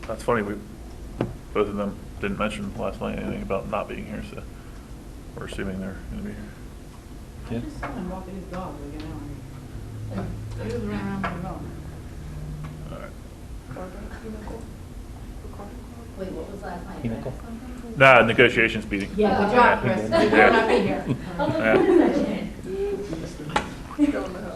That's funny, both of them didn't mention last night anything about not being here, so we're assuming they're going to be here. I just saw him walking his dog like an hour. He was running around with the dog. All right. Wait, what was last night? Pinnacle? Nah, negotiations meeting. Yeah, good job, Chris. You better not be here. I'm like, Yeah. what is that shit? Going to hell.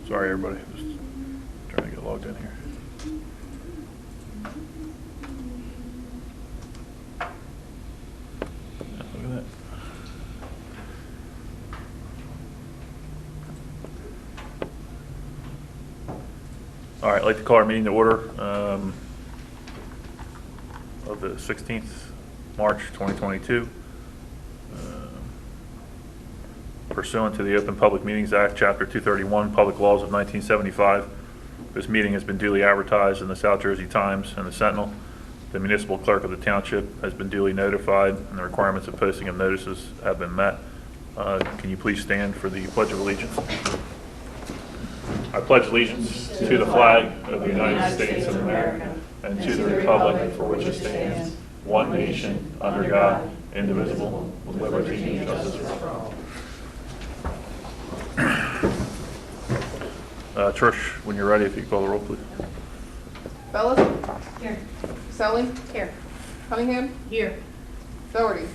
Sorry, everybody. Just trying to get logged in here. Yeah, look at that. All right, I'd like to call our meeting to order of the 16th March 2022. Pursuant to the Open Public Meetings Act, Chapter 231, Public Laws of 1975, this meeting has been duly advertised in the South Jersey Times and the Sentinel. The municipal clerk of the township has been duly notified, and the requirements of posting of notices have been met. Can you please stand for the Pledge of Allegiance? I pledge allegiance to the flag of the United States of America and to the republic for which it stands, one nation, under God, indivisible, with liberty and justice for all. Trish, when you're ready, if you could call the roll, please. Bellis? Here. Selly? Here. Cunningham? Here. Doherty?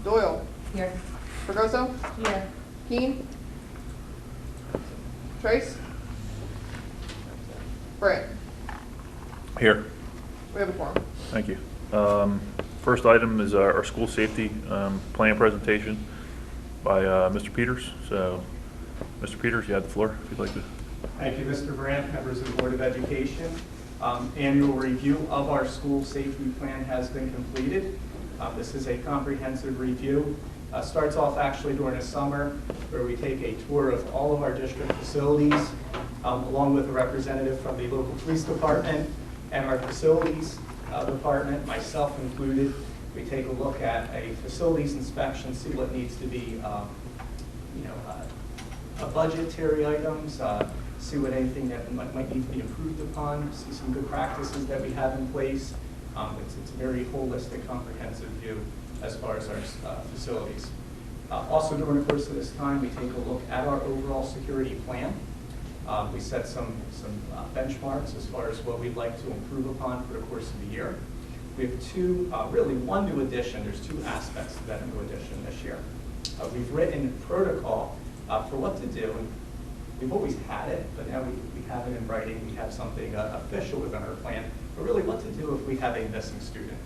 Doyle? Here. Fregoso? Here. Keen? Trace? Brett? Here. We have a quorum. Thank you. First item is our school safety plan presentation by Mr. Peters. So, Mr. Peters, you have the floor if you'd like to. Thank you, Mr. Brandt, members of the Board of Education. Annual review of our school safety plan has been completed. This is a comprehensive review. Starts off actually during the summer, where we take a tour of all of our district facilities, along with a representative from the local police department and our facilities department, myself included. We take a look at a facilities inspection, see what needs to be, budgetary items, see what anything that might need to be improved upon, see some good practices that we have in place. It's a very holistic, comprehensive view as far as our facilities. Also during the course of this time, we take a look at our overall security plan. We set some benchmarks as far as what we'd like to improve upon for the course of the year. We have one new addition. There's two aspects to that new addition this year. We've written protocol for what to do. And we've always had it, but now we have it in writing. We have something official within our plan, but really what to do if we have a missing student.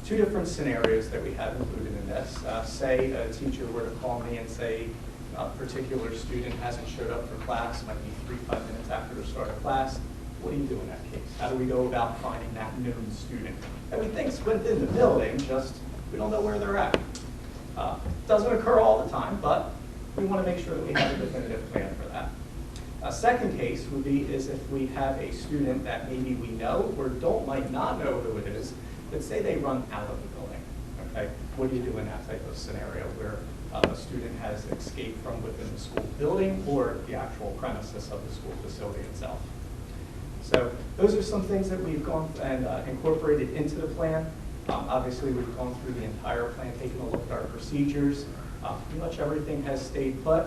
Two different scenarios that we have included in this. Say a teacher were to call me and say a particular student hasn't showed up for class, might be 3-5 minutes after the start of class. What do you do in that case? How do we go about finding that known student that we think's within the building, just we don't know where they're at? Doesn't occur all the time, but we want to make sure that we have a definitive plan for that. A second case would be is if we have a student that maybe we know or might not know who it is, but say they run out of the building. Okay, what do you do in that type of scenario where a student has escaped from within the school building or the actual premises of the school facility itself? So those are some things that we've gone and incorporated into the plan. Obviously, we've gone through the entire plan, taken a look at our procedures. Pretty much everything has stayed put,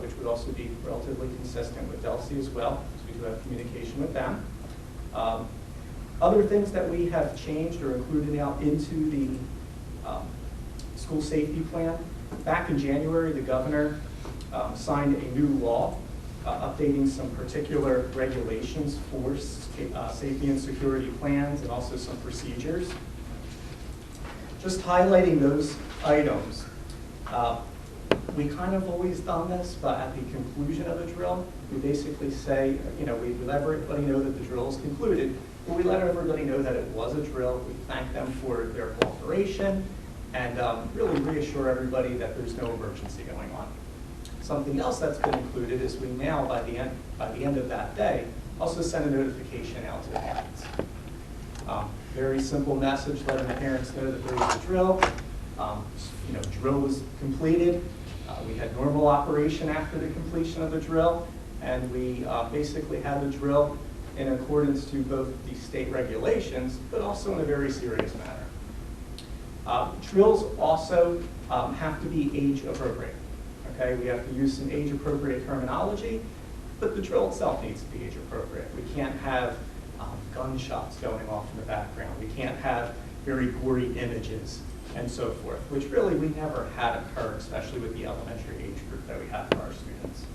which would also be relatively consistent with Delsey as well, because we do have communication with them. Other things that we have changed or included now into the school safety plan. Back in January, the governor signed a new law updating some particular regulations for safety and security plans and also some procedures. Just highlighting those items. We kind of always done this, but at the conclusion of a drill, we basically say, we let everybody know that the drill is concluded, but we let everybody know that it was a drill. We thank them for their cooperation and really reassure everybody that there's no emergency going on. Something else that's been included is we now, by the end of that day, also send a notification out to the parents. Very simple message, letting the parents know that there was a drill. Drill was completed. We had normal operation after the completion of the drill, and we basically had the drill in accordance to both the state regulations, but also in a very serious manner. Drills also have to be age appropriate. Okay, we have to use some age appropriate terminology, but the drill itself needs to be age appropriate. We can't have gunshots going off in the background. We can't have very gory images and so forth, which really we never had occur, especially with the elementary age group that we have for our students.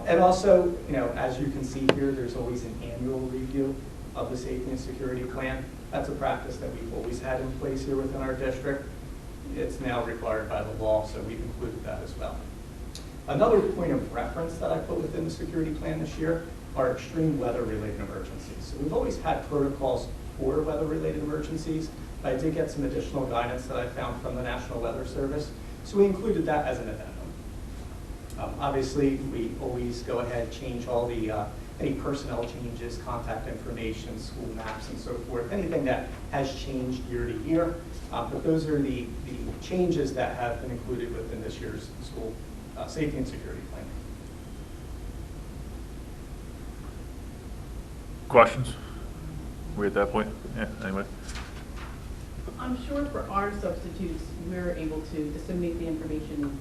And also, as you can see here, there's always an annual review of the safety and security plan. That's a practice that we've always had in place here within our district. It's now required by the law, so we've included that as well. Another point of reference that I put within the security plan this year are extreme weather-related emergencies. So we've always had protocols for weather-related emergencies, but I did get some additional guidance that I found from the National Weather Service. So we included that as an addendum. Obviously, we always go ahead and change all the any personnel changes, contact information, school maps, and so forth, anything that has changed year to year. But those are the changes that have been included within this year's school safety and security plan. Questions? We at that point? Yeah, anyway. I'm sure for our substitutes, we're able to disseminate the information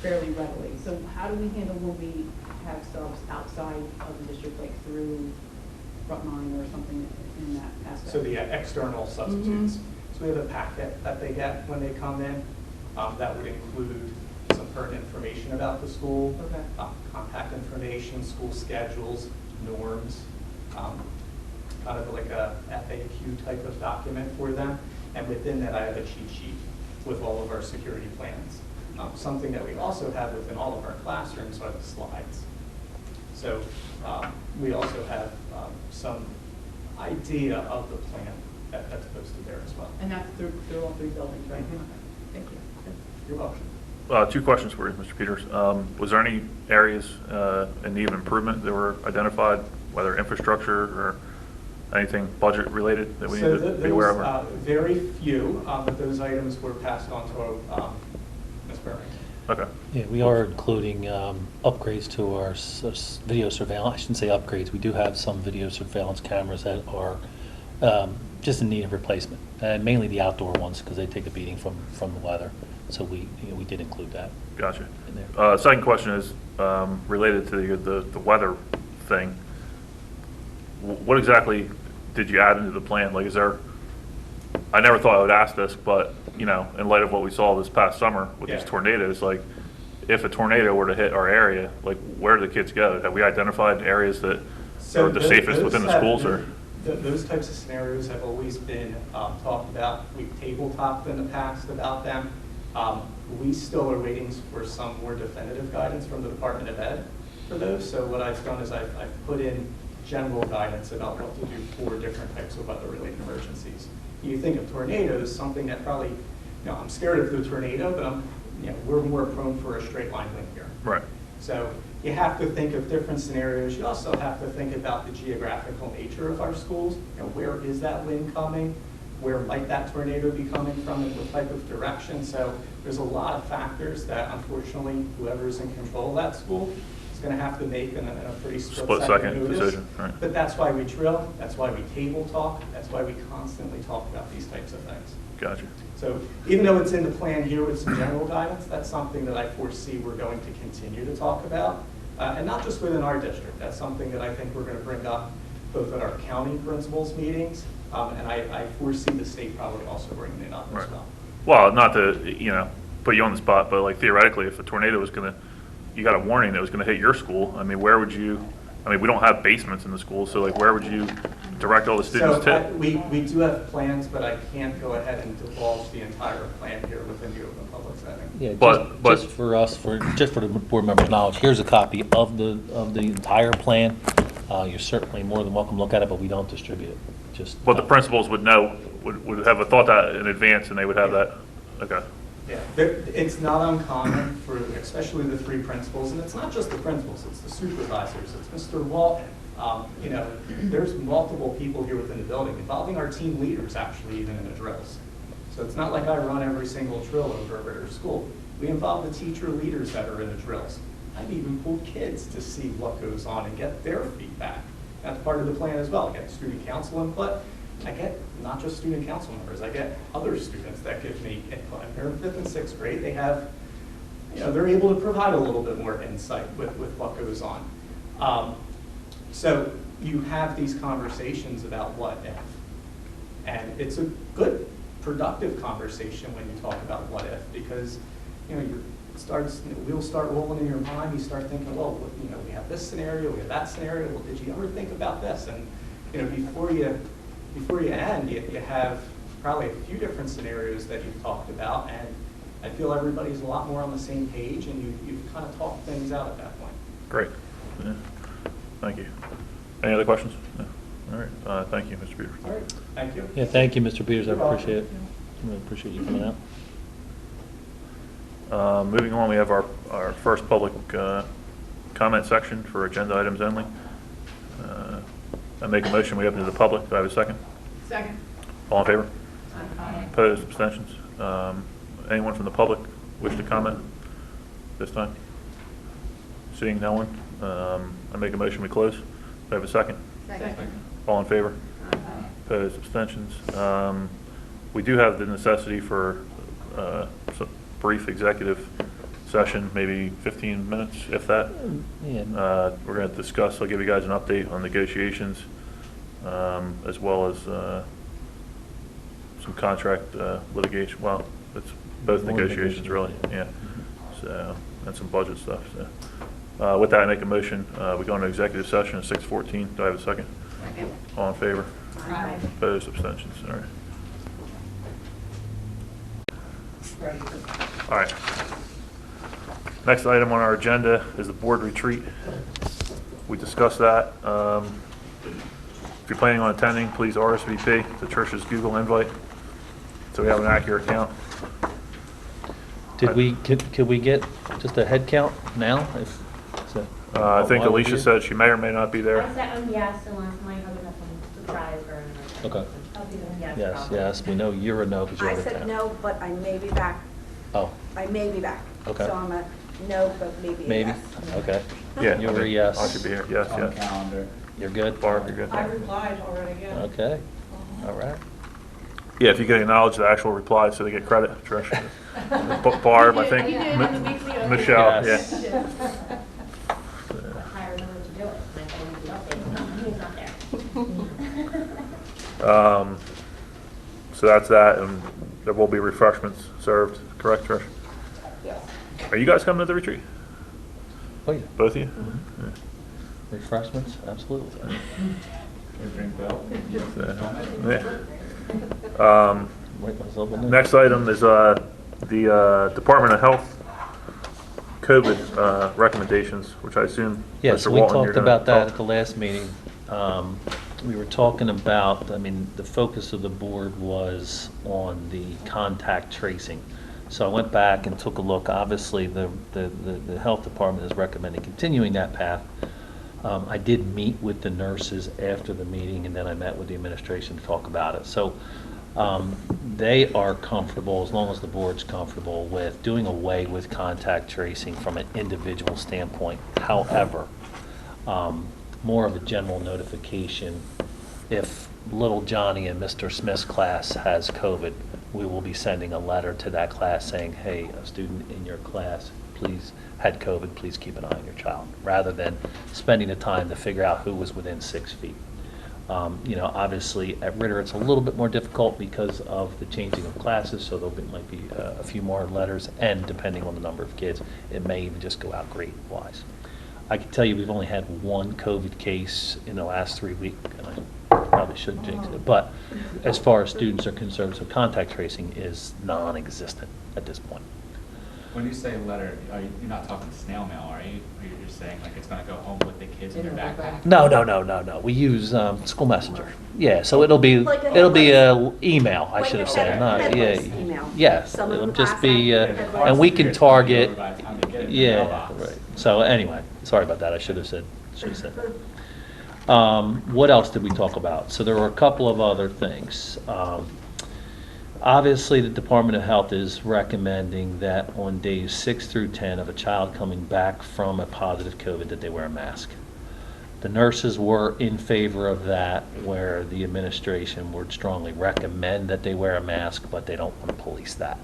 fairly readily. So how do we handle when we have subs outside of the district, like through Frontline or something in that aspect? So the external substitutes. So we have a packet that they get when they come in that would include some pertinent information about the school, Okay. Contact information, school schedules, norms, kind of like a FAQ type of document for them. And within that, I have a cheat sheet with all of our security plans. Something that we also have within all of our classrooms are the slides. So we also have some idea of the plan that's posted there as well. And that's through all three buildings, right? Mhm. Okay. Thank you. You're welcome. Two questions for you, Mr. Peters. Was there any areas in need of improvement that were identified, whether infrastructure or anything budget related that we need to be aware of? Very few, but those items were passed on to Ms. Berry. Okay. Yeah, we are including upgrades to our video surveillance. I shouldn't say upgrades. We do have some video surveillance cameras that are just in need of replacement, and mainly the outdoor ones because they take a beating from the weather. So we did include that. Gotcha. In there. Second question is related to the weather thing. What exactly did you add into the plan? Like, is there? I never thought I would ask this, but in light of what we saw this past summer with these Yeah. tornadoes, like, if a tornado were to hit our area, like, where do the kids go? Have we identified areas that are the safest within the schools, or? Those types of scenarios have always been talked about. We've table-topped in the past about them. We still are waiting for some more definitive guidance from the Department of Ed for those. So what I've done is I've put in general guidance about what to do for different types of weather-related emergencies. You think of tornadoes, something that probably, I'm scared of the tornado, but we're more prone for a straight line wind here. Right. So you have to think of different scenarios. You also have to think about the geographical nature of our schools. Where is that wind coming? Where might that tornado be coming from and what type of direction? So there's a lot of factors that unfortunately whoever's in control of that school is going to have to make in a pretty split-second notice. Decision. Right. But that's why we drill, that's why we table talk, that's why we constantly talk about these types of things. Gotcha. So even though it's in the plan here with some general guidance, that's something that I foresee we're going to continue to talk about. And not just within our district. That's something that I think we're going to bring up both at our county principals meetings, and I foresee the state probably also bringing it up as well. Well, not to, put you on the spot, but like theoretically, if a tornado was you got a warning that was going to hit your school, I mean, where would you, we don't have basements in the school, so like where would you direct all the students to? We do have plans, but I can't go ahead and divulge the entire plan here within the open public setting. Yeah, But- just for us, just for the board members' knowledge, here's a copy of the entire plan. You're certainly more than welcome to look at it, but we don't distribute it. But the principals would know, would have a thought that in advance, and they would have that. Okay. Yeah, it's not uncommon for, especially the three principals, and it's not just the principals, it's the supervisors, it's Mr. Walton, You know, there's multiple people here within the building, involving our team leaders actually even in the drills. So it's not like I run every single drill over at Ritter School. We involve the teacher leaders that are in the drills. I've even pulled kids to see what goes on and get their feedback. That's part of the plan as well. I get student council input. I get not just student council members, I get other students that give me input. They're in 5th and 6th grade. They have, you know, they're able to provide a little bit more insight with what goes on. So you have these conversations about what if. And it's a good, productive conversation when you talk about what if, because, you know, wheels start rolling in your mind. You start thinking, well, you know, we have this scenario, we have that scenario. Well, did you ever think about this? And, you know, before you end, you have probably a few different scenarios that you've talked about, and I feel everybody's a lot more on the same page, and you've kind of talked things out at that point. Great. Yeah. Thank you. Any other questions? No. All right. Thank you, Mr. Peters. All right, thank you. Yeah, thank you, Mr. Peters, I You're welcome. appreciate it. Really appreciate you coming out. Moving on, we have our first public comment section for agenda items only. I make a motion, we open to the public. Do I have a second? Second. All in favor? Aye. Opposed, abstentions? Anyone from the public wish to comment this time? Seeing no one, I make a motion, we close. Do I have a second? Second. All in favor? Opposed, abstentions? We do have the necessity for some brief executive session, maybe 15 minutes, if that. Yeah. We're going to discuss, I'll give you guys an update on negotiations, as well as some contract litigation. Well, it's both More negotiations, really, negotiation. yeah. So, and some budget stuff. So, with that, I make a motion. We go into executive session at 6:14. Do I have a second? Second. All in favor? Aye. Opposed, abstentions? All right. All right. Next item on our agenda is the board retreat. We discussed that. If you're planning on attending, please RSVP to Trish's Google invite so we have an accurate count. Could we get just a head count now? I think Why would Alicia you? said she may or may not be there. I said, yes, unless my husband has some surprise or anything. Okay. I'll be there, yes. Yes, probably. yes, we know you're a no because you're I out of said town. no, but I may be back. Oh, I may be back. Okay. So I'm a no, but maybe a maybe? yes. Okay. Yeah. You're I a mean, yes. I should be here. Yes, on the yes. calendar. You're good? Barb, you're good? I replied already, yeah. Okay, all right. Yeah, if you could acknowledge the actual reply so they get credit, Trish. Barb, I think. You did in the weekly update. Michelle, Yes. yeah. I remember to do it, and I told him to update, he's not there. So that's that, and there will be refreshments served, correct, Trish? Yes. Are you guys coming to the retreat? Oh, yeah. Both of you? Mm-hmm. Refreshments, absolutely. We drink well. Yeah. Write myself in there. Next item is the Department of Health COVID recommendations, which I assume Yes, Mr. we Walton, you're talked gonna about that talk. at the last meeting. We were talking about, I mean, the focus of the board was on the contact tracing. So I went back and took a look. Obviously, the health department is recommending continuing that path. I did meet with the nurses after the meeting, and then I met with the administration to talk about it. So they are comfortable, as long as the board's comfortable, with doing away with contact tracing from an individual standpoint. However, more of a general notification. If little Johnny in Mr. Smith's class has COVID, we will be sending a letter to that class saying, hey, a student in your class, please, had COVID, please keep an eye on your child, rather than spending the time to figure out who was within 6 feet. You know, obviously at Ritter it's a little bit more difficult because of the changing of classes, so there might be a few more letters, and depending on the number of kids, it may even just go out grade-wise. I can tell you we've only had one COVID case in the last 3 weeks, and I probably shouldn't jinx it, but as far as students are concerned, so contact tracing is non-existent at this point. When you say letter, you're not talking snail mail, are you? Or you're just saying like it's gonna go home with the kids in their backpack? No. We use school messenger. Yeah, so it'll be Like a email. I like should a have said. headless email. Yes, Someone it'll in the just class be, had Yeah, headless. and we can it's gonna be target. over by the time they get it in the Yeah, mailbox. right. So anyway, sorry about that. I should have said. What else did we talk about? So there were a couple of other things. Obviously, the Department of Health is recommending that on days 6 through 10 of a child coming back from a positive COVID, that they wear a mask. The nurses were in favor of that, where the administration would strongly recommend that they wear a mask, but they don't want to police that.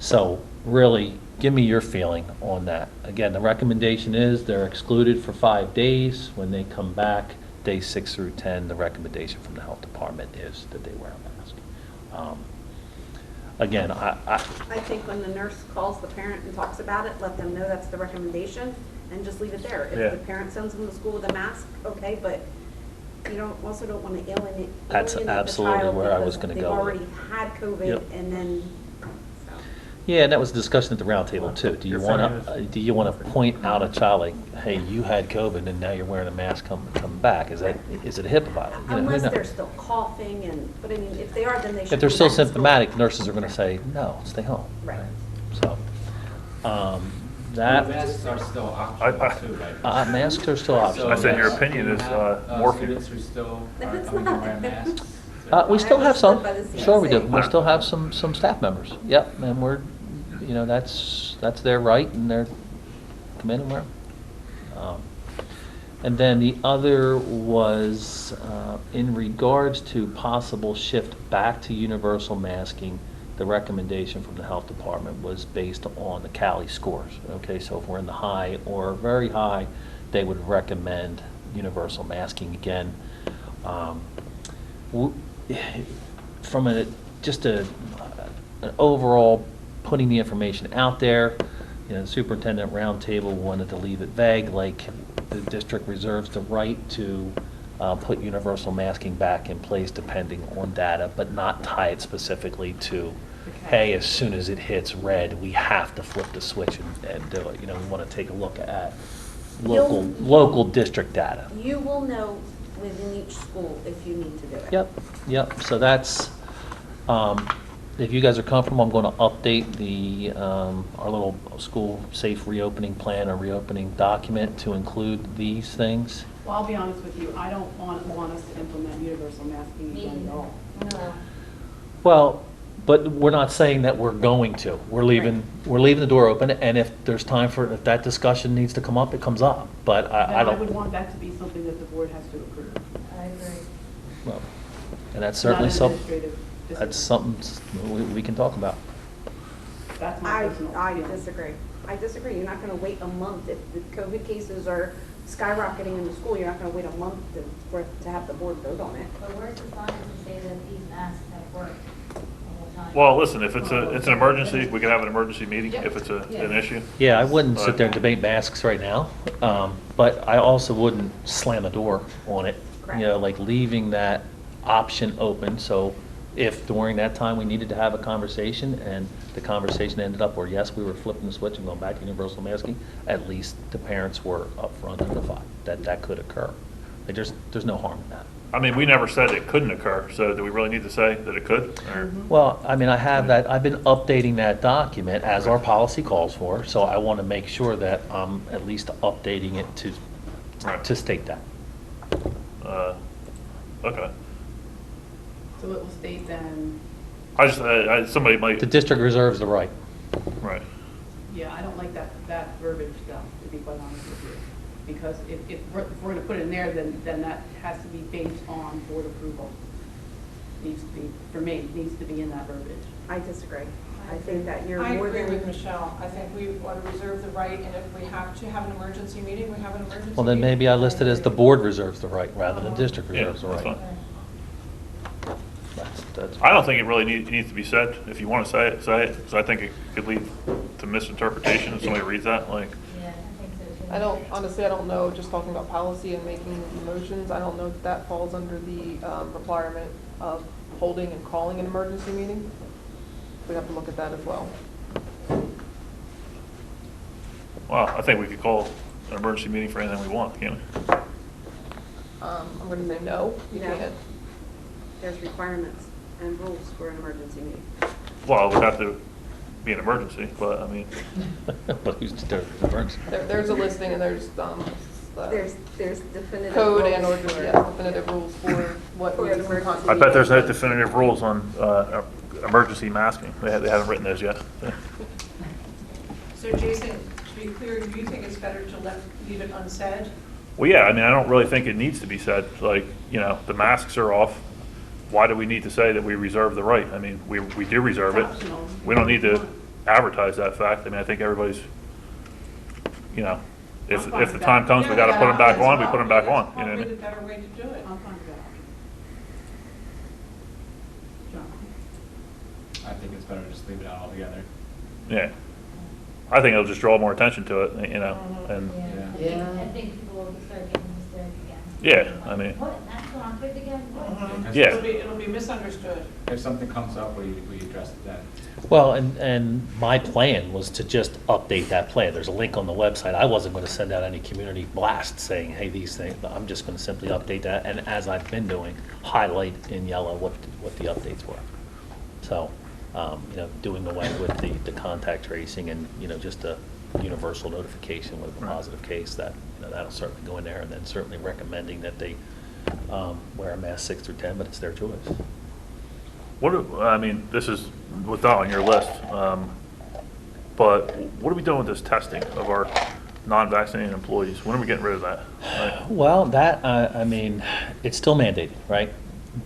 So really, give me your feeling on that. Again, the recommendation is they're excluded for 5 days. When they come back, days 6 through 10, the recommendation from the health department is that they wear a mask. Again, I think when the nurse calls the parent and talks about it, let them know that's the recommendation and just leave it there. Yeah. If the parent sends them to school with a mask, okay, but you also don't want to alienate That's the absolutely child where I was because gonna go with it. They've already had COVID Yep. and then, so. yeah, and that was a discussion at the roundtable too. Do you Your want friend to, do you want to point out a child like, hey, you had COVID and now you're wearing a mask come back? Is it a HIPAA violation? You know, who Unless knows? they're still coughing but I mean, if they are, then they should If they're go still back to school. symptomatic, nurses are going to say, no, stay home. Right. So, Well, that, masks are still optional too, right? masks are still So, optional. I said your yes, opinion you is, have, morphine. Students who still are It's coming to not. wear masks? We still have some, By the sure we do. CDC. We still have some staff members. Yep, and we're, that's their right and they're come in and wear 'em. And then the other was in regards to possible shift back to universal masking, the recommendation from the health department was based on the Cali scores. Okay, so if we're in the high or very high, they would recommend universal masking again. From an overall putting the information out there, the superintendent roundtable wanted to leave it vague, like the district reserves the right to put universal masking back in place depending on data, but not tie it specifically to, hey, as soon as it hits red, we have to flip the switch and do it. We want to take a look at local district data. You will know within each school if you need to do it. Yep, so that's, if you guys are comfortable, I'm going to update our little school safe reopening plan or reopening document to include these things. Well, I'll be honest with you, I don't want us to implement universal masking again at all. No. Well, but we're not saying that we're going to. We're leaving the door open, and if there's time if that discussion needs to come up, it comes up. But I And I don't. would want that to be something that the board has to approve. I agree. Well, and that's certainly Not an something. administrative That's decision. something we can talk about. That's my I personal feeling. disagree. I disagree. You're not going to wait a month. If the COVID cases are skyrocketing in the school, you're not going to wait a month to have the board vote on it. But where's the science to say that these masks have worked the whole time? Well, listen, if it's an emergency, we can have an emergency meeting if it's an issue. Yeah, I wouldn't sit there and debate masks right now, but I also wouldn't slam a door on it. Correct. Like leaving that option open, so if during that time we needed to have a conversation and the conversation ended up where, yes, we were flipping the switch and going back to universal masking, at least the parents were upfront and notified that could occur. There's no harm in that. I mean, we never said it couldn't occur, so do we really need to say that it could? Or Well, I mean, I've been updating that document as our policy calls for, so I want to make sure that I'm at least updating it Right. to state that. Okay. So it will state then, Somebody might, The district reserves the right. right. yeah, I don't like that verbiage though, to be quite honest with you. Because if we're going to put it in there, then that has to be based on board approval. Needs to be, for me, needs to be in that verbiage. I disagree. I think that you're I more agree with than, Michelle. I think we want to reserve the right, and if we have to have an emergency meeting, we have an emergency meeting. Well, then maybe I listed as the board reserves the right rather than district Yeah, reserves the that's right. fine. That's- I don't think it really needs to be said. If you want to say it, because I think it could lead to misinterpretation if somebody reads that, like, Yeah, I think so too. Honestly, I don't know, just talking about policy and making motions, I don't know if that falls under the requirement of holding and calling an emergency meeting. We have to look at that as well. well, I think we could call an emergency meeting for anything we want, can't we? I'm going to say no, you No. can't. there's requirements and rules for an emergency meeting. Well, it would have to be an emergency, but I mean, But who's the emergency? There's a listing, and there's There's definitive. code and or rules just, for- yeah, definitive rules for what For we an can emergency. constitute. I bet there's no definitive rules on emergency masking. They haven't written those yet. So Jason, to be clear, do you think it's better to leave it unsaid? Well, yeah, I mean, I don't really think it needs to be said, like, you know, the masks are off. Why do we need to say that we reserve the right? I mean, we do reserve it. Optional. We don't need to advertise that fact. I mean, I think everybody's, you know, if the time comes, we gotta put them back on, we put them back on. You know what I Probably mean? the better way to do it. I'm fine with that option. John? I think it's better to just leave it out altogether. Yeah. I think it'll just draw more attention to it, you know, and, Yeah. I think people will start getting hysterical again. Yeah, I mean- What, that's on COVID again? What? Yeah. It'll be misunderstood. If something comes up, we address it then. Well, and my plan was to just update that plan. There's a link on the website. I wasn't going to send out any community blast saying, hey, these things, I'm just going to simply update that, and as I've been doing, highlight in yellow what the updates were. So, you know, doing away with the contact tracing and, you know, just a universal notification with a positive case, that, you know, that'll certainly go in there, and then certainly recommending that they wear a mask 6 through 10, but it's their choice. I mean, this is without on your list, but what are we doing with this testing of our non-vaccinated employees? When are we getting rid of that? Right? Well, that, I mean, it's still mandated, right?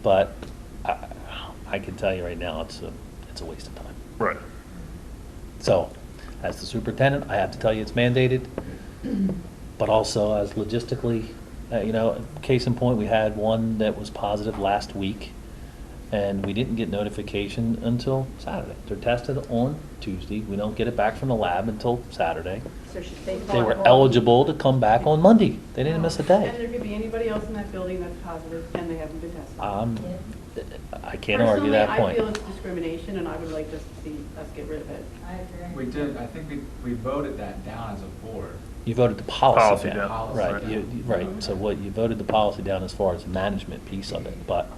But I can tell you right now, it's a waste of time. Right. So, as the superintendent, I have to tell you it's mandated, but also as logistically, you know, case in point, we had one that was positive last week, and we didn't get notification until Saturday. They're tested on Tuesday. We don't get it back from the lab until Saturday. So should they? They were eligible to come back on Monday. They didn't miss a And day. there could be anybody else in that building that's positive and they haven't been tested. I can't argue that Personally, I feel point. it's discrimination, and I would like to see us get rid of it. I agree. We did, I think we voted that down as a board. You voted the policy Policy down. down. Right, Policy. right. So what, you voted the policy down as far as the management piece of it. But,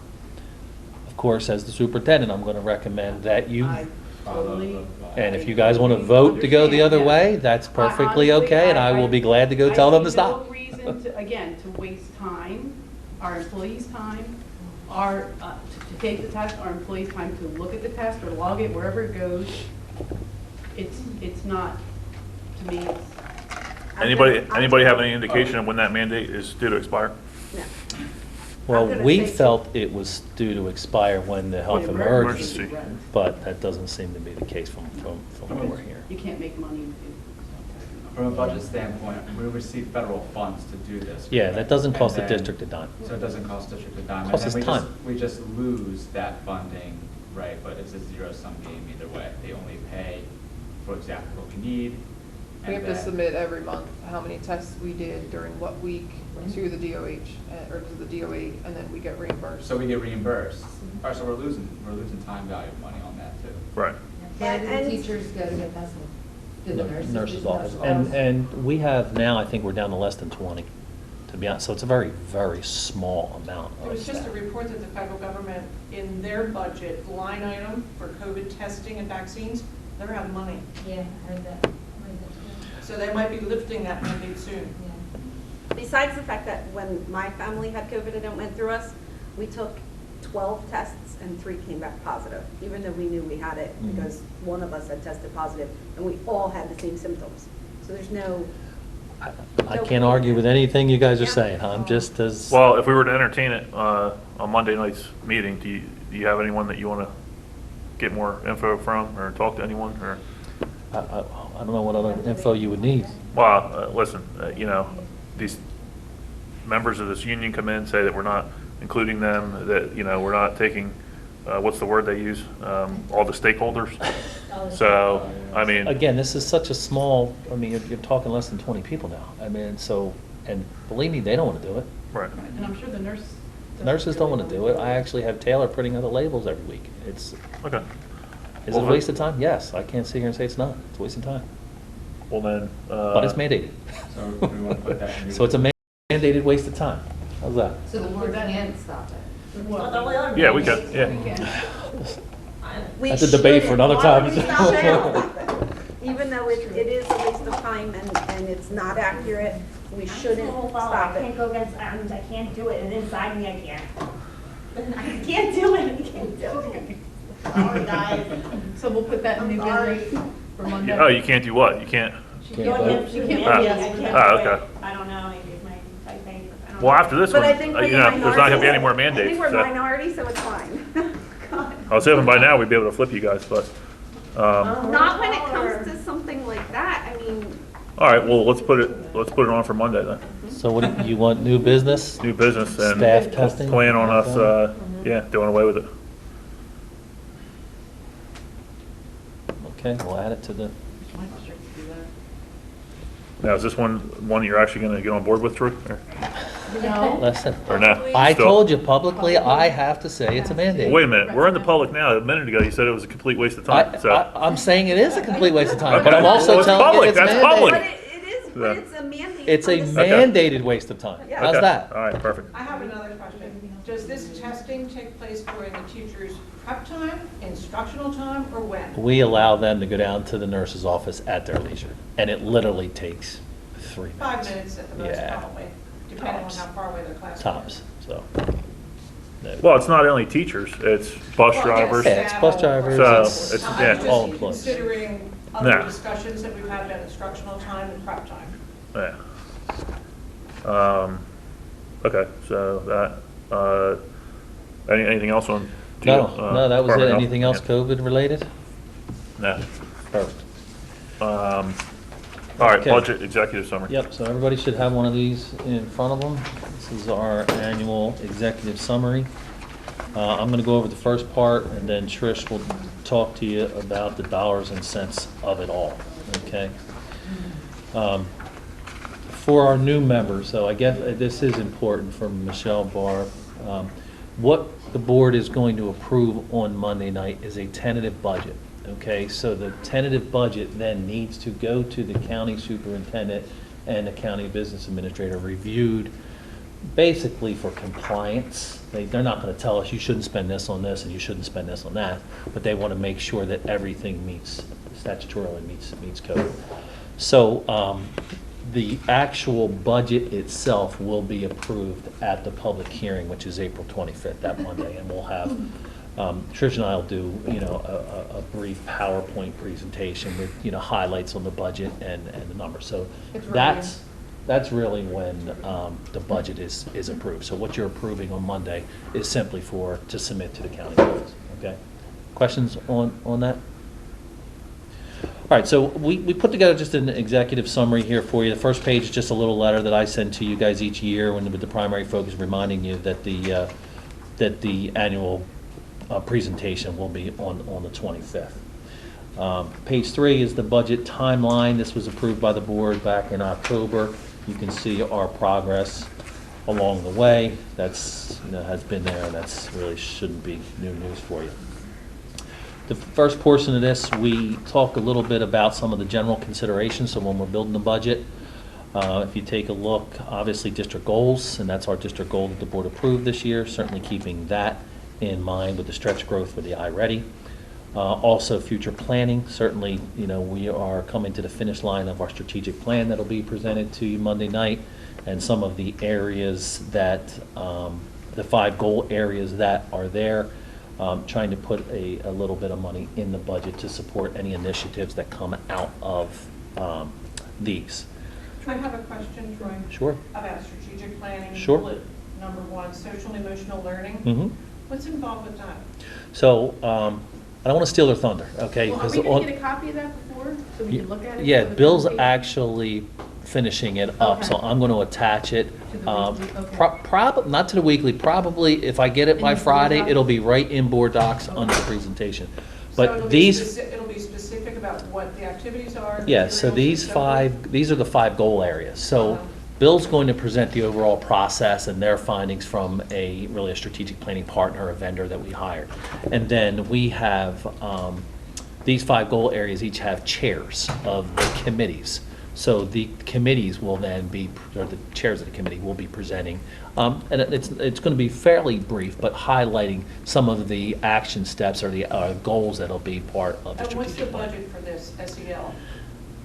of course, as the superintendent, I'm going to recommend that you, I totally. and if you guys want to vote to go the other way, that's perfectly okay, and I will be glad to go tell them to stop. I see no reason to, again, to waste time, our employees' time, to take the test, our employees' time to look at the test or log it wherever it goes. It's not, to me, it's. Anybody have any indication of when that mandate is due to expire? No. Well, I'm gonna we say- felt it was due to expire when the health Emergency. emergency, but that doesn't seem to be the case from what we're hearing. You can't make money. From a budget standpoint, we receive federal funds to do this. Yeah, that doesn't cost the And then- district a dime. So it doesn't cost district a dime. Costs us And then time. we just lose that funding, right, but it's a zero-sum game either way. They only pay for exactly what we need. We and have to then- submit every month how many tests we did during what week to the DOH, or to the DOE, and then we get reimbursed. So we get reimbursed. All right, so we're losing time value of money on that too. Right. Where do the teachers go to get tested? Do the nurses? Nurse's do office. nurses' And we have now, I think we're down to less than 20, to be honest. So it's a very, very small amount It of was just a staff. report that the federal government, in their budget line item for COVID testing and vaccines, never had money. Yeah, I heard that. So they might be lifting that mandate soon. Yeah. Besides the fact that when my family had COVID and it went through us, we took 12 tests and 3 came back positive, even though we knew we had it Mhm. because one of us had tested positive and we all had the same symptoms. So there's no, I can't argue with anything you guys are Yeah. saying. I'm just as, Well, if we were to entertain it on Monday night's meeting, do you have anyone that you want to get more info from or talk to anyone? Or, I don't know what other info you would need. well, listen, you know, these members of this union come in, say that we're not including them, that, you know, we're not taking, what's the word they use? All the stakeholders. So, I mean. Again, this is such a small, I mean, you're talking less than 20 people now. I mean, so, and believe me, they don't want to do it. Right. And I'm sure the nurse. Nurses don't want to do it. I actually have Taylor printing out the labels every week. Is Okay. it a waste of time? Yes, I can't sit here and say it's not. It's a waste of time. Well, then. But it's mandated. So we want to put that in. So it's a mandated waste of time. How's that? So the board can't stop it? Yeah, we can, yeah. we That's a debate for another shouldn't. Why time. would we stop it? Even though it is a waste of time and it's not accurate, we I'm shouldn't a whole follower. stop I can't it. go against items, I can't do it, and inside me I can't. I can't do it, I can't do it. Sorry, guys. So we'll put that in new I'm business for Monday. Oh, you can't do what? You can't? Go Can't against vote? humanity, You I can't can't vote. do Ah, it. okay. I don't know, maybe it's my thing. I don't Well, know. after this But one, I think for the there's not going to be any more minority- I mandates. think we're so- minority, so it's fine. I was hoping by now we'd be able to flip you guys, but, Not when it comes to something like that, I mean, all right, well, let's put it on for Monday then. So what, do you want new business? New business and Staff testing? plan on us, yeah, doing away with it. Okay, we'll add it to the, My district to do that. Now, is this one you're actually going to get on board with, Drew? No. listen. Or no? I Still? told you publicly, I have to say it's a mandate. Wait a minute, we're in the public now. A minute ago, you said it was a complete waste of time, so. I'm saying it is a complete waste of time, but Okay. I'm also Well, it's telling you public, it's that's mandated. public. but it is, but Yeah. it's a mandate. It's a from the Okay. mandated waste of time. Yeah. How's Okay. that? All right, perfect. I have another question. Does this testing take place during the teacher's prep time, instructional time, or when? We allow them to go down to the nurse's office at their leisure, and it literally takes 3 minutes. 5 minutes at the most, Yeah. probably, depending on Tops. how far away their class is. Tops, so. No. Well, it's not only teachers, it's bus Well, drivers. Yeah, it's bus drivers, So, it's, it's- I'm yeah. just all employees. considering other No. discussions that we've had about instructional time and prep time. Yeah. Okay, so that, anything else on? No, no, that was it. Department Health? Anything else Yeah. COVID related? No. Perfect. All right, Okay. budget executive summary. Yep, so everybody should have one of these in front of them. This is our annual executive summary. I'm going to go over the first part, and then Trish will talk to you about the dollars and cents of it all, okay? For our new members, so I guess this is important for Michelle Barr. What the board is going to approve on Monday night is a tentative budget, okay? So the tentative budget then needs to go to the county superintendent and the county business administrator reviewed basically for compliance. They're not going to tell us you shouldn't spend this on this and you shouldn't spend this on that, but they want to make sure that everything meets statutorily meets code. So the actual budget itself will be approved at the public hearing, which is April 25th, that Monday, and we'll have Trish and I will do, a brief PowerPoint presentation with, highlights on the budget and the numbers. So It's really- that's really when the budget is approved. So what you're approving on Monday is simply to submit to the county office, okay? Questions on that? All right, so we put together just an executive summary here for you. The first page is just a little letter that I send to you guys each year with the primary focus reminding you that the annual presentation will be on the 25th. Page 3 is the budget timeline. This was approved by the board back in October. You can see our progress along the way. That's, has been there, and that's really shouldn't be new news for you. The first portion of this, we talk a little bit about some of the general considerations, so when we're building the budget, if you take a look, obviously district goals, and that's our district goal that the board approved this year, certainly keeping that in mind with the stretch growth for the iReady. Also future planning, certainly, we are coming to the finish line of our strategic plan that'll be presented to you Monday night, and some of the areas that, the 5 goal areas that are there, trying to put a little bit of money in the budget to support any initiatives that come out of these. I have a question, Troy. Sure. About strategic planning. Sure. Bullet number 1, social and emotional learning. Mm-hmm. What's involved with that? So, I don't want to steal their thunder, okay? Well, are because we going on- to get a copy of that before, so we can look at it? Yeah, for the Bill's presentation? actually finishing it up, so Okay. I'm going to attach it. To the weekly, okay. Not to the weekly, probably if I get it by In the board Friday, docs? it'll be right in board docs Okay. under the presentation. So it'll But be these, it'll be specific about what the activities are? the yeah, so materials, these and so forth? these are the 5 goal areas. So Uh-huh. Bill's going to present the overall process and their findings from really a strategic planning partner, a vendor that we hired. And then we have, these 5 goal areas each have chairs of the committees. So the committees will then be, or the chairs of the committee will be presenting. And it's going to be fairly brief, but highlighting some of the action steps or the goals that'll be part of the And what's the strategic plan. budget for this, SEL?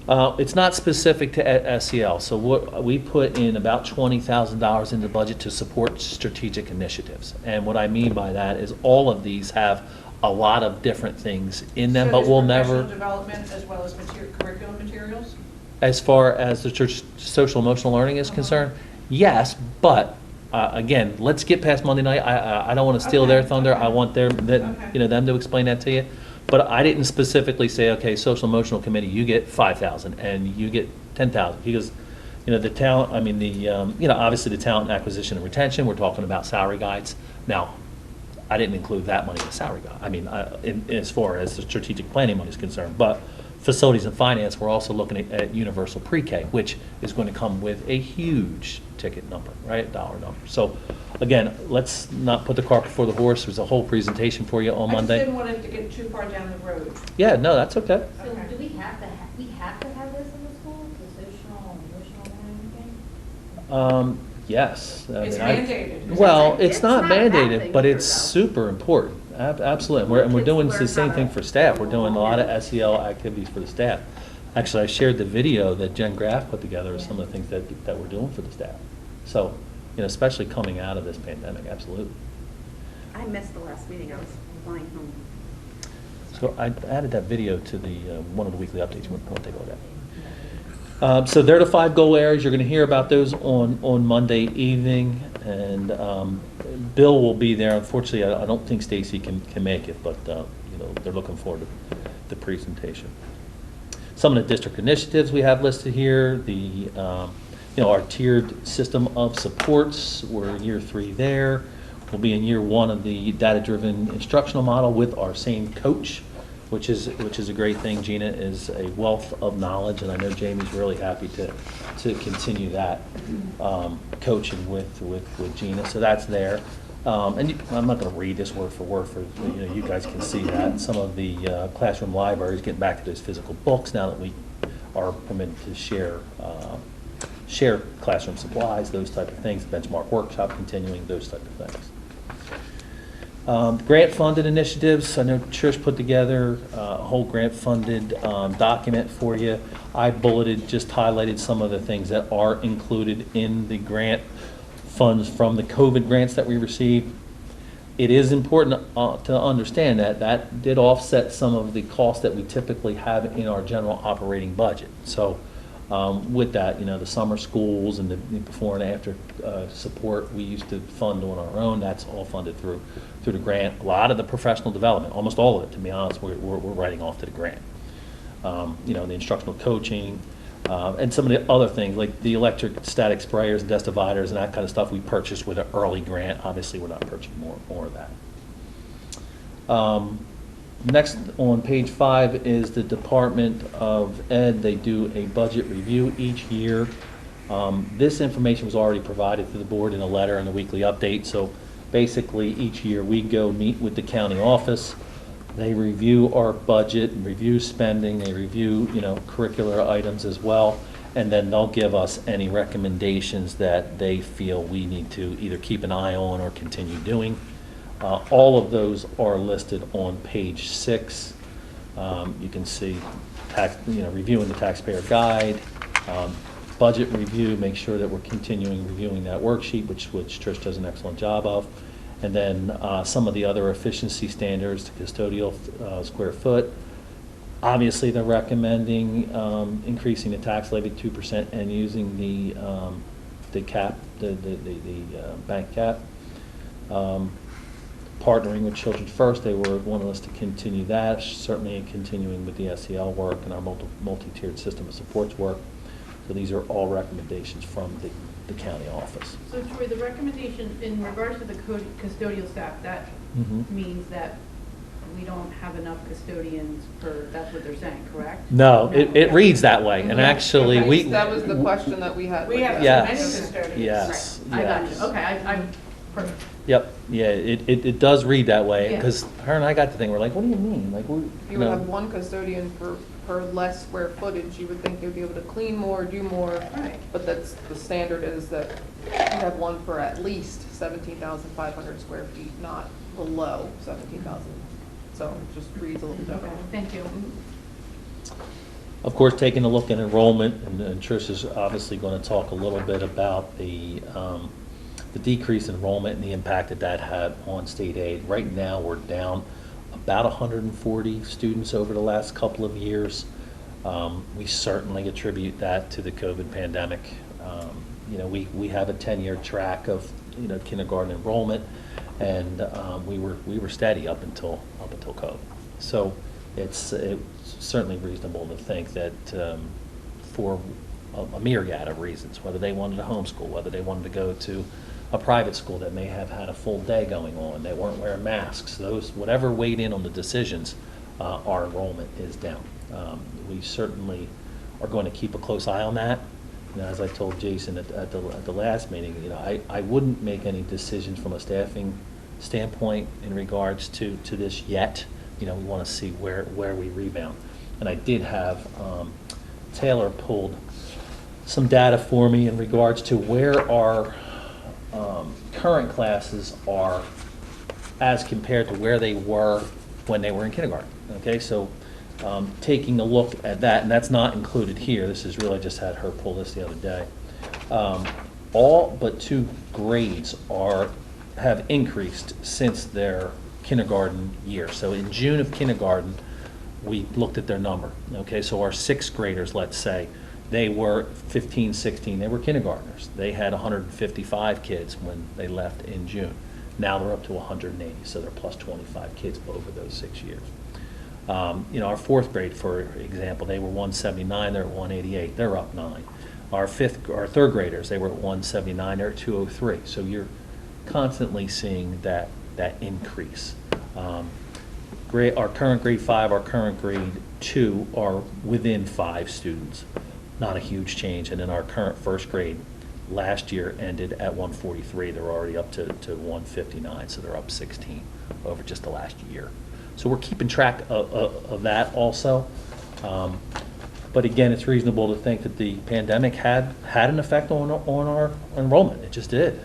It's not specific to SEL, so what, we put in about $20,000 in the budget to support strategic initiatives. And what I mean by that is all of these have a lot of different things in them, but we'll never, So there's professional development as well as curriculum materials? as far as the church social emotional learning is concerned, yes, but again, let's get past Monday night. I don't want to steal their Okay, thunder. okay. I want their, Okay. you know, them to explain that to you. But I didn't specifically say, okay, social emotional committee, you get 5,000 and you get 10,000 because, you know, the talent. I mean, the you know, obviously the talent acquisition and retention. We're talking about salary guides. Now, I didn't include that money in the salary guide. I mean, as far as the strategic planning money is concerned, but facilities and finance, we're also looking at universal pre-K, which is going to come with a huge ticket number, right, dollar number. So, again, let's not put the cart before the horse. There's a whole presentation for you on I just Monday. didn't want it to get too far down the road. Yeah, no, that's okay. So Okay. do we have to, we have to have this in the school, the social, emotional learning thing? Yes. I It's mean, I- mandated. Well, It's it's not not a bad mandated, thing but either, it's though. super important. Absolutely. And we're doing Kids the same learn thing how for to staff. We're go doing a along lot of and- SEL activities for the staff. Actually, I shared the video that Jen Graff put together of some of the things that we're doing for the staff. So, you know, especially coming out of this pandemic, absolutely. I missed the last meeting, I was flying home. So I added that video to the, one of the weekly updates. You want to take a look at. So they're the 5 goal areas. You're going to hear about those on Monday evening. And Bill will be there. Unfortunately, I don't think Stacy can make it, but, you know, they're looking forward to the presentation. Some of the district initiatives we have listed here, the, you know, our tiered system of supports. We're in year 3 there. We'll be in year 1 of the data-driven instructional model with our same coach, which is a great thing. Gina is a wealth of knowledge, and I know Jamie's really happy to continue that coaching with Gina. So that's there. And I'm not going to read this word for word for, you know, you guys can see that. Some of the classroom libraries, getting back to those physical books now that we are permitted to share classroom supplies, those type of things, benchmark workshop continuing, those type of things. Grant-funded initiatives, I know Trish put together a whole grant-funded document for you. I bulleted, just highlighted some of the things that are included in the grant funds from the COVID grants that we received. It is important to understand that did offset some of the costs that we typically have in our general operating budget. So with that, you know, the summer schools and the before and after support we used to fund on our own, that's all funded through the grant. A lot of the professional development, almost all of it, to be honest, we're writing off to the grant. You know, the instructional coaching, and some of the other things like the electrostatic sprayers and dust dividers and that kind of stuff we purchased with an early grant. Obviously, we're not purchasing more of that. Next on page 5 is the Department of Ed. They do a budget review each year. This information was already provided to the board in a letter and a weekly update. So basically, each year we go meet with the county office. They review our budget and review spending. They review, you know, curricular items as well. And then they'll give us any recommendations that they feel we need to either keep an eye on or continue doing. All of those are listed on page 6. You can see reviewing the taxpayer guide, budget review, make sure that we're continuing reviewing that worksheet, which Trish does an excellent job of. And then some of the other efficiency standards, the custodial square foot. Obviously, they're recommending increasing the tax levy 2% and using the cap, the bank cap. Partnering with Children First, they wanted us to continue that, certainly continuing with the SEL work and our multi-tiered system of supports work. So these are all recommendations from the county office. So Troy, the recommendation in regards to the custodial staff, that means that we don't have enough custodians per, that's what they're saying, correct? No, it reads that way, and actually, Okay, we. That was the question that we had. We have that. too many Yes, custodians. yes, Right. I got yes. you, okay, I'm, perfect. Yep, yeah, it does read that way, Yeah. because her and I got the thing, we're like, what do you mean? Like, You would have one custodian per less square footage. You would think they'd be able to clean more, do more. Right. But that's, the standard is that you have one for at least 17,500 square feet, not below 17,000. So it just reads a little Okay, different. thank you. Of course, taking a look at enrollment, and Trish is obviously going to talk a little bit about the decreased enrollment and the impact that that had on state aid. Right now, we're down about 140 students over the last couple of years. We certainly attribute that to the COVID pandemic. We have a 10-year track of kindergarten enrollment, and we were steady up until COVID. So it's certainly reasonable to think that for a myriad of reasons, whether they wanted to homeschool, whether they wanted to go to a private school that may have had a full day going on, they weren't wearing masks, whatever weighed in on the decisions, our enrollment is down. We certainly are going to keep a close eye on that. As I told Jason at the last meeting, I wouldn't make any decisions from a staffing standpoint in regards to this yet. We want to see where we rebound. And I did have Taylor pulled some data for me in regards to where our current classes are as compared to where they were when they were in kindergarten. Okay, so taking a look at that, and that's not included here. This is really, just had her pull this the other day. All but 2 grades have increased since their kindergarten year. So in June of kindergarten, we looked at their number. Okay, so our 6th graders, let's say, they were 15, 16, they were kindergartners. They had 155 kids when they left in June. Now they're up to 180, so they're plus 25 kids over those 6 years. Our 4th grade, for example, they were 179, they're at 188, they're up 9. Our 3rd graders, they were at 179, they're at 203. So you're constantly seeing that increase. Our current grade 5, our current grade 2 are within 5 students. Not a huge change. And then our current 1st grade last year ended at 143. They're already up to 159, so they're up 16 over just the last year. So we're keeping track of that also. But again, it's reasonable to think that the pandemic had an effect on our enrollment. It just did.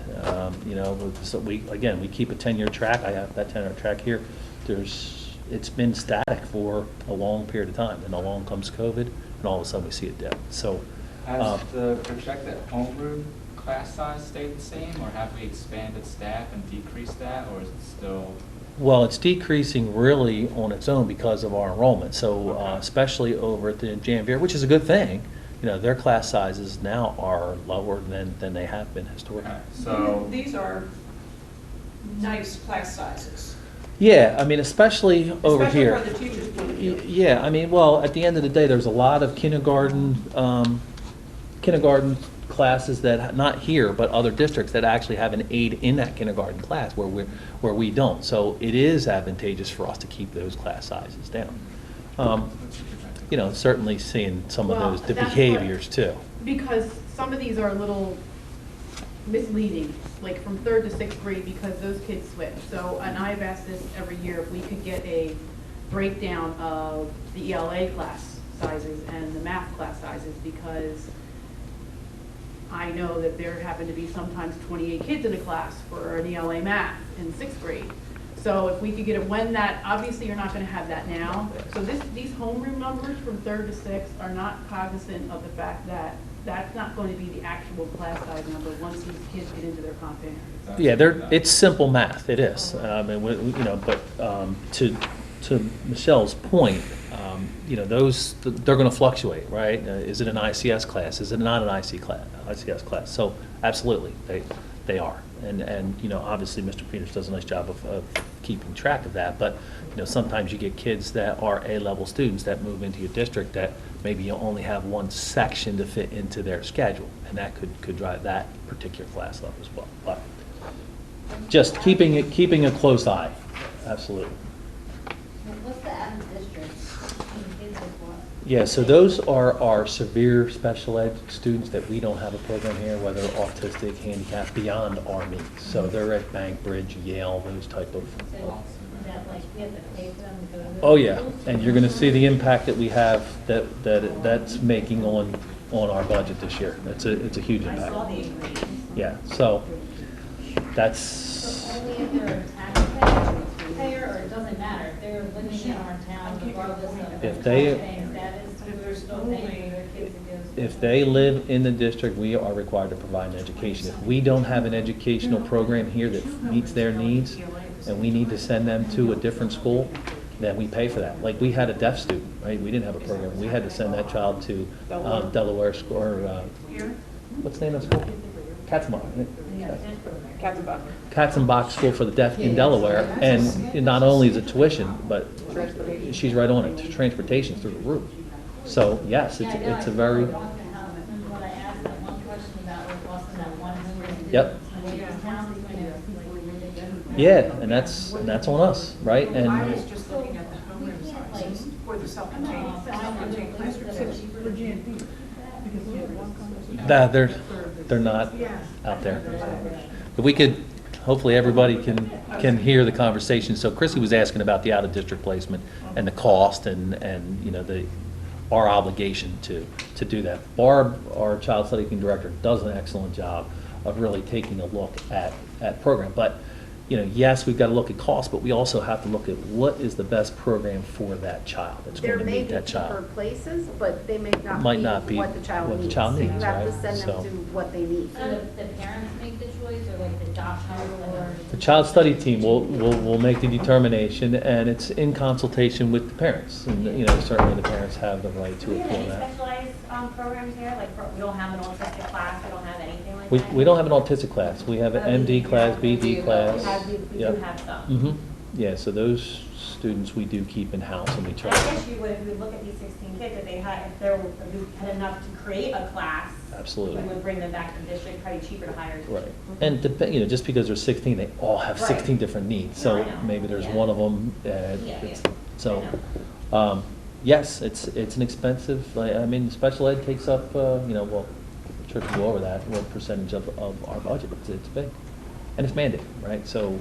So we keep a 10-year track. I have that 10-year track here. It's been static for a long period of time, and along comes COVID, and all of a sudden we see it dip. So has the projected homeroom class size stayed the same, or have we expanded staff and decreased that, or is it still? Well, it's decreasing really on its own because of our enrollment. So especially over at the Janvier, which is a good thing, their class sizes now are lower than they have been historically. Okay, so These are nice class sizes. Yeah, I mean, especially over here. Especially for the teachers' point of view. Yeah, I mean, well, at the end of the day, there's a lot of kindergarten classes that, not here, but other districts that actually have an aide in that kindergarten class where we don't. So it is advantageous for us to keep those class sizes down. Certainly seeing some of those Well, that's behaviors too. Because some of these are a little misleading, like from 3rd to 6th grade, because those kids switch. So, and I've asked this every year, if we could get a breakdown of the ELA class sizes and the math class sizes, because I know that there happen to be sometimes 28 kids in a class for an ELA math in 6th grade. So if we could get it when that, obviously you're not going to have that now. So these homeroom numbers from 3rd to 6th are not cognizant of the fact that that's not going to be the actual class size number once these kids get into their content. Yeah, it's simple math. It is. But to Michelle's point, they're going to fluctuate, right? Is it an ICS class? Is it not an ICS class? So absolutely, they are. And obviously, Mr. Peters does a nice job of keeping track of that. But sometimes you get kids that are A-level students that move into your district that maybe you only have one section to fit into their schedule, and that could drive that particular class level as well. But just keeping a close eye, absolutely. What's the average district? Kids like what? Yeah, so those are our severe special ed students that we don't have a program here, whether autistic, handicapped, beyond our means. So they're at Bankbridge, Yale, those type of. So is that like we have to pay for them to go to those Oh yeah, schools? and you're going to see the impact that we have that's making on our budget this year. It's a huge I saw the impact. increase. Yeah, so that's. So only if they're a taxpayer, or it doesn't matter, if they're living in our town regardless of If their they- paying status, we're still only, If they live in the district, we are required to provide an education. If we don't have an educational program here that meets their needs, and we need to send them to a different school, then we pay for that. Like, we had a deaf student, right? We didn't have a program. We had to send that child to Delaware School, or, here, what's the name of the school? Katzenbach. Katzenbach. Katzenbach School for the Deaf in Delaware, and not only is it tuition, but she's right on it, transportation's through the roof. So, yes, it's a very, What I asked that one question about was Boston, that one is. Yep. Yeah, and that's on us, right? I And was just looking at the homeroom sizes for the self-contained classrooms. that they're not out there. If we could, hopefully everybody can hear the conversation. So Chrissy was asking about the out-of-district placement and the cost and you know, our obligation to do that. Barb, our child study team director, does an excellent job of really taking a look at program. But, you know, yes, we've got to look at cost, but we also have to look at what is the best program for that child. That's going There to may meet be that cheaper child. places, but they may Might not be what the child what the needs. child So you needs, have to right? send So- them to what they need. So the parents make the choice, or like the doctor, or? The child study team will make the determination, and it's in consultation with the parents. And, you know, certainly the parents have the right Do to we have appeal any that. specialized programs here? Like, we don't have an autistic class, we don't have anything like We, that? we don't have an autistic class. We have an MD class, BD We class. do Yep. have some. Mm-hmm. Yeah, so those students we do keep in-house, and we And try. I guess you would, if we look at these 16 kids, if we had enough to create a class, Absolutely. we would bring them back to the district, probably cheaper to hire. a teacher. Right. And, you know, just because there's 16, they all have Right. 16 different needs. No, So I know. maybe there's Yeah. one of them, Yeah. so, I yes, it's an expensive, I mean, special ed takes up, you know, well, Trish will go over that, what percentage of our budget. It's big. And it's mandated, right? So,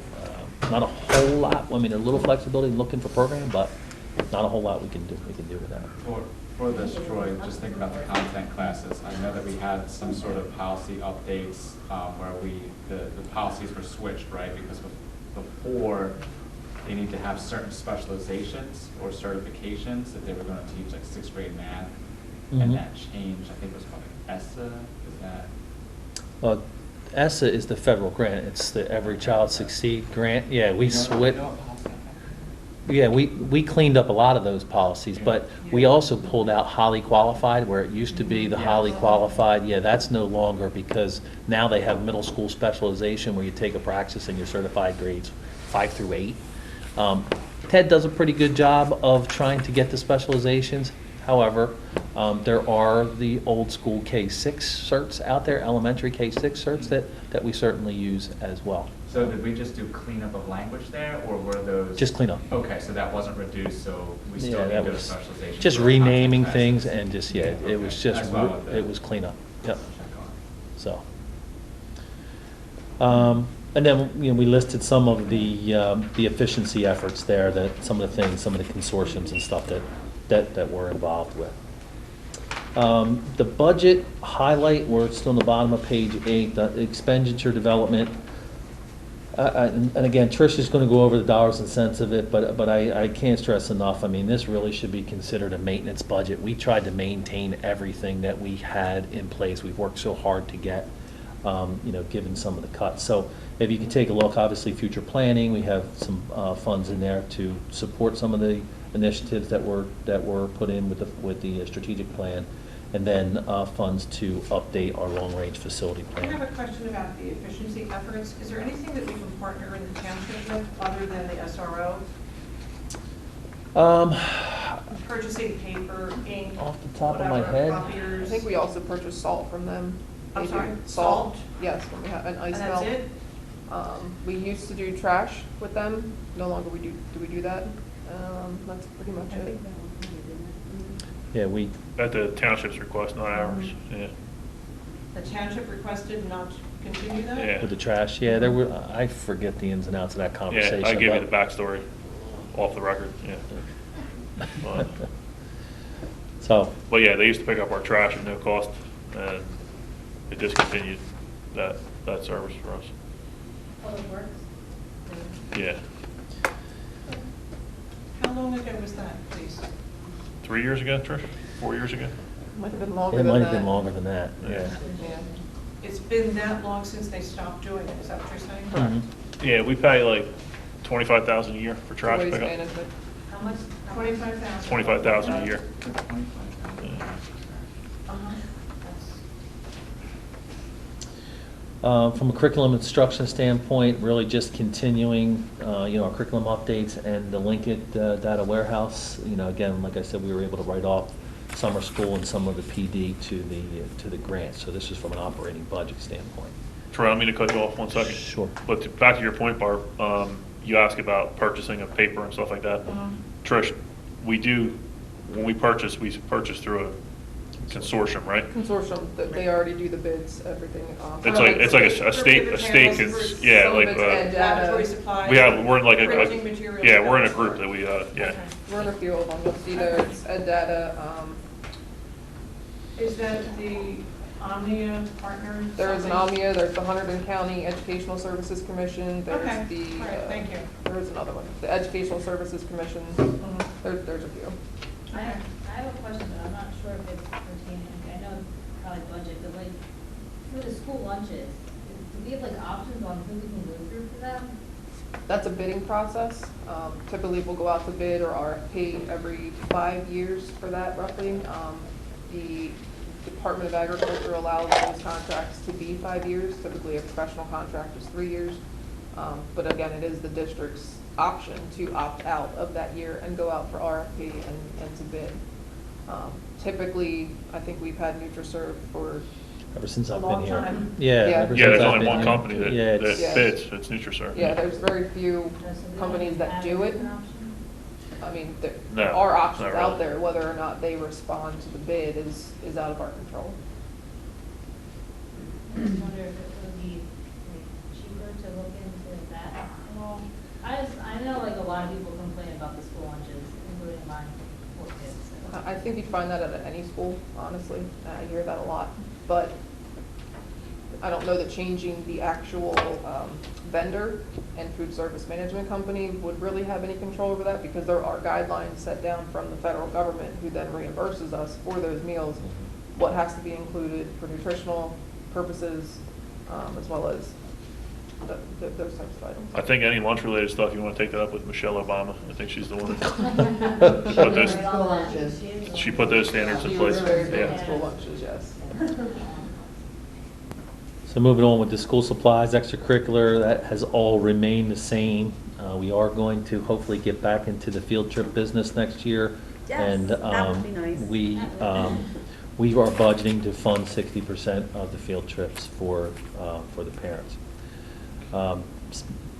not a whole lot, I mean, a little flexibility looking for program, but not a whole lot we can do with that. For this, Troy, just think about the content classes. I know that we had some sort of policy updates where the policies were switched, right? Because before, they need to have certain specializations or certifications that they were going to teach, like sixth grade math. Mhm. And that changed, I think it was called ESSA, is that? ESSA is the federal grant. It's the Every Child Succeed grant. Yeah, we switched. Yeah, we cleaned up a lot of those policies, but we also pulled out highly qualified, where it used to be the highly qualified. Yeah, that's no longer, because now they have middle school specialization where you take a practice and you're certified grades 5 through 8. Ted does a pretty good job of trying to get the specializations. However, there are the old school K-6 certs out there, elementary K-6 certs that we certainly use as well. So did we just do cleanup of language there, or were those? Just clean up. Okay, so that wasn't reduced, so we still Yeah, need that to do a was specialization. just for the content renaming classes. things and just, yeah, it was Okay, just, as well with the- it was cleanup. Yep, Check on. so. And then, you know, we listed some of the efficiency efforts there, that some of the things, some of the consortiums and stuff that we're involved with. The budget highlight, where it's still on the bottom of page 8, the expenditure development. And again, Trish is going to go over the dollars and cents of it, but I can't stress enough, I mean, this really should be considered a maintenance budget. We tried to maintain everything that we had in place. We've worked so hard to get, you know, given some of the cuts. So if you can take a look, obviously, future planning, we have some funds in there to support some of the initiatives that were put in with the strategic plan, and then funds to update our long-range facility I have plan. a question about the efficiency efforts. Is there anything that we can partner in the township with other than the SRO? Purchasing paper, ink, Off the top of my whatever, head, I copiers? think we also purchased salt from them. I'm They do sorry, salt? Yes, when we have an ice And melt. that's it? We used to do trash with them, no longer do we do that? That's pretty much it. yeah, we, At the township's request, not ours, yeah. The township requested not to continue that? Yeah. with the trash, yeah, there were, I forget the ins and outs of that conversation. Yeah, I give you the but- backstory off the record, yeah. So, But yeah, they used to pick up our trash at no cost, and it discontinued that service for us. Public Works? Yeah. How long ago was that, please? 3 years ago, Trish? 4 years ago? Might have been longer It than might that. have been longer than that, yeah. Yeah. It's been that long since they stopped doing it, is that what you're saying? Mhm. Yeah, we pay like 25,000 a year for trash Waste pickup. management. How much? 25,000. 25,000 a year. Uh-huh. From a curriculum instruction standpoint, really just continuing, our curriculum updates and the Linkit data warehouse. Again, like I said, we were able to write off summer school and some of the PD to the grant. So this is from an operating budget standpoint. Troy, I don't mean to cut you off 1 second. Sure. But back to your point, Barb, you asked about purchasing of paper and stuff like that. Trish, when we purchase through a consortium, right? Consortium, they already do the bids, everything. It's like a state, yeah, Some of like, it's ed data. Laboratory supplies. we're in like Printing materials. yeah, we're in a group that we, yeah. We're in a few of them. You'll see there's ed data. Is that the Omnia partner? There's an something? Omnia, there's the Hunterdon County Educational Services Commission, Okay, there's the. all right, thank you. There's another one, the Educational Services Commission. Mhm. There's a few. I have a question, but I'm not sure if it's pertaining, I know it's probably budget, but like, for the school lunches, do we have like options on who we can go through for them? That's a bidding process. Typically, we'll go out to bid or RFP every 5 years for that roughly. The Department of Agriculture allows those contracts to be 5 years. Typically, a professional contract is 3 years. But again, it is the district's option to opt out of that year and go out for RFP and to bid. Typically, I think we've had NutriServe for Ever since a I've long been here. time. Yeah. Yeah. ever Yeah, since there's I've only been one here. company that Yeah, it's- Yeah. bids, it's NutriServe. Yeah, there's very few So we don't companies that have do it. an option? I mean, there No, are options not out really. there. Whether or not they respond to the bid is out of our control. I just wonder if it would be like cheaper to look into that at all. I know like a lot of people complain about the school lunches, including mine, poor kids. so. I think you'd find that at any school, honestly. I hear that a lot. But I don't know that changing the actual vendor and food service management company would really have any control over that, because there are guidelines set down from the federal government who then reimburses us for those meals, what has to be included for nutritional purposes, as well as those types of items. I think any lunch-related stuff, you want to take that up with Michelle Obama. I think she's the one that put those, Right on that. she put those standards in She place. was very big on Yeah. school lunches, yes. So moving on with the school supplies, extracurricular, that has all remained the same. We are going to hopefully get back into the field trip business next year. Yes, And that would be nice. we are budgeting to fund 60% of the field trips for the parents.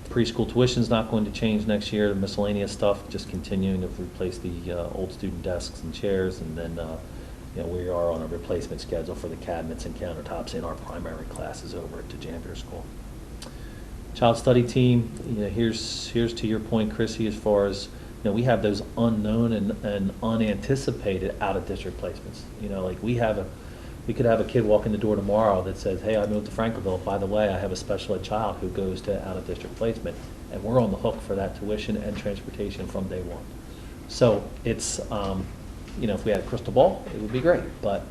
Preschool tuition's not going to change next year. The miscellaneous stuff, just continuing to replace the old student desks and chairs. And then, we are on a replacement schedule for the cabinets and countertops in our primary classes over at the Janvier School. Child study team, here's to your point, Chrissy, as far as, we have those unknown and unanticipated out-of-district placements. Like we could have a kid walk in the door tomorrow that says, hey, I moved to Franklin. By the way, I have a special ed child who goes to out-of-district placement, and we're on the hook for that tuition and transportation from day one. So it's, if we had a crystal ball, it would be great, but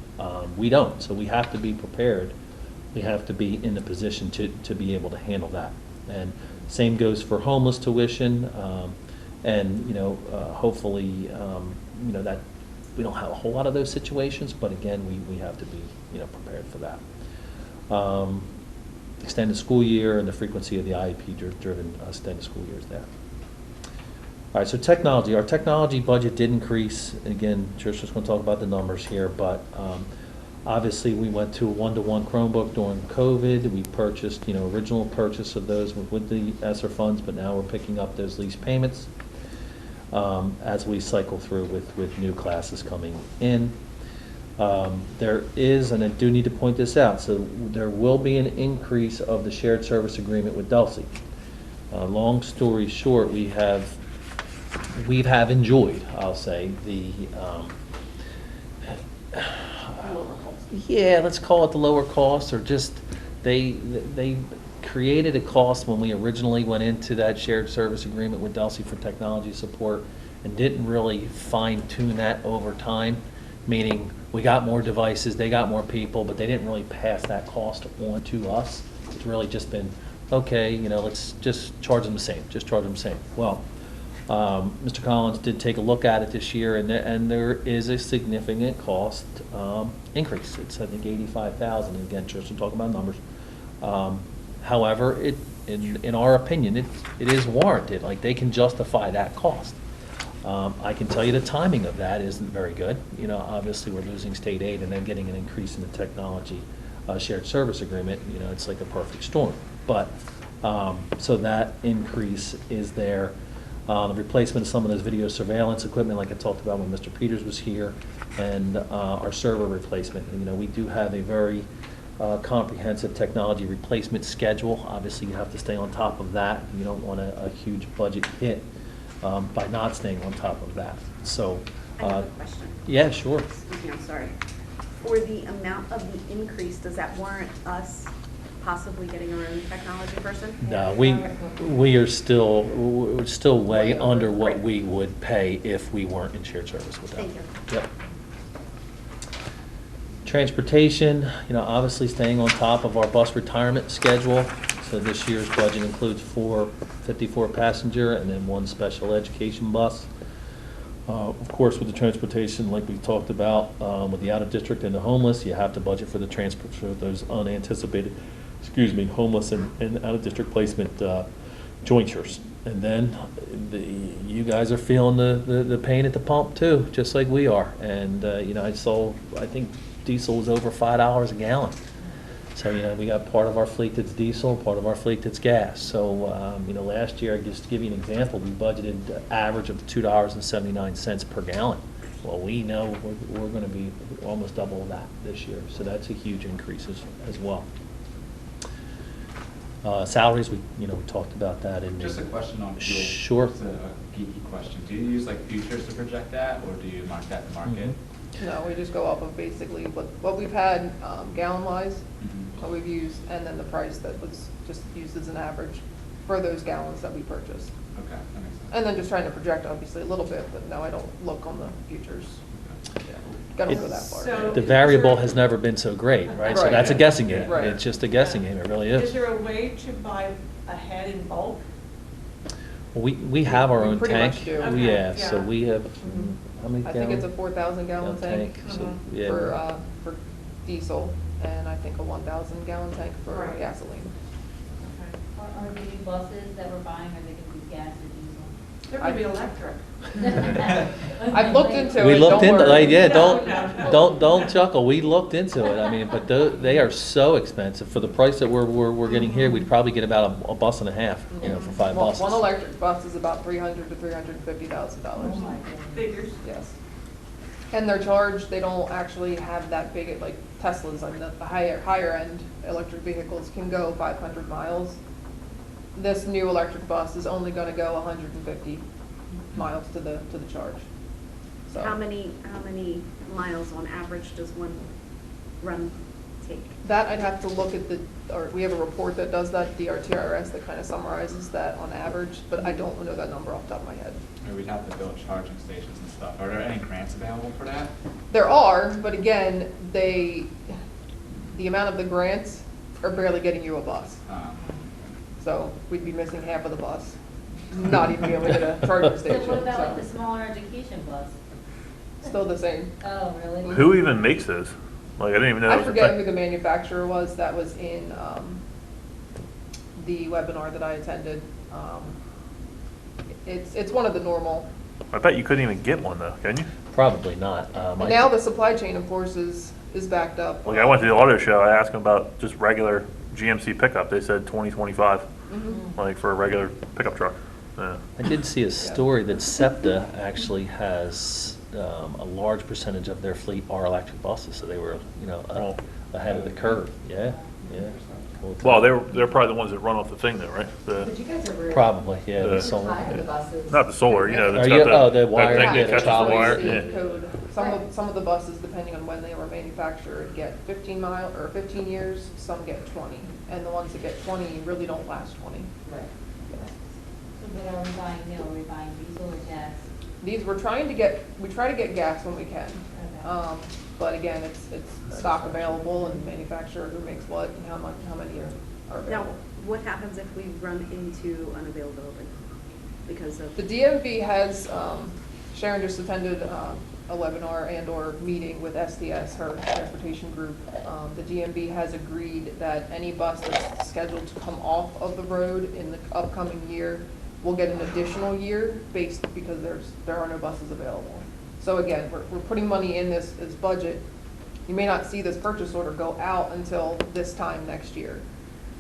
we don't. So we have to be prepared. We have to be in the position to be able to handle that. And same goes for homeless tuition, and hopefully, that we don't have a whole lot of those situations, but again, we have to be, prepared for that. Extended school year and the frequency of the IEP-driven extended school years there. All right, so technology. Our technology budget did increase. Again, Tricia's going to talk about the numbers here, but obviously we went to a one-to-one Chromebook during COVID. We purchased, original purchase of those with the ESSER funds, but now we're picking up those lease payments as we cycle through with new classes coming in. There is, and I do need to point this out, so there will be an increase of the shared service agreement with Dulce. Long story short, we have enjoyed, I'll say, the let's call it the lower cost, or just they created a cost when we originally went into that shared service agreement with Dulce for technology support, and didn't really fine tune that over time. meaning we got more devices, they got more people, but they didn't really pass that cost on to us. It's really just been, okay, let's just charge them the same, just charge them the same. Well, Mr. Collins did take a look at it this year, and there is a significant cost increase. It's, I think, $85,000. Again, just to talk about numbers. However, in our opinion, it is warranted. Like, they can justify that cost. I can tell you the timing of that isn't very good. Obviously, we're losing state aid and then getting an increase in the technology shared service agreement. It's like a perfect storm. But so that increase is there. The replacement of some of those video surveillance equipment, like I talked about when Mr. Peters was here, and our server replacement. We do have a very comprehensive technology replacement schedule. Obviously, you have to stay on top of that. You don't want a huge budget hit by not staying on top of that. So, I have a question. yeah, sure. Excuse me, I'm sorry. For the amount of the increase, does that warrant us possibly getting our own technology person? No, we are still, we're still way under what Right. we would pay if we weren't in shared service with them. Thank you. Yep. Transportation, obviously staying on top of our bus retirement schedule. So this year's budget includes 4 54 passenger and then 1 special education bus. Of course, with the transportation, like we talked about, with the out-of-district and the homeless, you have to budget for the transport for those unanticipated, homeless and out-of-district placement jointures. And then you guys are feeling the pain at the pump too, just like we are. And I think diesel was over $5 a gallon. So, we got part of our fleet that's diesel, part of our fleet that's gas. So, last year, just to give you an example, we budgeted an average of $2.79 per gallon. Well, we know we're going to be almost double that this year. So that's a huge increase as well. Salaries, we talked about that. Just a question on fuel. Sure. It's a geeky question. Do you use like futures to project that, or do you mark that to market? No, we just go off of basically what we've had gallon-wise, what we've used, and then the price that was just used as an average for those gallons that we purchased. Okay, that makes sense. And then just trying to project obviously a little bit, but no, I don't look on the futures. Yeah, gotta go that far. So- The variable has never been so great, right? So Right. that's a guessing game. Right. It's just a guessing game, it really Is is. there a way to buy ahead in bulk? We have our We own pretty tank. much do. Okay, Yeah, so yeah. we have, how many I think it's a gallons? 4,000 gallon tank So, Mhm. yeah. for diesel, and I think a 1,000 gallon tank for Right. gasoline. Are the new buses that we're buying, are they gonna be gas or diesel? They're gonna be electric. I've looked into We it, looked don't into, worry. yeah, No. don't chuckle, we looked into it, I mean, but they are so expensive. For the price that we're getting here, we'd probably get about a bus and a half, for 5 One- buses. One electric bus is about $300,000 to $350,000. Oh my goodness. Figures. Yes. And they're charged, they don't actually have that big, like Teslas, I mean, the higher end electric vehicles can go 500 miles. This new electric bus is only gonna go 150 miles to the charge. So How many miles on average does one run take? that I'd have to look at or we have a report that does that, DRTRS, that kind of summarizes that on average, but I don't know that number off the top of my head. Or we'd have to build charging stations and stuff. Are there any grants available for that? There are, but again, the amount of the grants are barely getting you a bus. So we'd be missing half of the bus, not even be able to get a charging So station. what about like So the smaller education bus? still the same. Oh, really? Who even makes those? Like, I didn't even know. it I was a forget thing. who the manufacturer was that was in the webinar that I attended. It's one of the normal. I bet you couldn't even get one though, can you? Probably not. And now the supply chain, of course, is backed up. Like, I went to the auto show, I asked them about just regular GMC pickup, they said 2025, like for a regular pickup truck. Yeah. I did see a story that SEPTA actually has a large percentage of their fleet are electric buses, so they were, ahead of the curve. Yeah, yeah. Cool. Well, they're probably the ones that run off the thing though, right? But you guys are really. Probably, yeah, the The- solar. High on the buses. Not the solar, that's Are got you- the. oh, the that wire, thing yeah, that the catches the trolley. wire, State yeah. code. Some of the buses, depending on when they were manufactured, get 15 years, some get 20. And the ones that get 20 really don't last 20. Right. So what are we buying now? Are we buying diesel or gas? We try to get gas when we can. Okay. But again, it's stock available and manufacturer who makes what and how many are Now, available. what happens if we run into unavailability because of? The DMV has, Sharon just attended a webinar and/or meeting with SDS, her transportation group. The DMV has agreed that any bus that's scheduled to come off of the road in the upcoming year will get an additional year because there are no buses available. So again, we're putting money in this budget. You may not see this purchase order go out until this time next year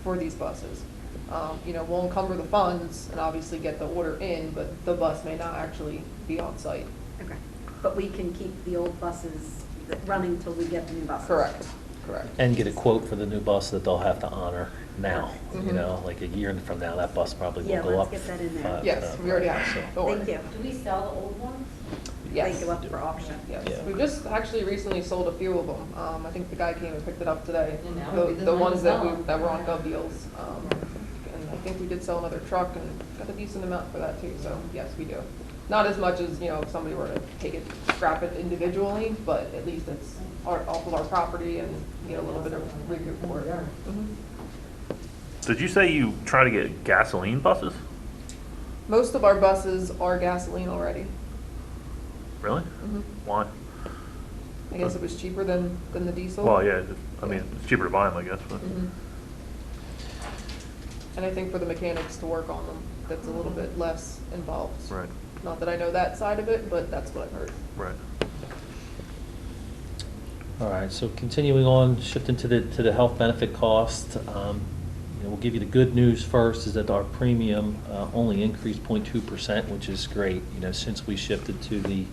for these buses. We'll encumber the funds and obviously get the order in, but the bus may not actually be on site. Okay, but we can keep the old buses running till we get the new buses? Correct. And get a quote for the new bus that they'll have to honor now, Mhm. like a year from now, that bus probably will Yeah, go up. let's get that in there. Yes, we already have the order. Thank you. Do we sell the old ones? Yes. They go up for auction. Yes, Yeah. we just actually recently sold a few of them. I think the guy came and picked it up today. And that would be the The time ones to that sell 'em. that were on Gov Deals. And I think we did sell another truck and got a decent amount for that too, so yes, we do. Not as much as, if somebody were to take it, scrap it individually, but at least it's off of our property and get a little bit of recoup for it. Mhm. Did you say you try to get gasoline buses? Most of our buses are gasoline already. Really? Mhm. Why? I guess it was cheaper than the diesel. Well, yeah, I mean, it's cheaper to buy them, I guess, but. Mhm. And I think for the mechanics to work on them, that's a little bit less involved. Right, Not that I know that side of it, but that's what I've heard. right. All right, so continuing on, shifting to the health benefit cost, we'll give you the good news first, is that our premium only increased 0.2%, which is great. Since we shifted to the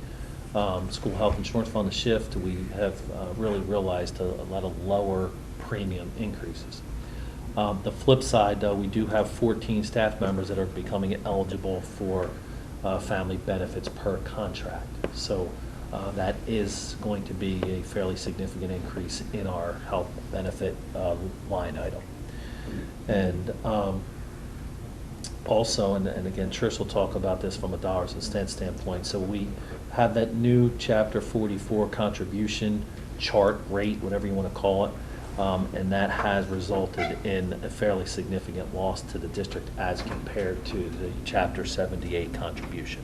school health insurance fund, the shift, we have really realized a lot of lower premium increases. The flip side, though, we do have 14 staff members that are becoming eligible for family benefits per contract. So that is going to be a fairly significant increase in our health benefit line item. And also, and again, Trish will talk about this from a dollars and cents standpoint, so we have that new Chapter 44 contribution chart rate, whatever you want to call it, and that has resulted in a fairly significant loss to the district as compared to the Chapter 78 contribution.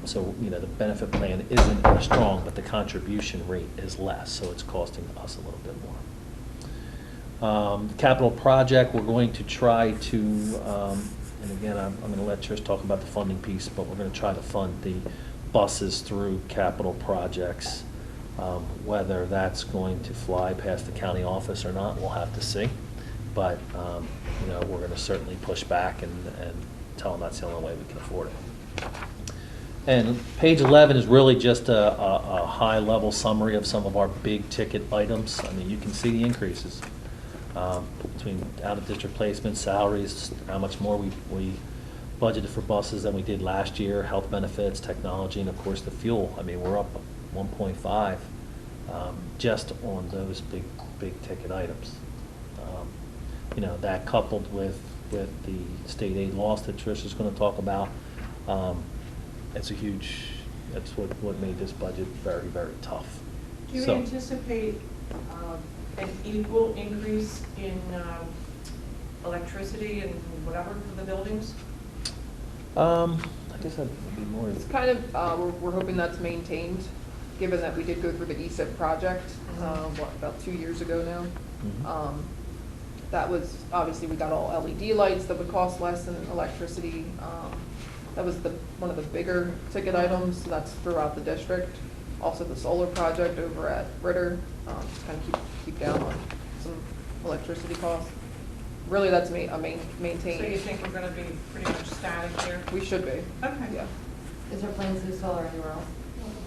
So, the benefit plan isn't as strong, but the contribution rate is less, so it's costing us a little bit more. Capital project, we're going to try to, and again, I'm going to let Trish talk about the funding piece, but we're going to try to fund the buses through capital projects. Whether that's going to fly past the county office or not, we'll have to see. But, we're going to certainly push back and tell them that's the only way we can afford it. And page 11 is really just a high-level summary of some of our big-ticket items. I mean, you can see the increases between out-of-district placements, salaries, how much more we budgeted for buses than we did last year, health benefits, technology, and of course the fuel. I mean, we're up 1.5 just on those big-ticket items. That coupled with the state aid loss that Trish is going to talk about, that's what made this budget very, very tough. Do you So- anticipate an equal increase in electricity and whatever for the buildings? I guess that'd be more. It's kind of, we're hoping that's maintained, given that we did go through the ESIP project, about 2 years ago now. Mhm. That was, obviously, we got all LED lights that would cost less than electricity. That was one of the bigger ticket items, so that's throughout the district. Also the solar project over at Ritter, just kind of keep down on some electricity costs. Really, that's maintained. So you think we're gonna be pretty much static here? We should be. Okay. Yeah. Is there plans to do solar anywhere else?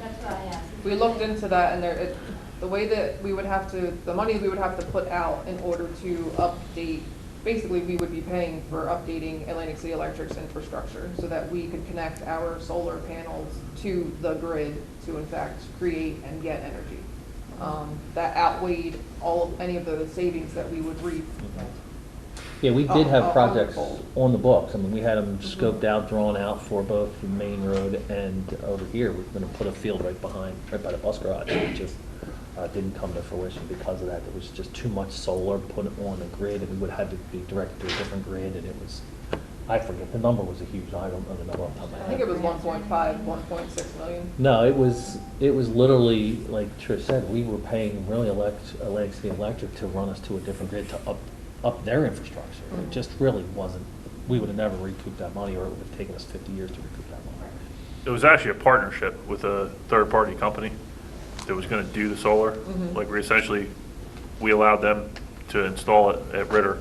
That's what I asked. We looked into that, and the way that we would have to, the money we would have to put out in order to update, basically, we would be paying for updating Atlantic City Electric's infrastructure so that we could connect our solar panels to the grid to in fact create and get energy. That outweighed any of the savings that we would reap. Yeah, we did have on projects hold. on the books. I mean, we had them scoped out, drawn out for both the main road and over here. We're gonna put a field right by the bus garage. It just didn't come to fruition because of that. There was just too much solar put on the grid, and we would have to be directed to a different grid, and it was, I forget, the number was a huge, I don't know the number off the top of my I head. think it was 1.5, 1.6 million. No, it was literally, like Trish said, we were paying really electric to run us to a different grid to up their infrastructure. It just really wasn't, we would have never recouped that money, or it would have taken us 50 years to recoup that money. It was actually a partnership with a third-party company that was going to do the solar. Like we allowed them to install it at Ritter,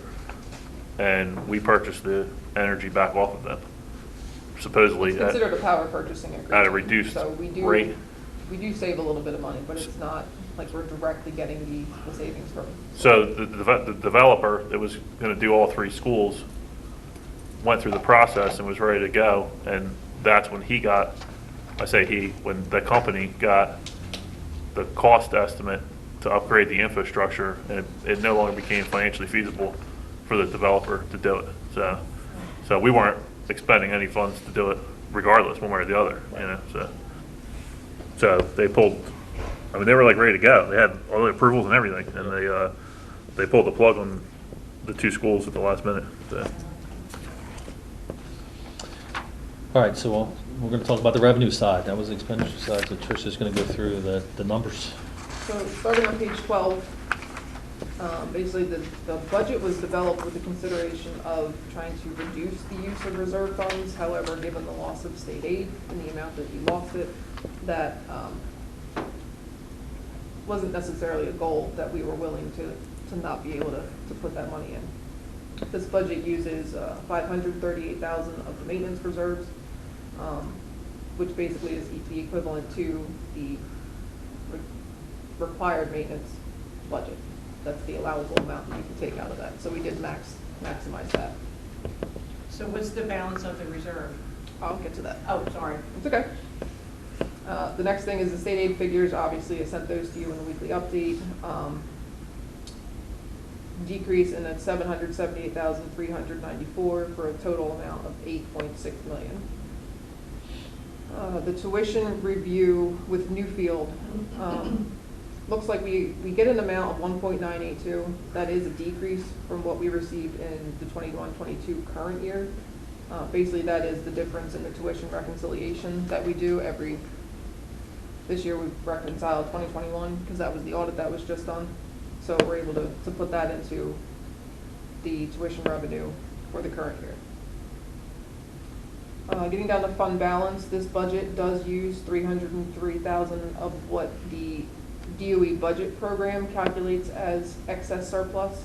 and we purchased the energy back off of them, supposedly It's considered a power purchasing agreement. at a reduced So we rate. do save a little bit of money, but it's not like we're directly getting the savings from. So the developer that was going to do all 3 schools went through the process and was ready to go, and that's when he got, I say he, when the company got the cost estimate to upgrade the infrastructure, and it no longer became financially feasible for the developer to do it. So we weren't expending any funds to do it regardless, one way or the other, you know, so they pulled, I mean, they were like ready to go. They had all the approvals and everything, and they pulled the plug on the 2 schools at the last minute, so. All right, so we're going to talk about the revenue side. That was the expenditure side, so Tricia's going to go through the numbers. So starting on page 12, basically the budget was developed with the consideration of trying to reduce the use of reserve funds. However, given the loss of state aid and the amount that we lost it, that wasn't necessarily a goal that we were willing to not be able to put that money in. This budget uses $538,000 of the maintenance reserves, which basically is the equivalent to the required maintenance budget. That's the allowable amount that you can take out of that. So we did maximize that. So what's the balance of the reserve? I'll get to that. Oh, sorry. It's okay. The next thing is the state aid figures. Obviously, I sent those to you in the weekly update. Decrease in at $778,394 for a total amount of $8.6 million. The tuition review with Newfield, looks like we get an amount of 1.982. That is a decrease from what we received in the 21-22 current year. Basically, that is the difference in the tuition reconciliation that we do this year we've reconciled 2021 because that was the audit that was just done. So we're able to put that into the tuition revenue for the current year. Getting down to fund balance, this budget does use $303,000 of what the DOE budget program calculates as excess surplus,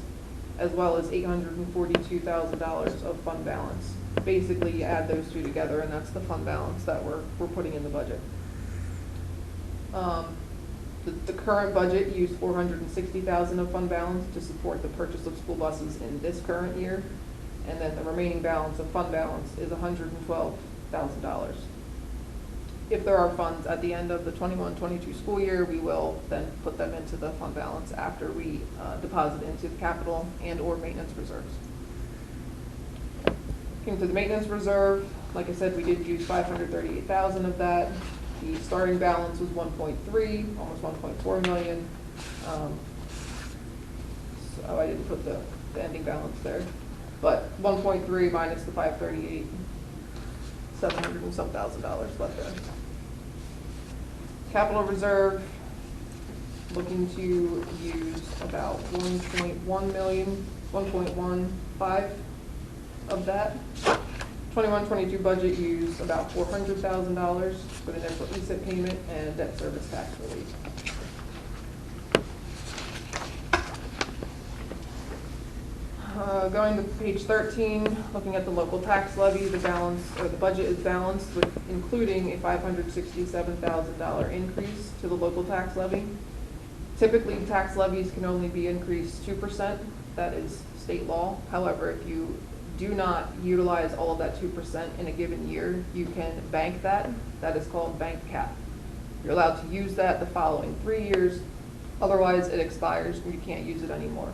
as well as $842,000 of fund balance. Basically, you add those 2 together, and that's the fund balance that we're putting in the budget. The current budget used $460,000 of fund balance to support the purchase of school buses in this current year, and then the remaining balance of fund balance is $112,000. If there are funds at the end of the 21-22 school year, we will then put them into the fund balance after we deposit into the capital and or maintenance reserves. Looking to the maintenance reserve, like I said, we did use $538,000 of that. The starting balance was 1.3, almost 1.4 million. So I didn't put the ending balance there, but 1.3 minus the 538, $700 and some thousand left there. Capital reserve, looking to use about 1.1 million, 1.15 of that. 21-22 budget used about $400,000 for the initial ESIP payment and debt service tax relief. Going to page 13, looking at the local tax levy, the balance, or the budget is balanced with including a $567,000 increase to the local tax levy. Typically, tax levies can only be increased 2%. That is state law. However, if you do not utilize all of that 2% in a given year, you can bank that. That is called bank cap. You're allowed to use that the following 3 years. Otherwise, it expires and you can't use it anymore.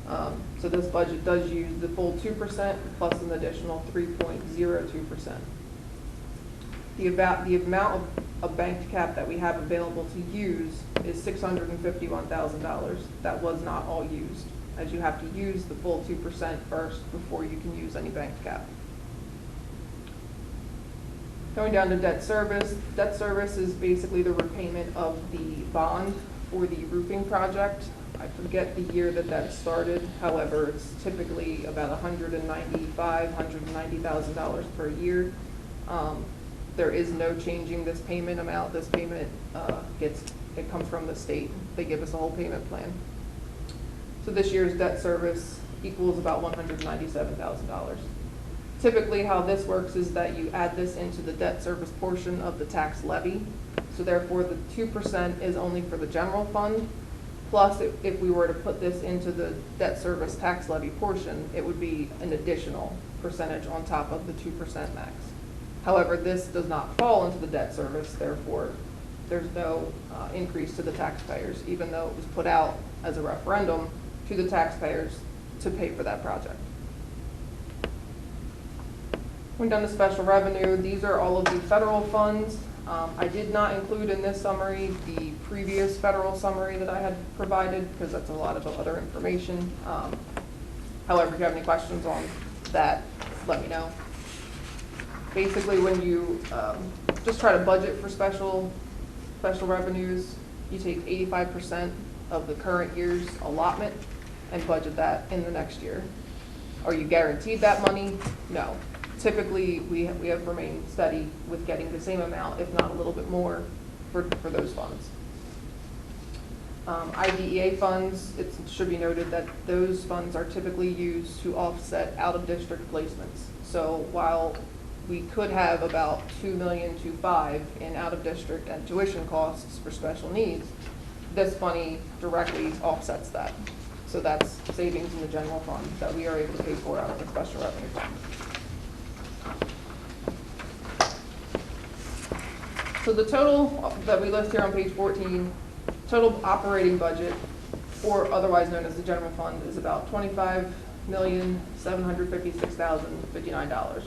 So this budget does use the full 2% plus an additional 3.02%. The amount of banked cap that we have available to use is $651,000. That was not all used, as you have to use the full 2% first before you can use any banked cap. Going down to debt service. Debt service is basically the repayment of the bond for the roofing project. I forget the year that started. However, it's typically about $190,000 per year. There is no changing this payment amount. This payment it comes from the state. They give us a whole payment plan. So this year's debt service equals about $197,000. Typically, how this works is that you add this into the debt service portion of the tax levy. So therefore, the 2% is only for the general fund. Plus, if we were to put this into the debt service tax levy portion, it would be an additional percentage on top of the 2% max. However, this does not fall into the debt service, therefore, there's no increase to the taxpayers, even though it was put out as a referendum to the taxpayers to pay for that project. Going down to special revenue, these are all of the federal funds. I did not include in this summary the previous federal summary that I had provided because that's a lot of other information. However, if you have any questions on that, let me know. Basically, when you just try to budget for special revenues, you take 85% of the current year's allotment and budget that in the next year. Are you guaranteed that money? No. Typically, we have remained steady with getting the same amount, if not a little bit more, for those funds. IDEA funds, it should be noted that those funds are typically used to offset out-of-district placements. So while we could have about $2 million to $5 million in out-of-district and tuition costs for special needs, this money directly offsets that. So that's savings in the general fund that we are able to pay for out of the special revenue fund. So the total that we list here on page 14, total operating budget, or otherwise known as the general fund, is about $25,756,059.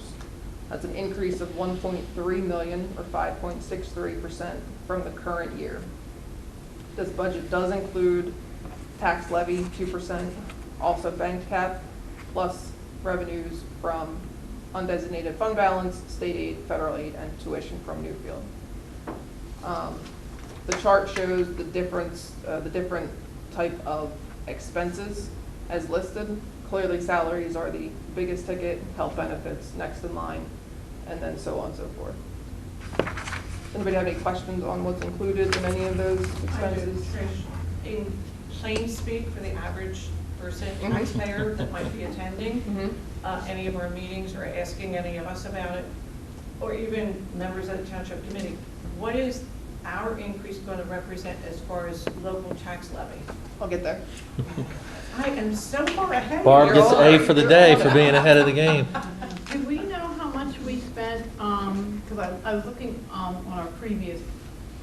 That's an increase of $1.3 million or 5.63% from the current year. This budget does include tax levy 2%, also bank cap, plus revenues from undesignated fund balance, state aid, federal aid, and tuition from Newfield. The chart shows the difference, the different type of expenses as listed. Clearly, salaries are the biggest ticket, health benefits next in line, and then so on and so forth. Anybody have any questions on what's included in any of those expenses? Trish, in plain speak for the average person, taxpayer that might be attending any of our meetings or asking any of us about it, or even members of the township committee, what is our increase going to represent as far as local tax levy? I'll get there. I am so far ahead. Barb of gets you. A for the day for being ahead of the game. Do we know how much we spent, because I was looking on our previous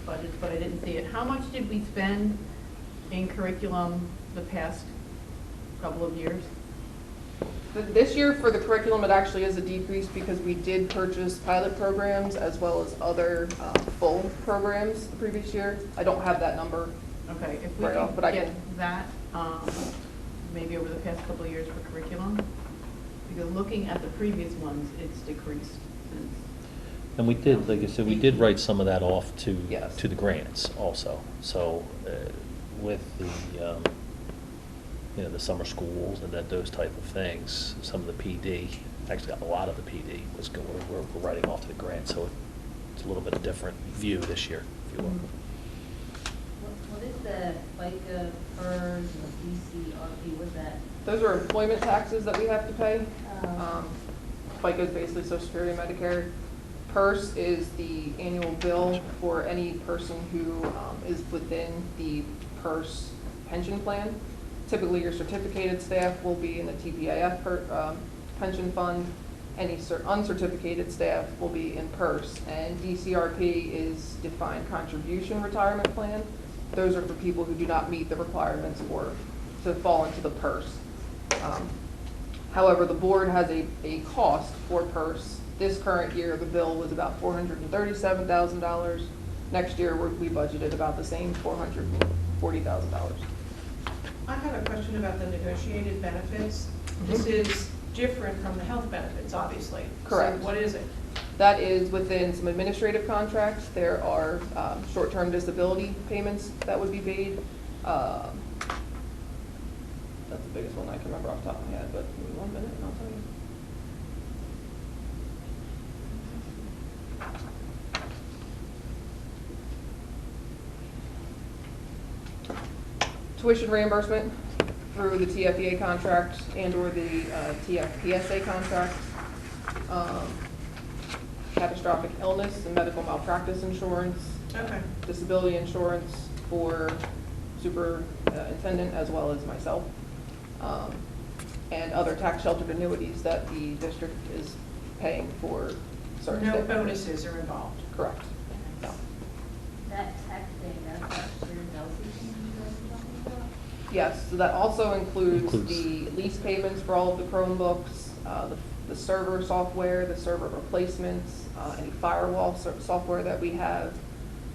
budgets, but I didn't see it. How much did we spend in curriculum the past couple of years? This year for the curriculum, it actually is a decrease because we did purchase pilot programs as well as other full programs the previous year. I don't have that number. Okay, if we Right off, could but I get can- that, maybe over the past couple of years for curriculum, because looking at the previous ones, it's decreased since. And we did, like I said, we did write some of that off to Yes. the grants also. So with the, the summer schools and those type of things, some of the PD, actually a lot of the PD was going, we're writing off to the grant. So it's a little bit different view this year, if you will. What is the FICA, PERS, and DCRP, what's that? Those are employment taxes that we have to pay. FICA is basically Social Security and Medicare. PERS is the annual bill for any person who is within the PERS pension plan. Typically, your certificated staff will be in the TPIF pension fund. Any uncertificated staff will be in PERS. And DCRP is defined contribution retirement plan. Those are for people who do not meet the requirements to fall into the PERS. However, the board has a cost for purse. This current year, the bill was about $437,000. Next year, we budgeted about the same, $440,000. I have a question about the negotiated benefits. This is different from the health benefits, obviously. Correct. So what is it? That is within some administrative contracts. There are short-term disability payments that would be paid. That's the biggest one I can remember off the top of my head, but give me 1 minute and I'll tell you. Tuition reimbursement through the TFEA contract and/or the TFPSA contract. Catastrophic illness and medical malpractice insurance. Okay. Disability insurance for superintendent as well as myself. And other tax sheltered annuities that the district is paying for certain. No state members. bonuses are involved. Correct. No. That tech thing, that's your Delphi thing you guys were talking about? Yes, so that also includes Includes- the lease payments for all of the Chromebooks, the server software, the server replacements, any firewall software that we have,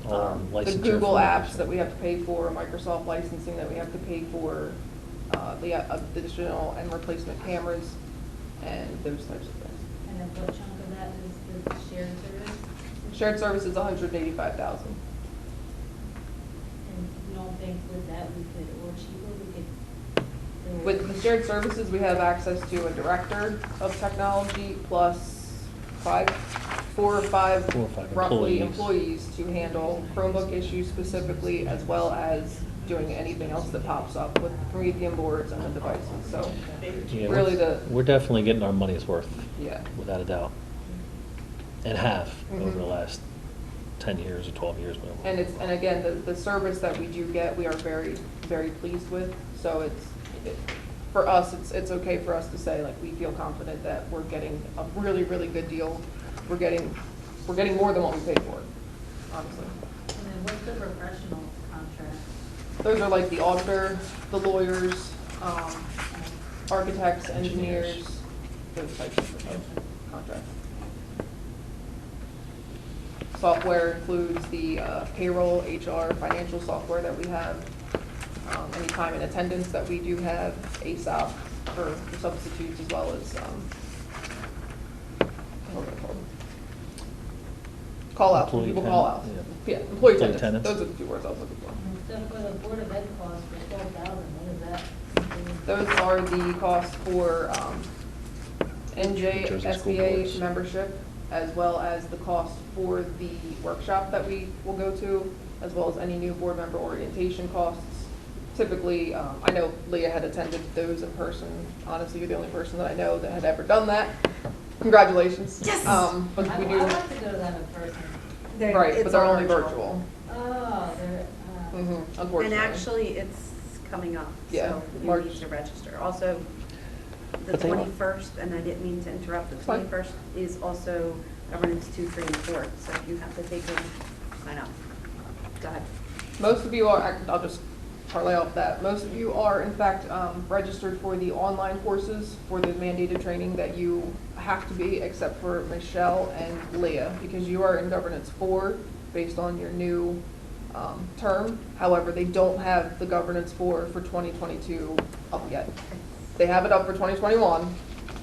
the Licensure Google for apps Microsoft. that we have to pay for, Microsoft licensing that we have to pay for, the additional and replacement cameras, and those types of things. And then what chunk of that is the shared service? Shared service is $185,000. And you don't think with that we could, or cheaper, we could do it? With the shared services, we have access to a director of technology plus 4 or 5 4 or 5 roughly employees. employees to handle Chromebook issues specifically, as well as doing anything else that pops up with Promethean boards and the devices. So Yeah, really we're definitely getting our money's worth, yeah. without a doubt. And have over Mhm. the last 10 years or 12 years, whatever. And again, the service that we do get, we are very, very pleased with. So for us, it's okay for us to say, like, we feel confident that we're getting a really, really good deal. We're getting more than what we paid for, honestly. And then what's the professional contract? Those are like the auditor, the lawyers, architects, engineers, those types of contracts. Software includes the payroll, HR, financial software that we have, any time and attendance that we do have, ASAP for substitutes, as well as, what are they called? Call outs, when people call out. Yeah. Yeah, employee Employee attendance, attendance. those are the 2 words I was looking for. So for the Board of Ed costs for 12,000, what is that? Those are the costs for Jersey School NJSBA Boards. membership, as well as the cost for the workshop that we will go to, as well as any new board member orientation costs. Typically, I know Leah had attended those in person. Honestly, you're the only person that I know that had ever done that. Congratulations. Yes. But we I'd do, like to go to that in person. right, but It's they're all only virtual. Oh, they're, Unfortunately. And actually, it's coming up, Yeah, so you March. need to register. Also, the But they don't- 21st, and I didn't mean to interrupt, the It's fine. 21st is also governance 2, 3, and 4, so if you have to take them, sign up. Go ahead. Most of you are, I'll just parlay off that, most of you are in fact registered for the online courses for the mandated training that you have to be, except for Michelle and Leah, because you are in governance 4 based on your new term. However, they don't have the governance 4 for 2022 up yet. They have it up for 2021,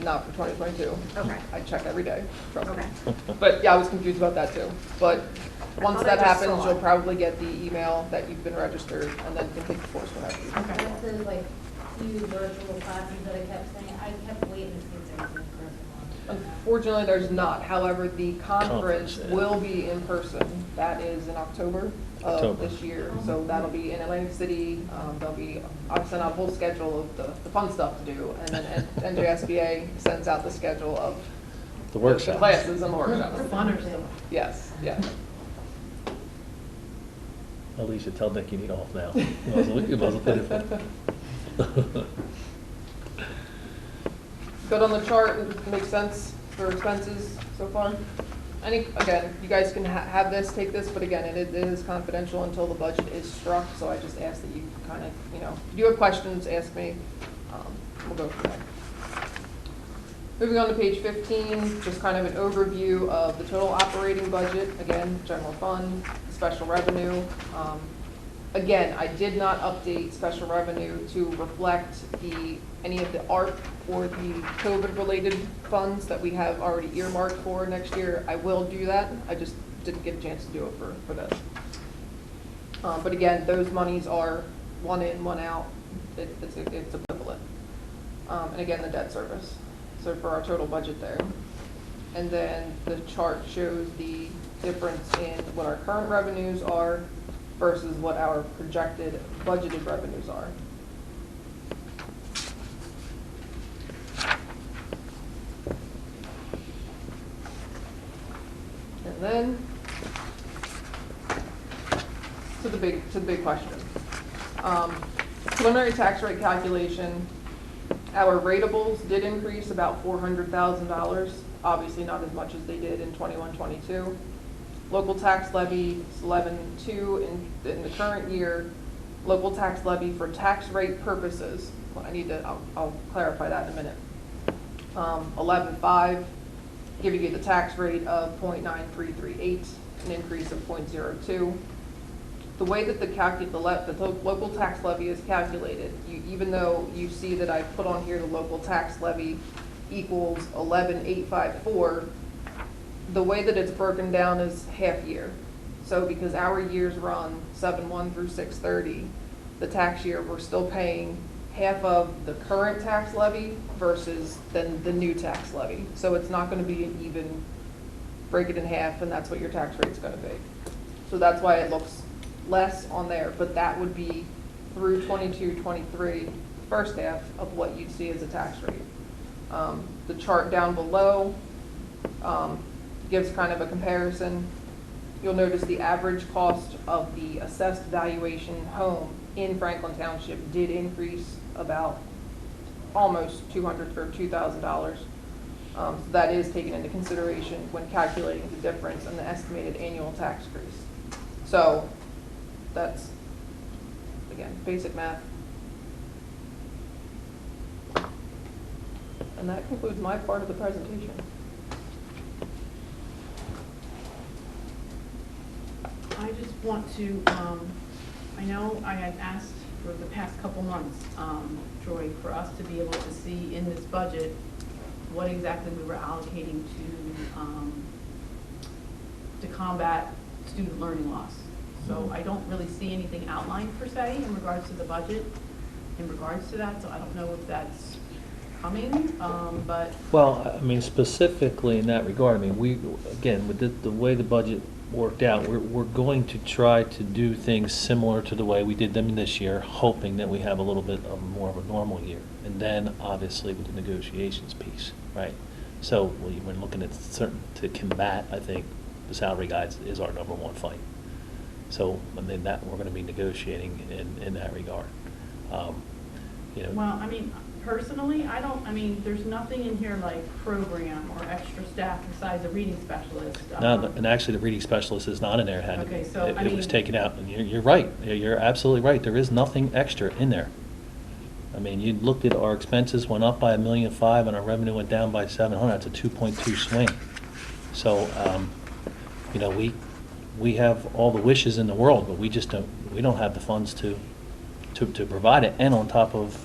not for 2022. Okay. I check every day, trust me. Okay. But yeah, I was confused about that too. But once thought I that just happens, saw you'll it. probably get the email that you've been registered, and then can take the course whenever you and that's those like few virtual classes that I kept saying, I kept waiting to see if there was an in-person one. Unfortunately, there's not. However, the conference Conference, yeah. will be in person. That is in October of October. this year. So that'll be in Atlantic City. There'll be, I'll send out a whole schedule of the fun stuff to do. And then NJSBA sends out the schedule of The the workshop. classes and the workshops. Funner stuff. Yes, yeah. Alicia, tell Nick you need off now. You must put it for. Good on the chart, it makes sense for expenses so far. Again, you guys can have this, take this, but again, it is confidential until the budget is struck, so I just ask that you kind of, if you have questions, ask me. we'll go from there. Moving on to page 15, just kind of an overview of the total operating budget. Again, general fund, special revenue. Again, I did not update special revenue to reflect any of the ARP or the COVID-related funds that we have already earmarked for next year. I will do that. I just didn't get a chance to do it for this. But again, those monies are one in, one out. It's equivalent. And again, the debt service. So for our total budget there. And then the chart shows the difference in what our current revenues are versus what our projected budgeted revenues are. And then to the big question. Preliminary tax rate calculation. Our ratables did increase about $400,000, obviously not as much as they did in 21-22. Local tax levy is 11.2 in the current year. Local tax levy for tax rate purposes, I'll clarify that in a minute. 11.5, giving you the tax rate of 0.9338, an increase of 0.02. The way that the local tax levy is calculated, even though you see that I put on here the local tax levy equals 11,854, the way that it's broken down is half year. So because our years run 7/1 through 6/30, the tax year, we're still paying half of the current tax levy versus then the new tax levy. So it's not going to be an even, break it in half, and that's what your tax rate's going to be. So that's why it looks less on there, but that would be through 22-23, first half of what you'd see as a tax rate. The chart down below gives kind of a comparison. You'll notice the average cost of the assessed valuation home in Franklin Township did increase about almost $200,000 or $2,000. So that is taken into consideration when calculating the difference in the estimated annual tax increase. So that's, again, basic math. And that concludes my part of the presentation. I just want to, I know I had asked for the past couple months, Troy, for us to be able to see in this budget what exactly we were allocating to combat student learning loss. So I don't really see anything outlined per se in regards to the budget, in regards to that, so I don't know if that's coming, but. Well, I mean, specifically in that regard, I mean, we, again, with the way the budget worked out, we're going to try to do things similar to the way we did them this year, hoping that we have a little bit of more of a normal year. And then, obviously, with the negotiations piece, right? So when looking at certain, to combat, I think, the salary guides is our #1 fight. So, I mean, that we're going to be negotiating in that regard. You know. Well, I mean, personally, I mean, there's nothing in here like program or extra staff besides a reading specialist. No, and actually, the reading specialist is not in there. Okay, so, I it was mean- taken out, and you're right. You're absolutely right. There is nothing extra in there. I mean, you looked at our expenses went up by $1.5 million, and our revenue went down by $700,000. That's a 2.2 swing. So, you know, we have all the wishes in the world, but we just don't have the funds to provide it. And on top of,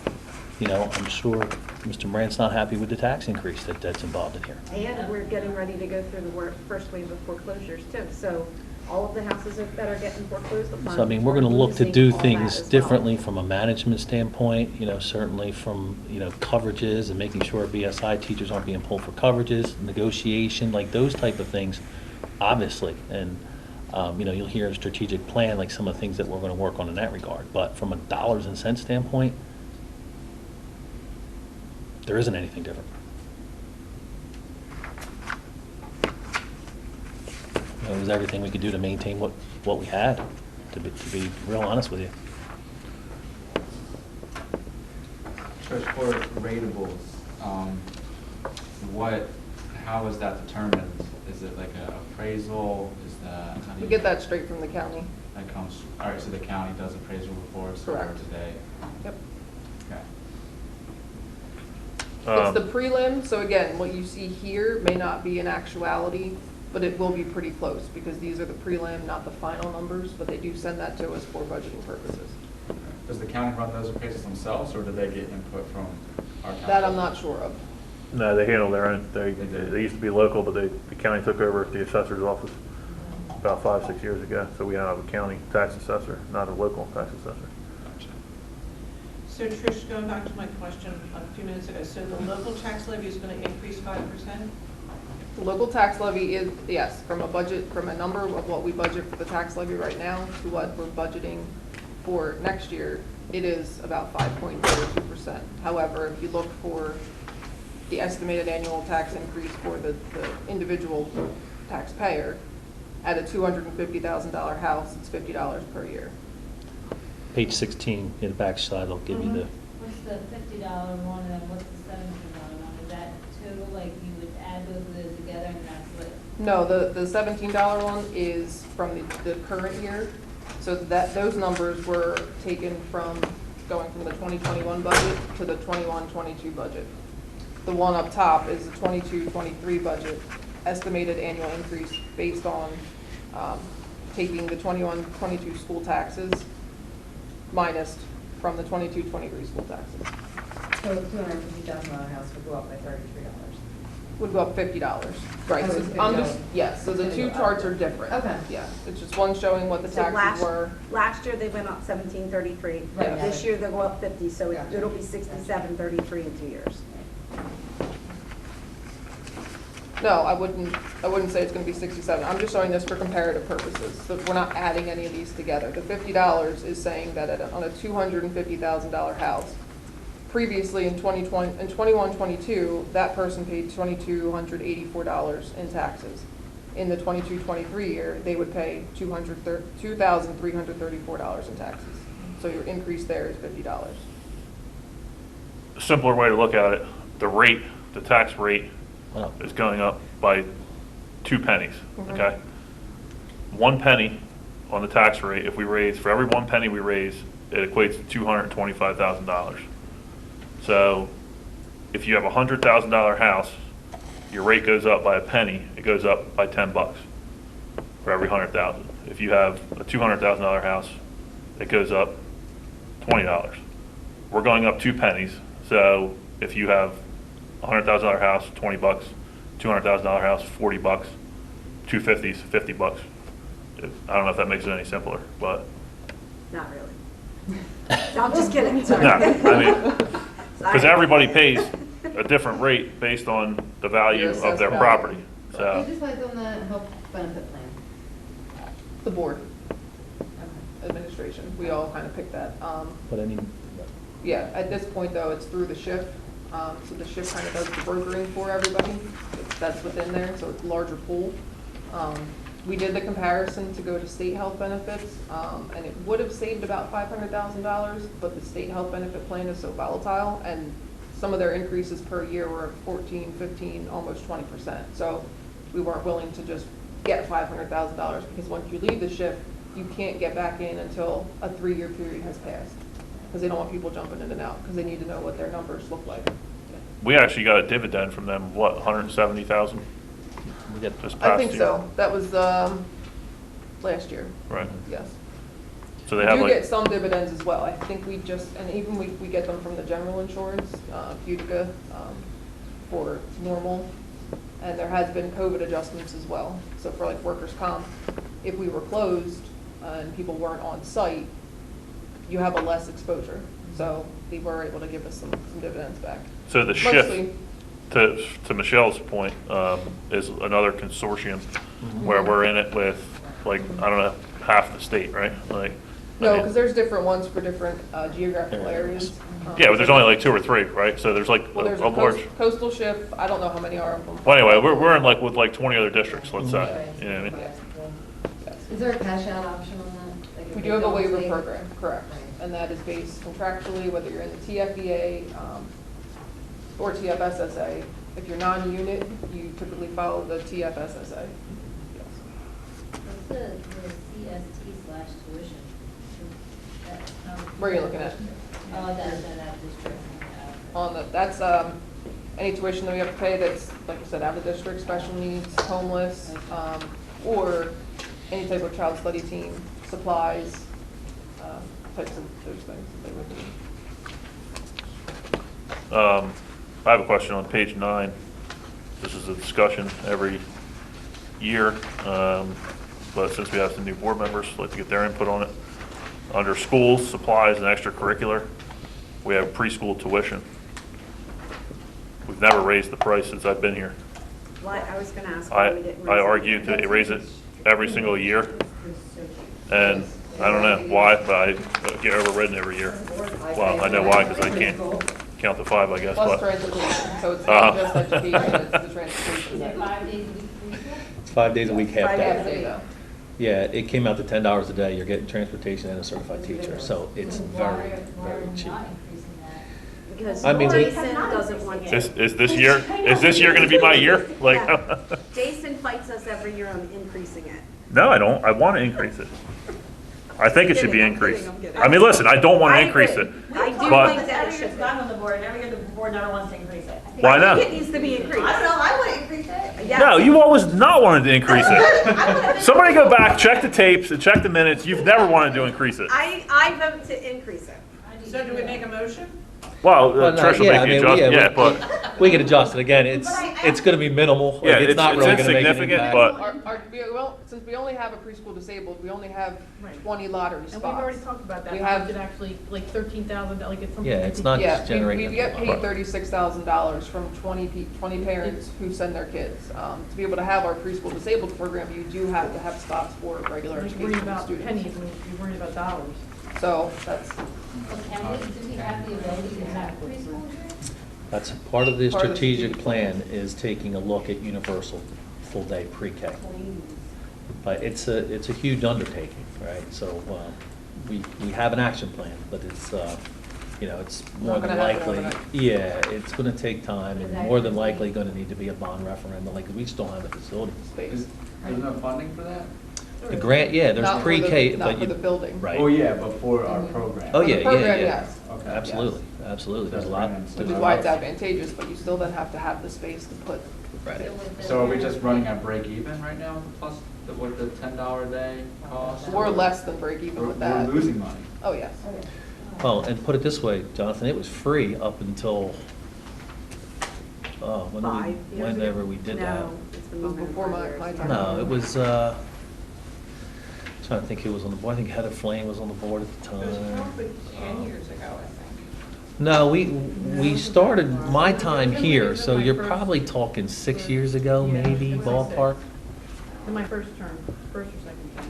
you know, I'm sure Mr. Morant's not happy with the tax increase that's involved in here. And we're getting ready to go through the first wave of foreclosures too. So all of the houses that are getting foreclosed upon. So, I mean, we're going to look to do losing all that things as well. differently from a management standpoint, you know, certainly from, you know, coverages and making sure BSI teachers aren't being pulled for coverages, negotiation, like those type of things, obviously. And, you know, you'll hear a strategic plan, like some of the things that we're going to work on in that regard. But from a dollars and cents standpoint, there isn't anything different. It was everything we could do to maintain what we had, to be real honest with you. So for ratables, how is that determined? Is it like an appraisal? Is that? how do We you- get that straight from the county. That comes, all right, so the county does appraisal reports for Correct. today? Yep. Okay. It's the prelim, so again, what you see here may not be in actuality, but it will be pretty close, because these are the prelim, not the final numbers, but they do send that to us for budgeting purposes. Does the county run those appraisals themselves, or do they get input from our county? That I'm not sure of. No, they handle their own. They used to be local, but the county took over the assessor's office about 5-6 years ago. So we now have a county tax assessor, not a local tax assessor. Gotcha. So Trish, going back to my question a few minutes ago, so the local tax levy is going to increase 5%? The local tax levy is, yes, from a number of what we budget for the tax levy right now to what we're budgeting for next year, it is about 5.02%. However, if you look for the estimated annual tax increase for the individual taxpayer, at a $250,000 house, it's $50 per year. Page 16, in the back slide, will give you the, What's the $50 one and then what's the $17 one? Is that total, like you would add both of those together and that's what? No, the $17 one is from the current year. So those numbers were taken from going from the 2021 budget to the 21-22 budget. The one up top is the 22-23 budget, estimated annual increase based on taking the 21-22 school taxes minus from the 22-23 school taxes. So a $250,000 house would go up by $33. Would go up $50. Right, Oh, so it's I'm $50. just, yes, so the It's two $50. charts are different. Okay. Yeah, it's just one showing what the So taxes were. last year they went up 1733. Right. This year they'll go up 50, so Gotcha. it'll be 6733 in 2 years. No, I wouldn't say it's gonna be 67. I'm just showing this for comparative purposes. So we're not adding any of these together. The $50 is saying that on a $250,000 house, previously in 21-22, that person paid $2,284 in taxes. In the 22-23 year, they would pay $2,334 in taxes. So your increase there is $50. A simpler way to look at it, the tax rate went up. is going up by 2 pennies, Mhm. okay? 1 penny on the tax rate, if we raise, for every 1 penny we raise, it equates to $225,000. So if you have a $100,000 house, your rate goes up by a penny, it goes up by $10 for every 100,000. If you have a $200,000 house, it goes up $20. We're going up 2 pennies, so if you have a $100,000 house, $20, $200,000 house, $40, 250s, $50. I don't know if that makes it any simpler, but Not really. No, I'm just kidding, sorry. no, I mean, because Sorry. everybody pays a different rate based on the value Your of assessed their value. property. Who So decides on the health benefit plan? The board, Okay. administration, we all kind of pick that. But I mean, Yeah, at this point, though, it's through the SHIF. So the SHIF kind of does the brokering for everybody. That's within there, so it's a larger pool. We did the comparison to go to state health benefits, and it would have saved about $500,000, but the state health benefit plan is so volatile, and some of their increases per year were 14, 15, almost 20%. So we weren't willing to just get $500,000, because once you leave the SHIF, you can't get back in until a 3-year period has passed, because they don't want people jumping in and out, because they need to know what their numbers look like. we actually got a dividend from them, what, 170,000 we get this past I think year? so. That was last year, Right. yes. So they We have do like. get some dividends as well. I think we just, and even we get them from the general insurance, Utica, for normal. And there has been COVID adjustments as well. So for like workers' comp, if we were closed and people weren't on site, you have a less exposure. So they were able to give us some dividends back. So the Mostly- shift, to Michelle's point, is another consortium where we're in it with, like, I don't know, half the state, right? Like, I No, mean- because there's different ones for different geographical areas. Yeah, but there's only like 2 or 3, right? So there's like Well, there's a a large. coastal SHIF. I don't know how many are of them. Well, anyway, we're in like with like 20 other districts, let's say. You know what I mean? Yes. Is there a cash out option on that? Like if We they do have a don't waiver take- program, correct. Right. And that is based contractually, whether you're in the TFEA or TFSSA. If you're non-unit, you typically follow the TFSSA. Yes. What's the CST/tuition? Where are you looking at? Oh, that's that district. On the, that's any tuition that we have to pay that's, like I said, out of district, special needs, homeless, or any type of child study team, supplies, types of those things that they would need. I have a question on page 9. This is a discussion every year, but since we have some new board members, I'd like to get their input on it. Under schools, supplies, and extracurricular, we have preschool tuition. We've never raised the price since I've been here. Well, I was gonna ask why we didn't raise it. I argue to raise it every single year, and I don't know why, but I get overridden every year. Well, I know why, because I can't count to 5, I guess, Plus but. transportation, so it's not just education, it's the transportation. Is it that- 5 days a week for each? It's 5 days a week, half Five day. Half day though. Yeah, it came out to $10 a day. You're getting transportation and a certified teacher, so it's Why very, are very we cheap. not increasing that? Because I mean, Jason doesn't want to. Is this year going to be my year? Like, Jason fights us every year on increasing it. no, I don't. I want to increase it. I think it should be I'm kidding, increased. I'm kidding. I mean, listen, I don't want to I increase agree. it. I do But- think that it Every year should it's be. gone on the board, and every year the board never wants to increase it. Why I not? think it needs to be increased. I don't know, I want to increase it. Yes. No, you always not wanted to increase it. Somebody go back, check the tapes, and check the minutes. You've never wanted to increase it. I vote to increase it. So do we make a motion? Well, Well, no, Trish will yeah, make the I mean, adjustment, yeah, yeah, but, We can adjust it again. It's going to be minimal. Like, Yeah, it's not it's really going to make an insignificant, impact. but- Well, since we only have a preschool disabled, we only have 20 lottery spots. And we've already talked about that, We how have- much it actually, like 13,000, like it's something. Yeah, it's not Yeah, just generating. we get paid But- $36,000 from 20 parents who send their kids. To be able to have our preschool disabled program, you do have to have spots for regular You're worried education about students. pennies, and you're worried about dollars. So that's So can we, do we have the ability to have preschool here? That's part of the Part of the strategic strategic plan is taking a look at universal full-day pre-K. But it's a huge undertaking, right? So we have an action plan, but it's, it's more Not than gonna happen likely. overnight. Yeah, it's going to take time and more than likely going to need to be a bond referendum, like we just don't have a facility. space. There's no funding for that? The grant, yeah, there's Not for the- pre-K, Not but for you. the building. Right. Oh, yeah, but for our program. Oh, For the yeah, program, yeah. yes. Okay. Absolutely, absolutely. There's a lot. Which is why it's advantageous, but you still then have to have the space to put. Right. So are we just running at break even right now with the plus, with the $10 a day cost? We're less than break even with that. We're losing money. Oh, yes. Well, and put it this way, Jonathan, it was free up until, whenever we did that. No, it's been It was longer than before 5 my years. time. No, it was, trying to think who was on the board. I think Heather Flame was on the board at the It was time. probably 10 years ago, I think. No, we started my time here, so you're probably talking 6 years ago, Yeah, maybe, that's what I said. ballpark. In my first term, first or second term.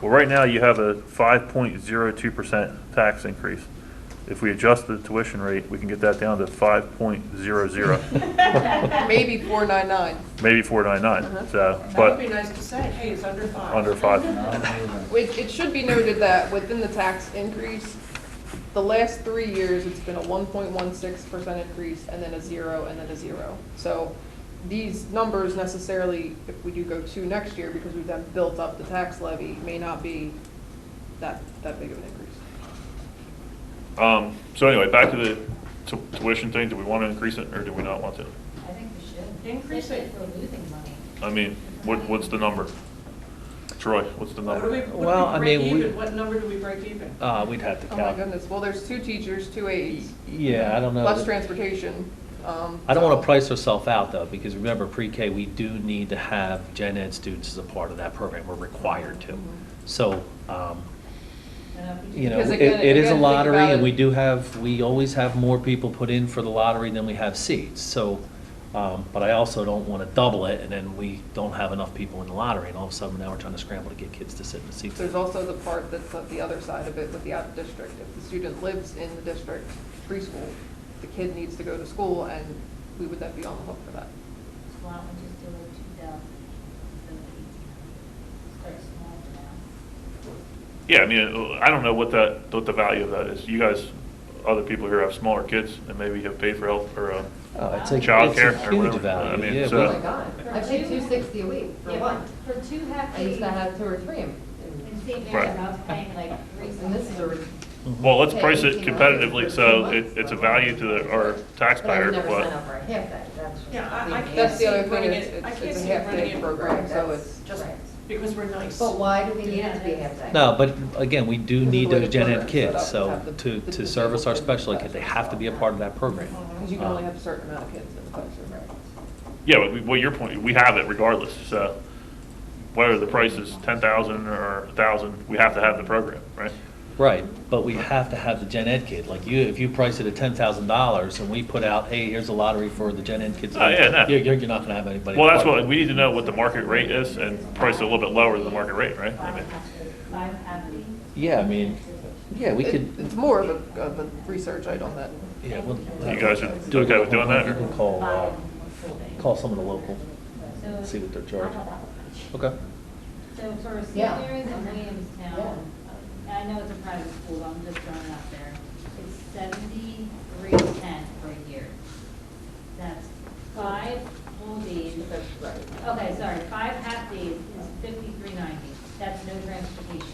well, right now you have a 5.02% tax increase. If we adjust the tuition rate, we can get that down to 5.00, Maybe 499. maybe 4.99. So, That would be but nice to say, hey, it's under 5. under 5. It should be noted that within the tax increase, the last 3 years, it's been a 1.16% increase, and then a 0, and then a 0. So these numbers necessarily, if we do go to next year, because we've then built up the tax levy, may not be that big of an increase. So anyway, back to the tuition thing. Do we want to increase it or do we not want to? I think we should. Increase Especially it. if we're losing money. I mean, what's the number? Troy, what's the What do number? we Well, I break mean, we- even? What number do we break even? We'd have to Oh my calculate. goodness, well, there's 2 teachers, 2 aides, Yeah, I don't know. plus transportation. I don't want to price ourselves out, though, because remember, pre-K, we do need to have gen ed students as a part of that program. We're required to. So, Because again- it is a again, think lottery, about and it. we always have more people put in for the lottery than we have seats. So, but I also don't want to double it, and then we don't have enough people in the lottery, and all of a sudden now we're trying to scramble to get kids to sit in the seats. There's also the part that's on the other side of it with the out-of-district. If the student lives in the district preschool, the kid needs to go to school, and we would then be on the hook for that. So why don't we just do like 2,000? Start small for now. Yeah, I mean, I don't know what the value of that is. You guys, other people here have smaller kids and maybe have paid for health or It's a childcare it's a or huge whatever. value. I mean, Yeah, so- Oh well, my God, I paid $260 a week for Yeah, one. but for 2 half I used days to have 2 or 3 in St. Right. Mary's, I was paying like And this is a, Well, let's pay price it 18 competitively, for so 2 months, it's a so- value to our But I taxpayer, would never sign but, up for a half day, that's just. Yeah, I can't That's the see other thing, running it's, it, I it's can't it's a see running half-day it program, Right, so that's- it's, just right. because we're nice. But why do we need it to be a half day? No, but again, we do Because of need the way those the gen ed program's set kids, up, so you have to the service our disabled special ed kids kids, they in have to be a part of that program. because you can only have a certain amount of kids in the classroom. yeah, but what your point, we have it regardless, so whether the price is 10,000 or 1,000, we have to have the program, right? Right, but we have to have the gen ed kid, like you, if you price it at $10,000 and we put out, hey, here's a lottery for the gen ed kids. Oh, yeah, no. You're not gonna have anybody. Well, that's apply. what, we need to know what the market rate is and price it a little bit lower than the market rate, right? I mean, Five happy. Yeah, I mean, yeah, we could, It's more of a research item that, yeah, well. You guys are okay with doing that, or? You can call some of the local, So- see what they're charging. Okay. So for St. Yeah. Mary's in Williamstown, I know it's a private school, but I'm just throwing it out there. It's $73.10 per year. That's 5 full days. Okay, sorry, 5 half days is $53.90. That's no transportation.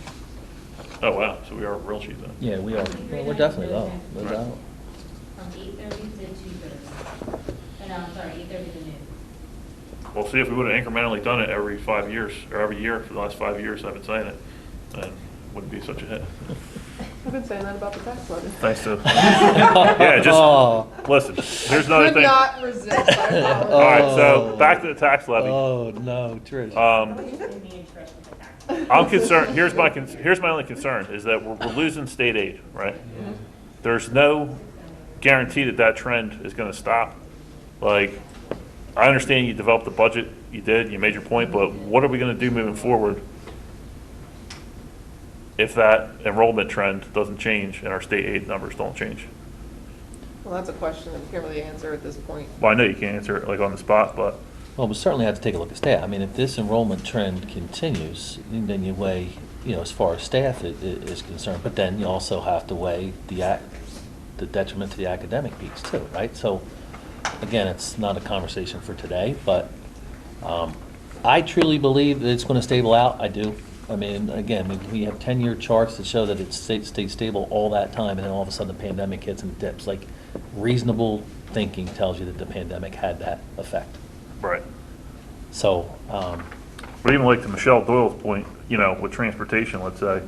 Oh, wow, so we are real cheap then. Yeah, we are, well, we're definitely low, no Right. doubt. From 8:30 to 2:30. No, I'm sorry, 8:30 to noon. Well, see, if we would have incrementally done it every 5 years, or every year for the last 5 years, I've been saying it, then it wouldn't be such a hit. I've been saying that about the tax levy. Thanks to, yeah, Oh. just, listen, here's another Could thing. not resist. I apologize. All right, so Oh. back to the tax levy. Oh, no, Trish. I'm concerned, here's my only concern, is that we're losing state aid, right? There's no guarantee that that trend is gonna stop. Like, I understand you developed the budget, you did, you made your point, but what are we gonna do moving forward if that enrollment trend doesn't change and our state aid numbers don't change? Well, that's a question that we can't really answer at this point. Well, I know you can't answer it like on the spot, but Well, we certainly have to take a look at staff. I mean, if this enrollment trend continues, then you weigh, as far as staff is concerned, but then you also have to weigh the detriment to the academic piece too, right? So, again, it's not a conversation for today, but I truly believe that it's going to stable out. I do. I mean, again, we have 10-year charts that show that it stays stable all that time, and then all of a sudden the pandemic hits and it dips. Like, reasonable thinking tells you that the pandemic had that effect. right. So, But even like to Michelle Doyle's point, with transportation, let's say,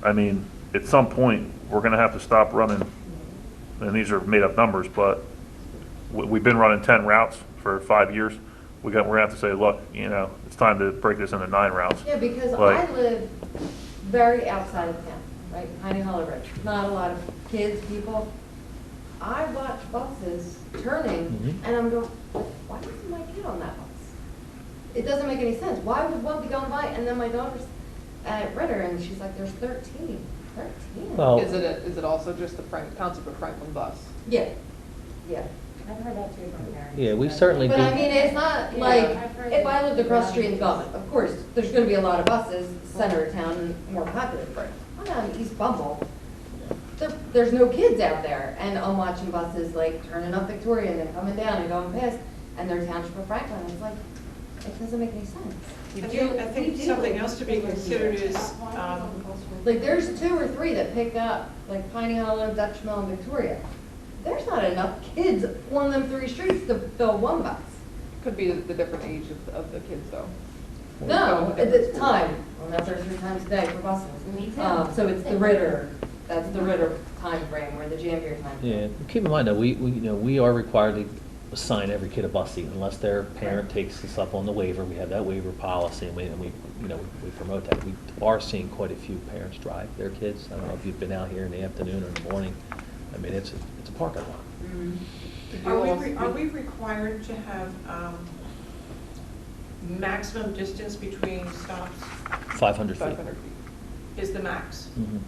I mean, at some point, we're gonna have to stop running, and these are made up numbers, but we've been running 10 routes for 5 years. We're gonna have to say, look, it's time to break this into 9 routes. Yeah, because Like- I live very outside of town, right, Piney Hollow Ridge, not a lot of kids, people. I watch buses turning, Mhm. and I'm going, why isn't my kid on that bus? It doesn't make any sense. Why would one be going by, and then my daughter's at Ritter, and she's like, there's 13. 13? Well- Is it also just the Township of Franklin bus? Yeah, yeah. I've heard that too from parents. yeah, we certainly do. But I mean, it's not Yeah, like, I've heard if I that. lived across the street in Belmont, of course, there's gonna be a lot of buses, center of town, and more popular. I'm down in East Bumble, there's no kids out there, and I'm watching buses like turning up Victoria and then coming down and going past, and they're Township of Franklin, it's like, it doesn't make any sense. I think something else to be considered is, Like, there's 2 or 3 that pick up, like Piney Hollow, Dutch Mill, and Victoria. There's not enough kids on them 3 streets to fill one bus. Could be the different age of the kids, though. No, at the time, well, that's our 3 times a day for buses. Me too. So it's the Ritter, that's the Ritter time frame, or the Janvier time frame. Yeah, keep in mind that we are required to assign every kid a bus seat unless their parent takes us up on the waiver. We have that waiver policy, and we promote that. We are seeing quite a few parents drive their kids. I don't know if you've been out here in the afternoon or in the morning. I mean, it's a parking lot. are we required to have maximum distance between stops 500 feet. 500 feet. is the max? Mhm.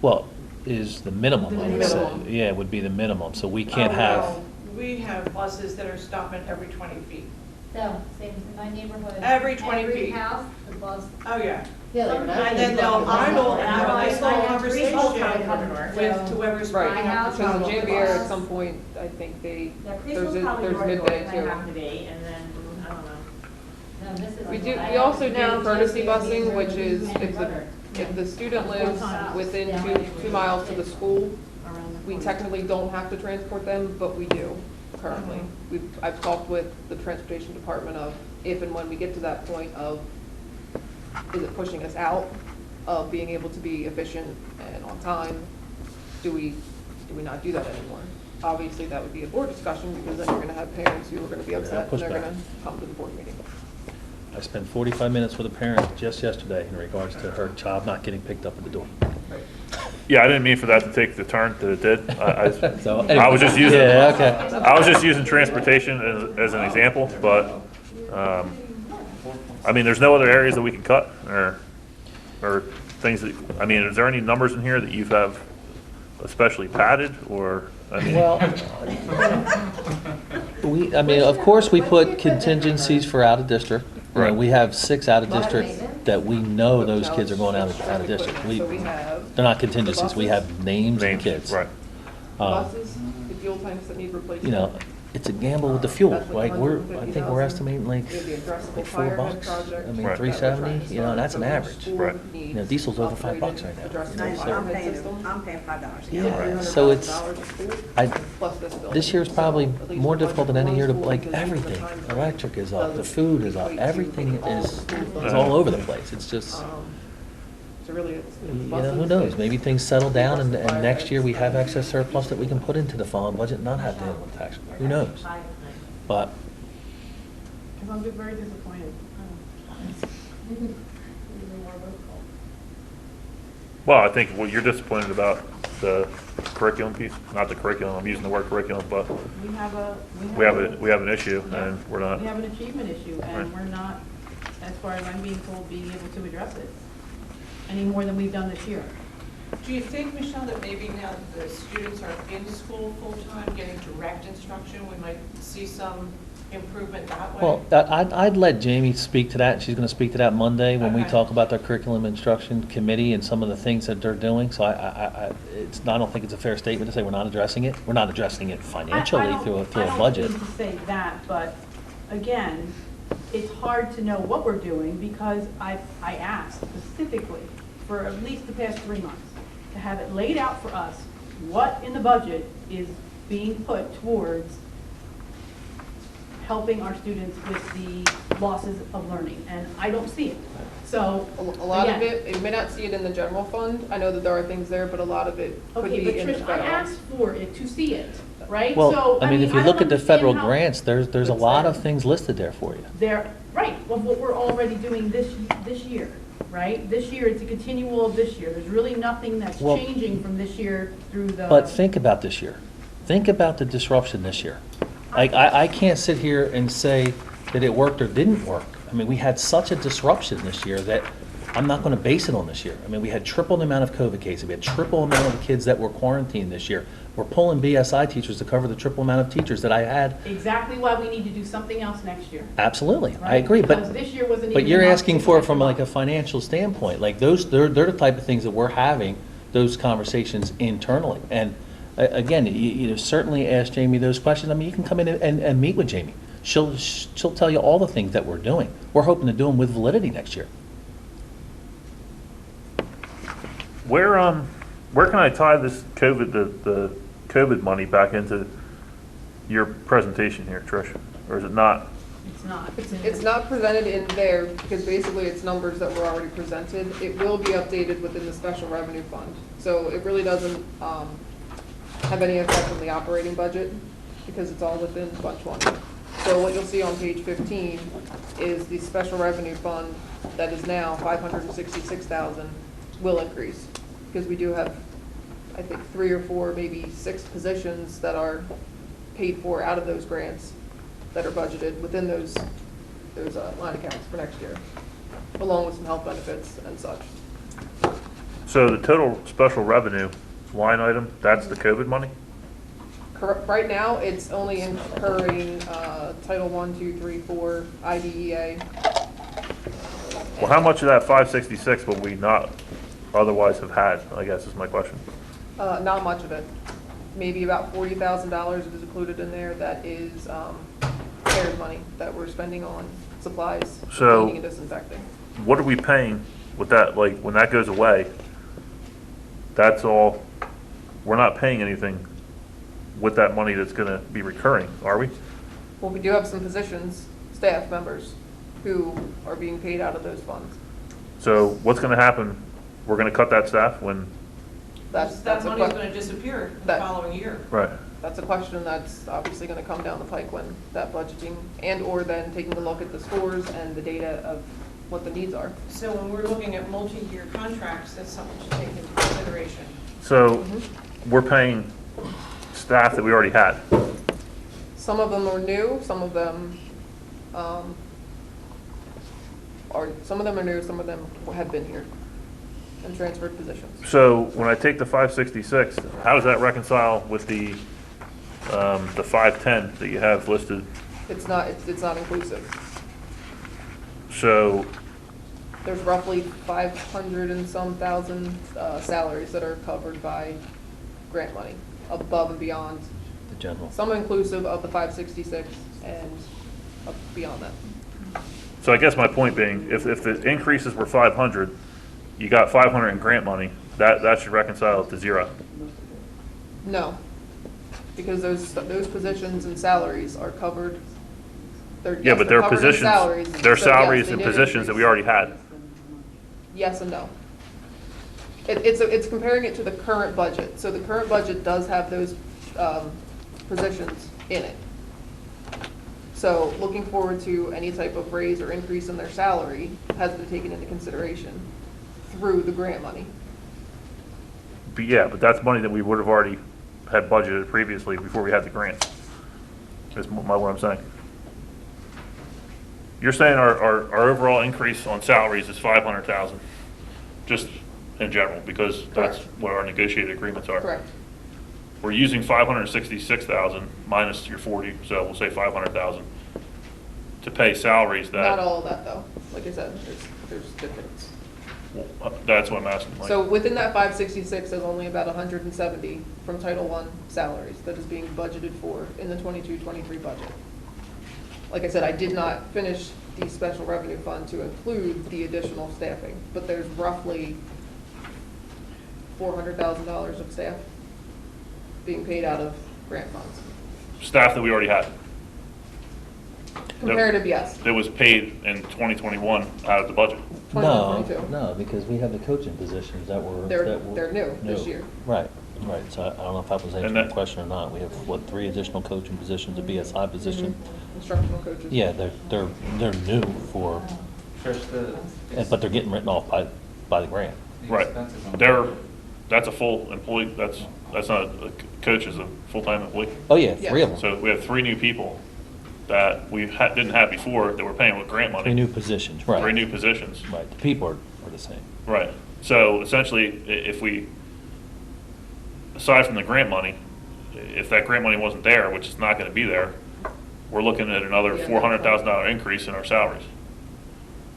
Well, is the minimum, I would say. Minimum. Yeah, it would be the minimum, so we can't Oh, have, well, we have buses that are stopping every 20 feet. So, same as in my neighborhood. Every 20 Every feet. house, the bus. Oh, yeah. Yeah, like, Some- when I was And then in they'll Buffalo, idle And and I'm have a like, nice I long have 3 schools coming conversation from the north, with so- whoever's Right, bringing up house the because in probably Janvier, bus. at some point, I think Yeah, there's preschool's probably there's more north midday than too. I have to be, and then, I don't know. No, this is. We I also have do courtesy just busing, which is, and it's a Rudder. If the student Four lives times. within Yeah. 2 miles to the school, Around the we corner. technically don't have to transport them, but we do currently. I've talked with the transportation department of if and when we get to that point of, is it pushing us out of being able to be efficient and on time? Do we not do that anymore? Obviously, that would be a board discussion, because then you're gonna have parents who are gonna be upset, and they're pushback. gonna come to the board meeting. I spent 45 minutes with a parent just yesterday in regards to her child not getting picked up at the door. Yeah, I didn't mean for that to take the turn that it did. So, I was just using, Yeah, okay. I was just using transportation as an example, but, I mean, there's no other areas that we can cut, or things that, I mean, is there any numbers in here that you have especially padded, or, I mean? Well, I mean, of course, we put contingencies for out of district. You know, Right. we have 6 out of district that we know those kids are going out of district. So we have They're not contingencies, we have names of Names, kids. right. buses, the fuel tanks that need replacement. You know, it's a gamble with the fuel. That's Like, I think we're $150,000. estimating like We have the addressable $4. firehead project I mean, Right. that we're trying to $3.70, you know, start. that's an So each average. school Right. You needs know, diesel's over $5 upgraded right now. addressable You know, so- firehead system. I'm paying $5. Yeah, so it's, $100,000 a school, I, plus this building. this year's probably So at least more the difficult than budget any for year to, one like, school, because everything. the time frame Electric is up, the doesn't food is up, equate to everything all is schools. all over the place. It's just, So really, it's you know, buses, who knows? it's Maybe things settle down and addressable next year we fireheds. have excess surplus that we can put into the following budget and not have to handle the tax. Who knows? But Because I'm just very disappointed. Well, I think what you're disappointed about the curriculum piece, not the curriculum, I'm using the word curriculum, but We have a. we have an issue, and we're not. We have an achievement issue, and Right. we're not, as far as I'm being told, being able to address it any more than we've done this year. Do you think, Michelle, that maybe now that the students are in school full-time, getting direct instruction, we might see some improvement that way? Well, I'd let Jamie speak to that. She's going to speak to that Monday when we Okay. talk about their curriculum instruction committee and some of the things that they're doing. So I don't think it's a fair statement to say we're not addressing it. We're not addressing it financially through a budget. I don't mean to say that, but again, it's hard to know what we're doing because I asked specifically for at least the past 3 months to have it laid out for us, what in the budget is being put towards helping our students with the losses of learning, and I don't see it. So, A lot of again, it, you may not see it in the general fund. I know that there are things there, but a lot of it could okay, be but in the Trish, I federal. asked for it to see it, right? Well, So, I mean, if you I look don't at the understand federal how- grants, there's a lot of things listed there for you. They're, right, of what we're already doing this year, right? This year, it's a continual of this year. There's really nothing that's Well- changing from this year through the. But think about this year. Think about the disruption this year. Like, I can't sit here and say that it worked or didn't work. I mean, we had such a disruption this year that I'm not going to base it on this year. I mean, we had triple the amount of COVID cases. We had triple amount of kids that were quarantined this year. We're pulling BSI teachers to cover the triple amount of teachers that I had. Exactly why we need to do something else next year. Absolutely, I Right? agree, Because but, this year wasn't but even you're enough asking to for it catch from them like a up. financial standpoint. Like those, they're the type of things that we're having, those conversations internally. And again, you certainly ask Jamie those questions. I mean, you can come in and meet with Jamie. She'll tell you all the things that we're doing. We're hoping to do them with validity next year. Where can I tie this the COVID money back into your presentation here, Trish? Or is it not? It's not. It's not presented in there because basically it's numbers that were already presented. It will be updated within the special revenue fund. So it really doesn't have any effect on the operating budget because it's all within Fund 20. So what you'll see on page 15 is the special revenue fund that is now $566,000 will increase because we do have, I think, 3 or 4, maybe 6 positions that are paid for out of those grants that are budgeted within those line accounts for next year, along with some health benefits and such. So the total special revenue line item, that's the COVID money? Right now, it's only incurring Title 1, 2, 3, 4, IDEA. Well, how much of that 566 will we not otherwise have had, I guess is my question. Not much of it. Maybe about $40,000 is included in there. That is CARES money that we're spending on supplies, So- cleaning and disinfecting. What are we paying with that, like, when that goes away, that's all, we're not paying anything with that money that's gonna be recurring, are we? Well, we do have some positions, staff members, who are being paid out of those funds. So what's gonna happen? We're gonna cut that staff when, That's That a money's que- gonna disappear the that- following year. right, That's a question that's obviously gonna come down the pike when that budgeting, and/or then taking a look at the scores and the data of what the needs are. So when we're looking at multi-year contracts, that's something to take into consideration. so we're paying staff that we already had. Some of them are new, some of them, some of them are new, some of them have been here and transferred positions. So when I take the 566, how does that reconcile with the 510 that you have listed? It's not inclusive. So, There's roughly 500 and some thousand salaries that are covered by grant money, above and beyond. The general. Some inclusive of the 566 and up beyond that. so I guess my point being, if the increases were 500, you got 500 in grant money, that should reconcile it to zero. No, because those positions and salaries are covered. Yeah, but they're covered in positions, salaries, they're so yes, salaries they and did positions that we increase. already had. Yes and no. It's comparing it to the current budget. So the current budget does have those positions in it. So looking forward to any type of raise or increase in their salary has been taken into consideration through the grant money. But yeah, but that's money that we would have already had budgeted previously before we had the grant. That's what I'm saying. You're saying our overall increase on salaries is 500,000, just in general, because that's Correct. what our negotiated agreements are. Correct. We're using 566,000 minus your 40, so we'll say 500,000 to pay salaries that. Not all of that though. Like I said, there's difference. Well, that's what I'm asking. Like, So within that 566, there's only about 170 from Title I salaries that is being budgeted for in the 22-23 budget. Like I said, I did not finish the special revenue fund to include the additional staffing, but there's roughly $400,000 of staff being paid out of grant funds. staff that we already had. Comparative, yes. That was paid in 2021 out of the budget. 21, No, 22. no, because we have the coaching positions that were. They're new this year. Right, right, so I don't know if that was answering that- the question or not. We have, what, 3 additional coaching positions, a BSI position? Instructional coaches. Yeah, they're new for, Trish, but they're getting written off by the grant. Right. That's a full employee, that's not, a coach is a full-time employee. Oh, yeah, Yeah. 3 of them. So we have 3 new people that we didn't have before that we're paying with grant money. 3 new positions, right. 3 new positions. Right, the people are the same. Right. So essentially, if we, aside from the grant money, if that grant money wasn't there, which is not gonna be there, we're looking at another Yeah. $400,000 increase in our salaries.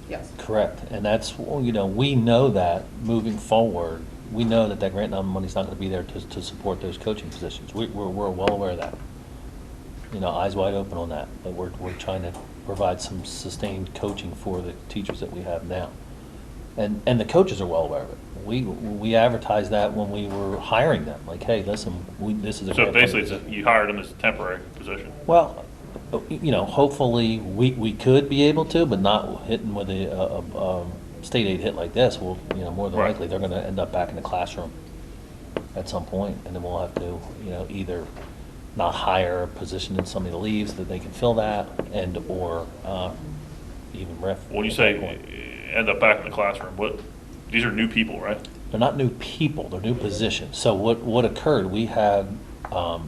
Yes. Correct, and that's, well, you know, we know that moving forward, we know that grant money's not gonna be there to support those coaching positions. We're well aware of that. You know, eyes wide open on that, but we're trying to provide some sustained coaching for the teachers that we have now. And the coaches are well aware of it. We advertised that when we were hiring them, like, hey, listen, this is a. So grant basically, funded you hired them as a temporary position. Well, you know, hopefully, we could be able to, but not hitting with a state aid hit like this. Well, you know, more than Right. likely, they're gonna end up back in the classroom at some point, and then we'll have to, you know, either not hire a position and somebody leaves that they can fill that, or even RIF. When you at say that point. end up back in the classroom, these are new people, right? They're not new people, they're new positions. So what occurred, we had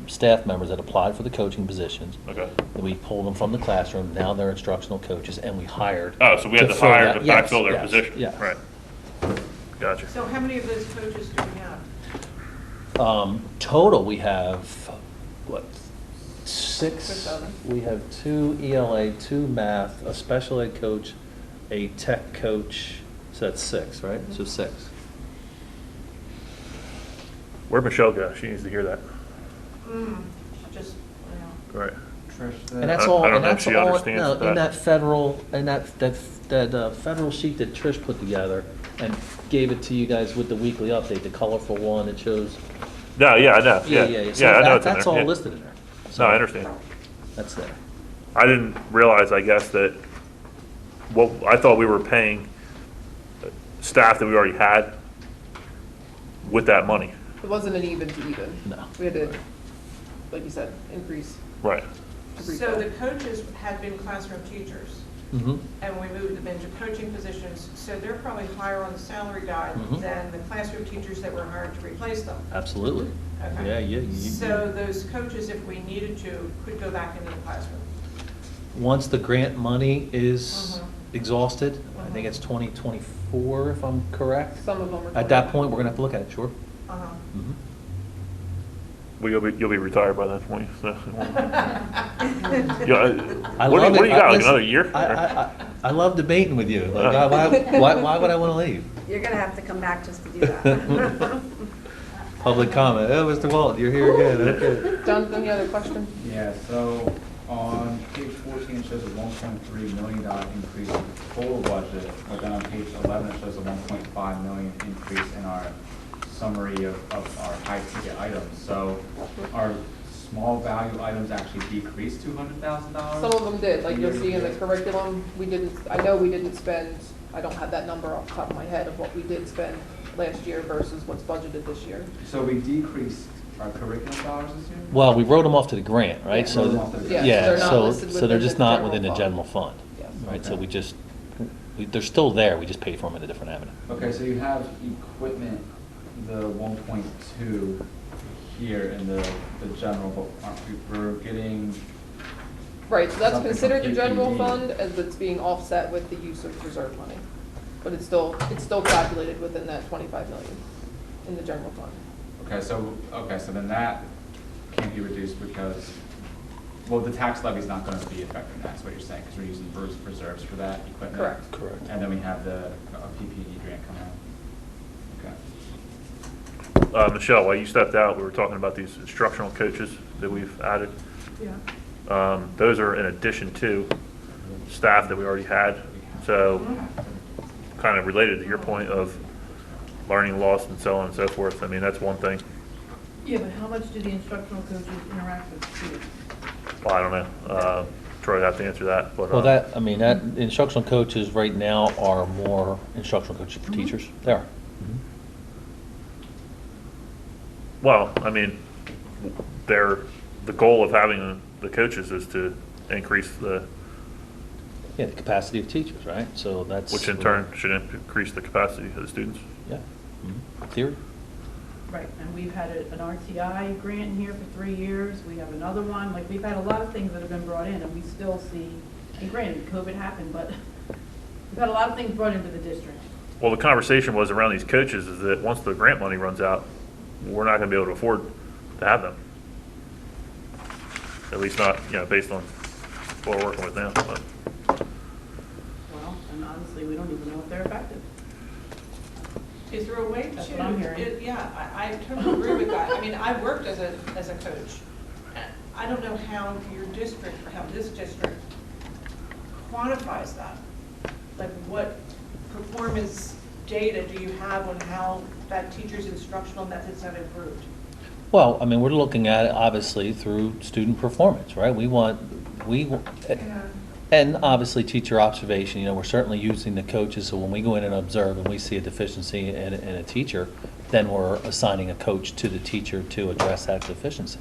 staff members that applied for the coaching positions. Okay. And we pulled them from the classroom, now they're instructional coaches, and we hired. Oh, so we had to fill hire that- to yes, backfill their yes, position? yes. Right. Gotcha. So how many of those coaches do we have? Total, we have, what, 6? 7. We have 2 ELA, 2 math, a special ed coach, a tech coach, so that's 6, right? So 6. Where'd Michelle go? She needs to hear that. Just, Right. Trish, And that's I all, don't and know if that's she all, understands no, that. in that federal, in that federal sheet that Trish put together, and gave it to you guys with the weekly update, the colorful one that shows. No, yeah, I know, yeah. Yeah. So Yeah, I know that- it's in that's there, all yeah. listed in there. No, So I understand. That's there. I didn't realize, I guess, that, well, I thought we were paying staff that we already had with that money. It wasn't an even to even. No. We had to, like you said, increase. Right. So the coaches had been classroom teachers, Mm-hmm. and we moved them into coaching positions, so they're probably higher on the salary guide Mhm. than the classroom teachers that were hired to replace them. Absolutely. Okay. Yeah, yeah. So those coaches, if we needed to, could go back into the classroom. Once the grant money is Mhm. exhausted, I think it's 2024, if I'm correct. Some of them are. At that point, we're gonna have to look at it, sure. Uh-huh. Mhm. Well, you'll be retired by that point, so. I What love do it. you got, like Listen, another year? I love debating with you. Like, why would I want to leave? You're gonna have to come back just to do that. Public comment. Oh, Mr. Walton, you're here again. Okay. Jonathan, any other question? Yeah, so on page 14, it shows a $1.3 million increase in the total budget, but then on page 11, it shows a $1.5 million increase in our summary of our high-ticket items. So our small value items actually decreased $200,000? Some of them did, like you'll see in the curriculum, I know we didn't spend, I don't have that number off the top of my head of what we did spend last year versus what's budgeted this year. So we decreased our curriculum dollars this year? Well, we wrote them off to the grant, right? Yeah. So, Wrote 'em off to the grant. Yeah, so they're not so listed they're within just the not general within the fund. general fund, Yes. right? So Okay. they're still there, we just paid for them in a different avenue. Okay, so you have equipment, the 1.2 here in the general, but aren't we're getting, Right, so that's Something considered the from general PPE. fund as it's being offset with the use of reserve money. But it's still calculated within that 25 million in the general fund. okay, so then that can't be reduced because, well, the tax levy's not gonna be affecting that, is what you're saying, because we're using reserves for that equipment? Correct. Correct. And then we have the PPE grant coming out. Okay. Michelle, while you stepped out, we were talking about these instructional coaches that we've added. Yeah. Those are in addition to staff that we already had. So kind of related to your point of learning loss and so on and so forth. I mean, that's one thing. Yeah, but how much do the instructional coaches interact with students? Well, I don't know. Troy would have to answer that, but. Well, that instructional coaches right now are more instructional coaches for teachers. They are. Well, I mean, the goal of having the coaches is to increase Yeah, the capacity of teachers, right? So that's. which in turn should increase the capacity of the students. Yeah, in theory. Right, and we've had an RTI grant in here for 3 years, we have another one, like, we've had a lot of things that have been brought in, and we still see, and granted, COVID happened, but we've had a lot of things brought into the district. Well, the conversation was around these coaches is that once the grant money runs out, we're not gonna be able to afford to have them. At least not, based on what we're working with now. But Well, and honestly, we don't even know if they're effective. Is there a way That's to? what I'm hearing. Yeah, I totally agree with that. I mean, I worked as a coach. I don't know how your district, or how this district quantifies that. Like, what performance data do you have on how that teacher's instructional methods have improved? Well, I mean, we're looking at it obviously through student performance, right? And obviously teacher observation, we're certainly using the coaches, so when we go in and observe and we see a deficiency in a teacher, then we're assigning a coach to the teacher to address that deficiency.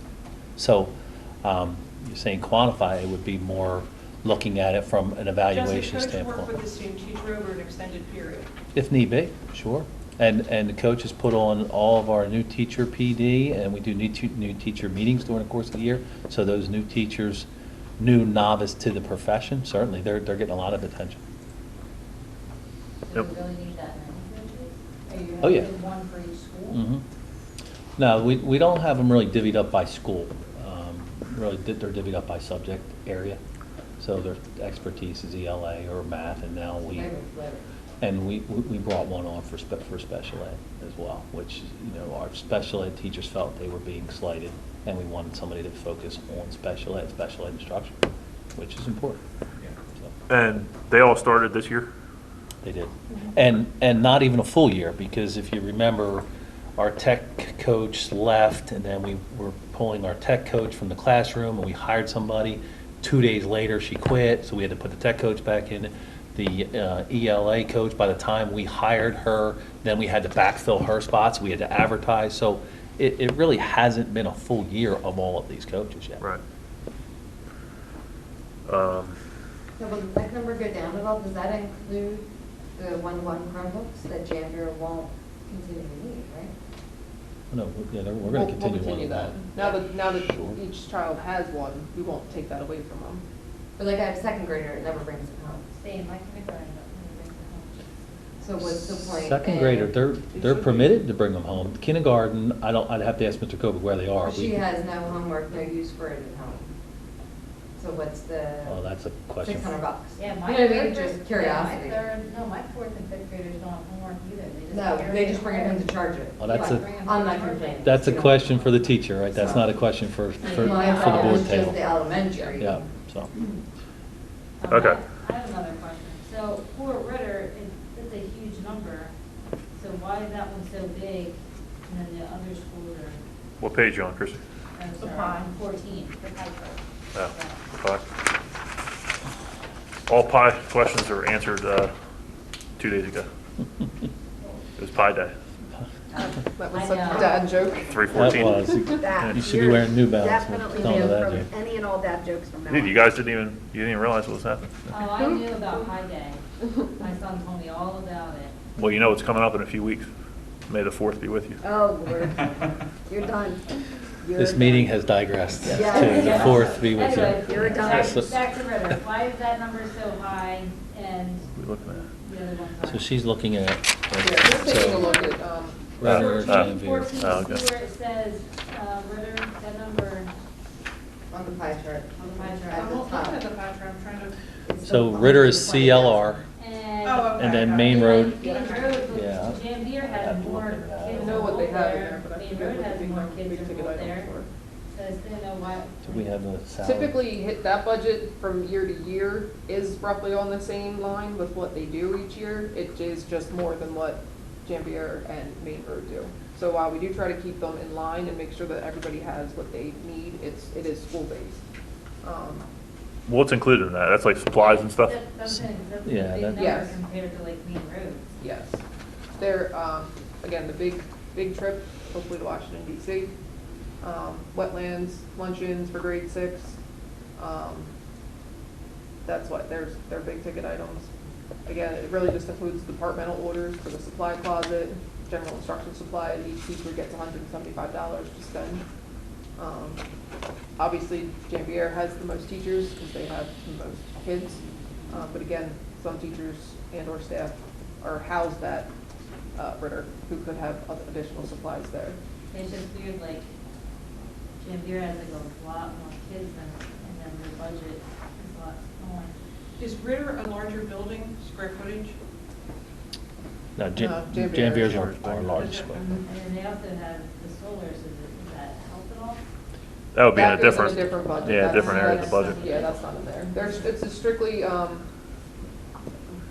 So, you're saying quantify, it would be more looking at it from an evaluation Does a coach work standpoint. with the same teacher over an extended period? If need be, sure. And the coaches put on all of our new teacher PD, and we do new teacher meetings during the course of the year. So those new teachers, new novice to the profession, certainly, they're getting a lot of attention. Do Yep. you really need that many coaches? Are you Oh, yeah. having one for each school? Mhm. No, we don't have them really divvied up by school. Really, they're divvied up by subject area. So their expertise is ELA or math, and now we brought one on for special ed as well, which, our special ed teachers felt they were being slighted, and we wanted somebody to focus on special ed instruction, which is important. Yeah. So, And they all started this year? They did. And not even a full year, because if you remember, our tech coach left, and then we were pulling our tech coach from the classroom, and we hired somebody. 2 days later, she quit, so we had to put the tech coach back in. The ELA coach, by the time we hired her, then we had to backfill her spots, we had to advertise. So it really hasn't been a full year of all of these coaches yet. Right. So will the tech number go down at all? Does that include the one-to-one Chromebooks that Janvier won't continue to need, right? No, yeah, we're We'll going to continue. continue that. one. Now that Sure. each child has one, we won't take that away from them. But like I have a second grader, it never brings it home. Same, like kindergarten, but when So what's the point? Second in- grader, they're permitted to bring them home. Kindergarten, I'd have to ask Mr. Kobe where they are. She has no homework, no use for it at home. So what's the Oh, that's a question. $600? Yeah, You my know what I mean? third, Just yeah, curiosity. my fourth and fifth graders don't have homework either. No, they just bring it in to charge it. Oh, that's Yeah, a- bring 'em I'm to not charge it. complaining. That's a You know. question for the teacher, right? That's not a question for My the problem board is just the table. elementary. Yeah, so. Okay. I have another question. So for Ritter, it's a huge number. So why is that one so big and then the other schools are, What page you on, Chrissy? oh, sorry, pie. 14, the pie chart. Oh, Yeah. pie. All pie questions were answered 2 days ago. It was Pie Day, That was I such know. a dad joke. 3/14. That was. That, You should be you're wearing New Balance. definitely Telling her that, banned Jay. from any and all dad jokes from now Dude, on. you guys you didn't even realize what was happening. Oh, I knew about Pie Day. My son told me all about it. Well, you know what's coming up in a few weeks. May the 4th be with you. Oh, Lord, you're done. You're This meeting done. has digressed Yeah. to the fourth be with Anyway, you. You're done. back So- back to Ritter. Why is that number so high and We looking at. the other one's high? So she's looking at. Yeah, just taking a look at, Ritter, Oh. Janvier. 14, Oh, okay. see where it says, Ritter, that number On the pie chart. on the pie At chart. the I'm looking top. at the picture, I'm trying to, It's So the Ritter is 120,000. CLR, And. oh, okay. and then got Main it. Road. Main Road, Yeah. Janvier I has have to more look into that. kids I know what they enrolled have in there. there, but I Main forget Road what has the more big kids ticket enrolled items there. were. So I still know why. Do we have the salary? Typically, hit that budget from year to year is roughly on the same line with what they do each year. It is just more than what Janvier and Main Road do. So while we do try to keep them in line and make sure that everybody has what they need, it is school-based. What's included in that? That's like supplies and stuff? That's a Yeah, big that- number Yes. compared to like Main Road. Yes. They're, again, the big trip, hopefully to Washington DC. Wetlands, luncheons for grade 6. That's what, they're big ticket items. Again, it really just includes departmental orders for the supply closet, general instruction supply, each teacher gets $175 to spend. Obviously, Janvier has the most teachers because they have the most kids. But again, some teachers and or staff are housed at Ritter who could have additional supplies there. It's just weird, like, Janvier has like a lot more kids and then their budget is a lot smaller. Is Ritter a larger building, square footage? No, Janvier. Janvier's our largest one. And then they also have the solar, so does that help at all? That would be in a That goes different. in a different budget. Yeah, That's- different area of the that's- budget. Yeah, that's not in there. It's a strictly,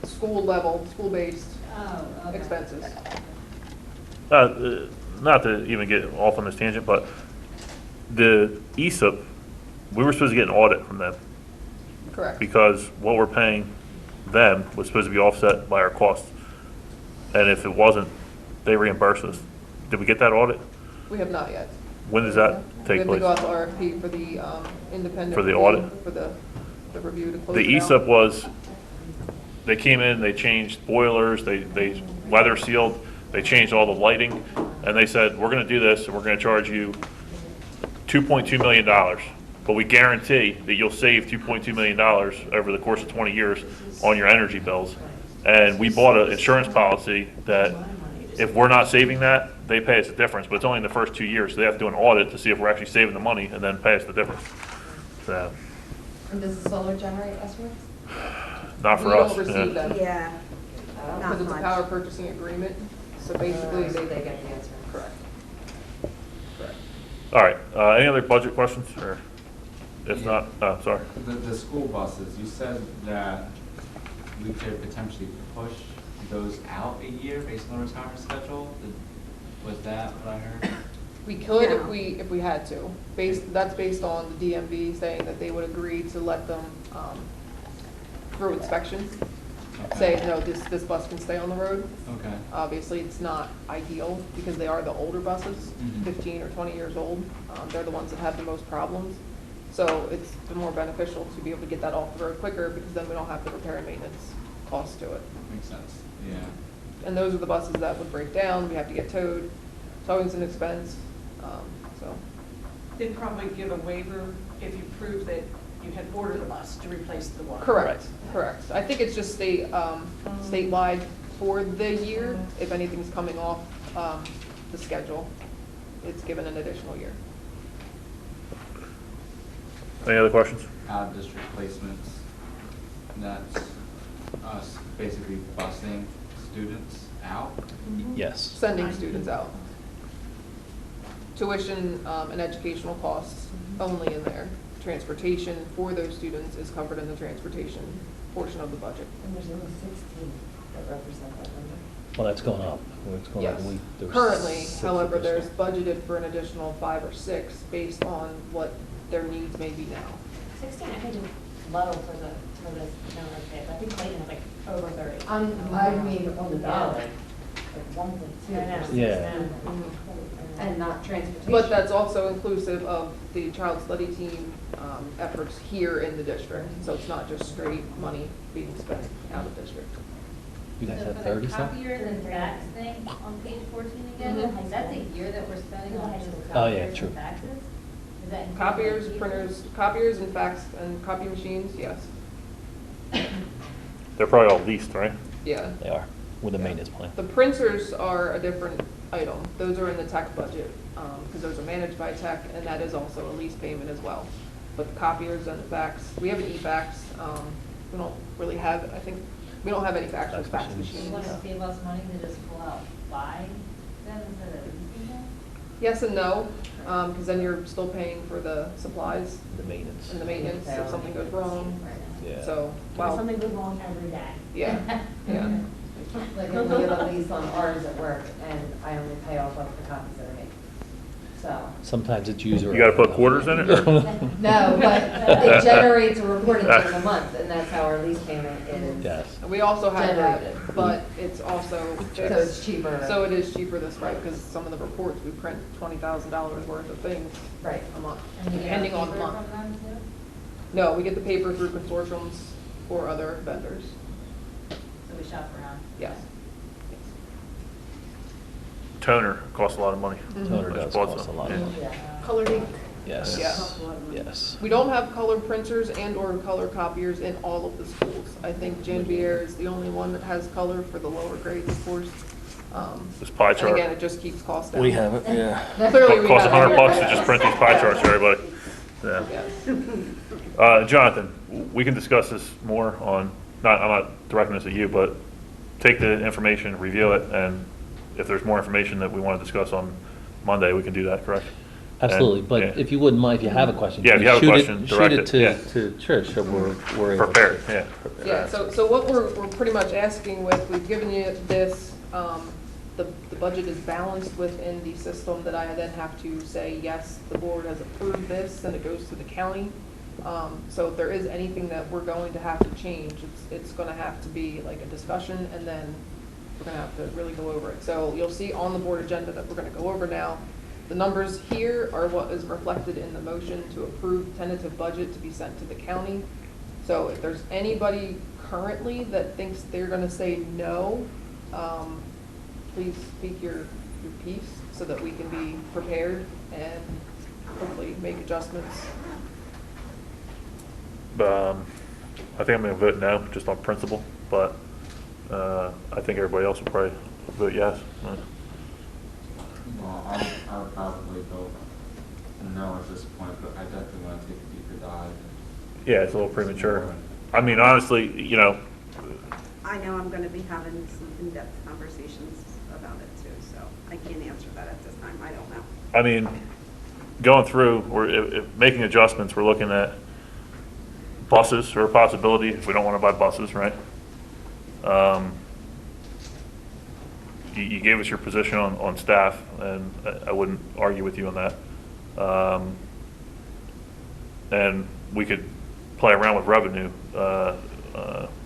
school level, school-based Oh, okay. expenses. Not to even get off on this tangent, but the ESIP, we were supposed to get an audit from them Correct. because what we're paying them was supposed to be offset by our costs. And if it wasn't, they reimburse us. Did we get that audit? We have not yet. When does that We take have to place? go out to RFP for the independent. For the review, audit? For the review to close The it out. ESIP was, they came in, they changed boilers, they weather sealed, they changed all the lighting, and they said, we're gonna do this, and we're gonna charge you $2.2 million. But we guarantee that you'll save $2.2 million over the course of 20 years on your energy bills. And we bought an insurance policy that if we're not saving that, they pay us the difference, but it's only in the first 2 years, so they have to do an audit to see if we're actually saving the money and then pay us the difference. So, And does the solar generate estimates? not for We us. don't yeah. receive them. Yeah, not Because it's a much. power purchasing agreement, so basically So they they get the answer. Correct. Correct. All right, any other budget questions, or if not, sorry. The school buses, you said that we could potentially push those out a year based on the retirement schedule? Was that what I heard? We could Yeah. if we had to. That's based on the DMV saying that they would agree to let them, through inspections, say, Okay. no, this bus can stay on the road. Okay. Obviously, it's not ideal because they are the older buses, Mhm. 15 or 20 years old. They're the ones that have the most problems. So it's been more beneficial to be able to get that off the road quicker because then we don't have the repair and maintenance costs to it. Makes sense, yeah. And those are the buses that would break down, we have to get towed, towing's an expense, so. They'd probably give a waiver if you prove that you had ordered a bus to replace the one. Correct, correct. I think it's just statewide for the year. If anything's coming off the schedule, it's given an additional year. Any other questions? Out-of-district placements, that's us basically busing students out? Yes. Sending students out. Tuition and educational costs only in there. Transportation for those students is covered in the transportation portion of the budget. And there's only 16 that represent that number. Well, that's going up. It's going up. Yes. There was Currently, 6 however, there's additional. budgeted for an additional 5 or 6 based on what their needs may be now. 16, I think is low for this number of kids. I think Clayton has like over 30. I mean, on the dollar, like 1.2. I know. Yeah. And not transportation. But that's also inclusive of the child study team efforts here in the district. So it's not just straight money being spent out of district. You guys So have for 30 the some? copiers and fax thing on page 14 again, Mhm. is that the year that we're spending on just Oh, yeah, copiers true. and faxes? Is that including Copiers, the printers, copiers and fax and copy machines, yes. They're probably all leased, right? Yeah. They are, with a maintenance plan. The printers are a different item. Those are in the tech budget, because those are managed by tech, and that is also a lease payment as well. But the copiers and the fax, we have an e-fax. We don't really have, I think, we don't have any fax or Fax fax machines. You machines. want to save us money to just pull out, buy them instead of leasing them? Yes and no, because then you're still paying for the supplies The maintenance. and the maintenance if something goes wrong. Yeah. So, Well, wow, something goes wrong every day. yeah, yeah. Like we get a lease on ours at work, and I only pay off what the copies that are made. So, Sometimes it's user. You gotta put quarters in it, or? no, but it generates a report at the end of the month, and that's how our lease payment is. Yes. We also have that, Generated. but it's also So it's cheaper. So it is cheaper this way, because some of the reports, we print $20,000 worth of things Right. a month, And we get depending on the paper month. from them too? No, we get the paper through consortiums or other vendors, So we shop around. yes. Toner costs a lot of money. Toner I does bought cost a some, lot yeah. of money. Colored ink. Yes. Yeah. Yes. We don't have color printers and or color copiers in all of the schools. I think Janvier is the only one that has color for the lower grades, of course. This pie And chart. again, it just keeps costs down. We have it, yeah. Clearly, we Costs have it. $100 to just print these pie charts for everybody. Yeah. Yes. Jonathan, we can discuss this more on, I'm not directing this at you, but take the information, review it, and if there's more information that we want to discuss on Monday, we can do that, correct? Absolutely, And- but yeah. if you wouldn't mind, if you have a question. Yeah, if you have a shoot it- question, direct it, yeah. Shoot it to Trish, so we're able to. Prepared, yeah. Yeah, so what we're pretty much asking with, we've given you this, the budget is balanced within the system that I then have to say, yes, the board has approved this, and it goes to the county. So if there is anything that we're going to have to change, it's gonna have to be like a discussion, and then we're gonna have to really go over it. So you'll see on the board agenda that we're gonna go over now. The numbers here are what is reflected in the motion to approve tentative budget to be sent to the county. So if there's anybody currently that thinks they're gonna say no, please speak your piece so that we can be prepared and hopefully make adjustments. I think I'm gonna vote no, just on principle, but, I think everybody else will probably vote yes. Well, I would probably vote no at this point, but I definitely want to take a deeper dive. Yeah, it's a little premature. I mean, honestly, I know I'm gonna be having some in-depth conversations about it too, so I can't answer that at this time, I don't know. I mean, going through, making adjustments, we're looking at buses are a possibility, if we don't want to buy buses, right? You gave us your position on staff, and I wouldn't argue with you on that. And we could play around with revenue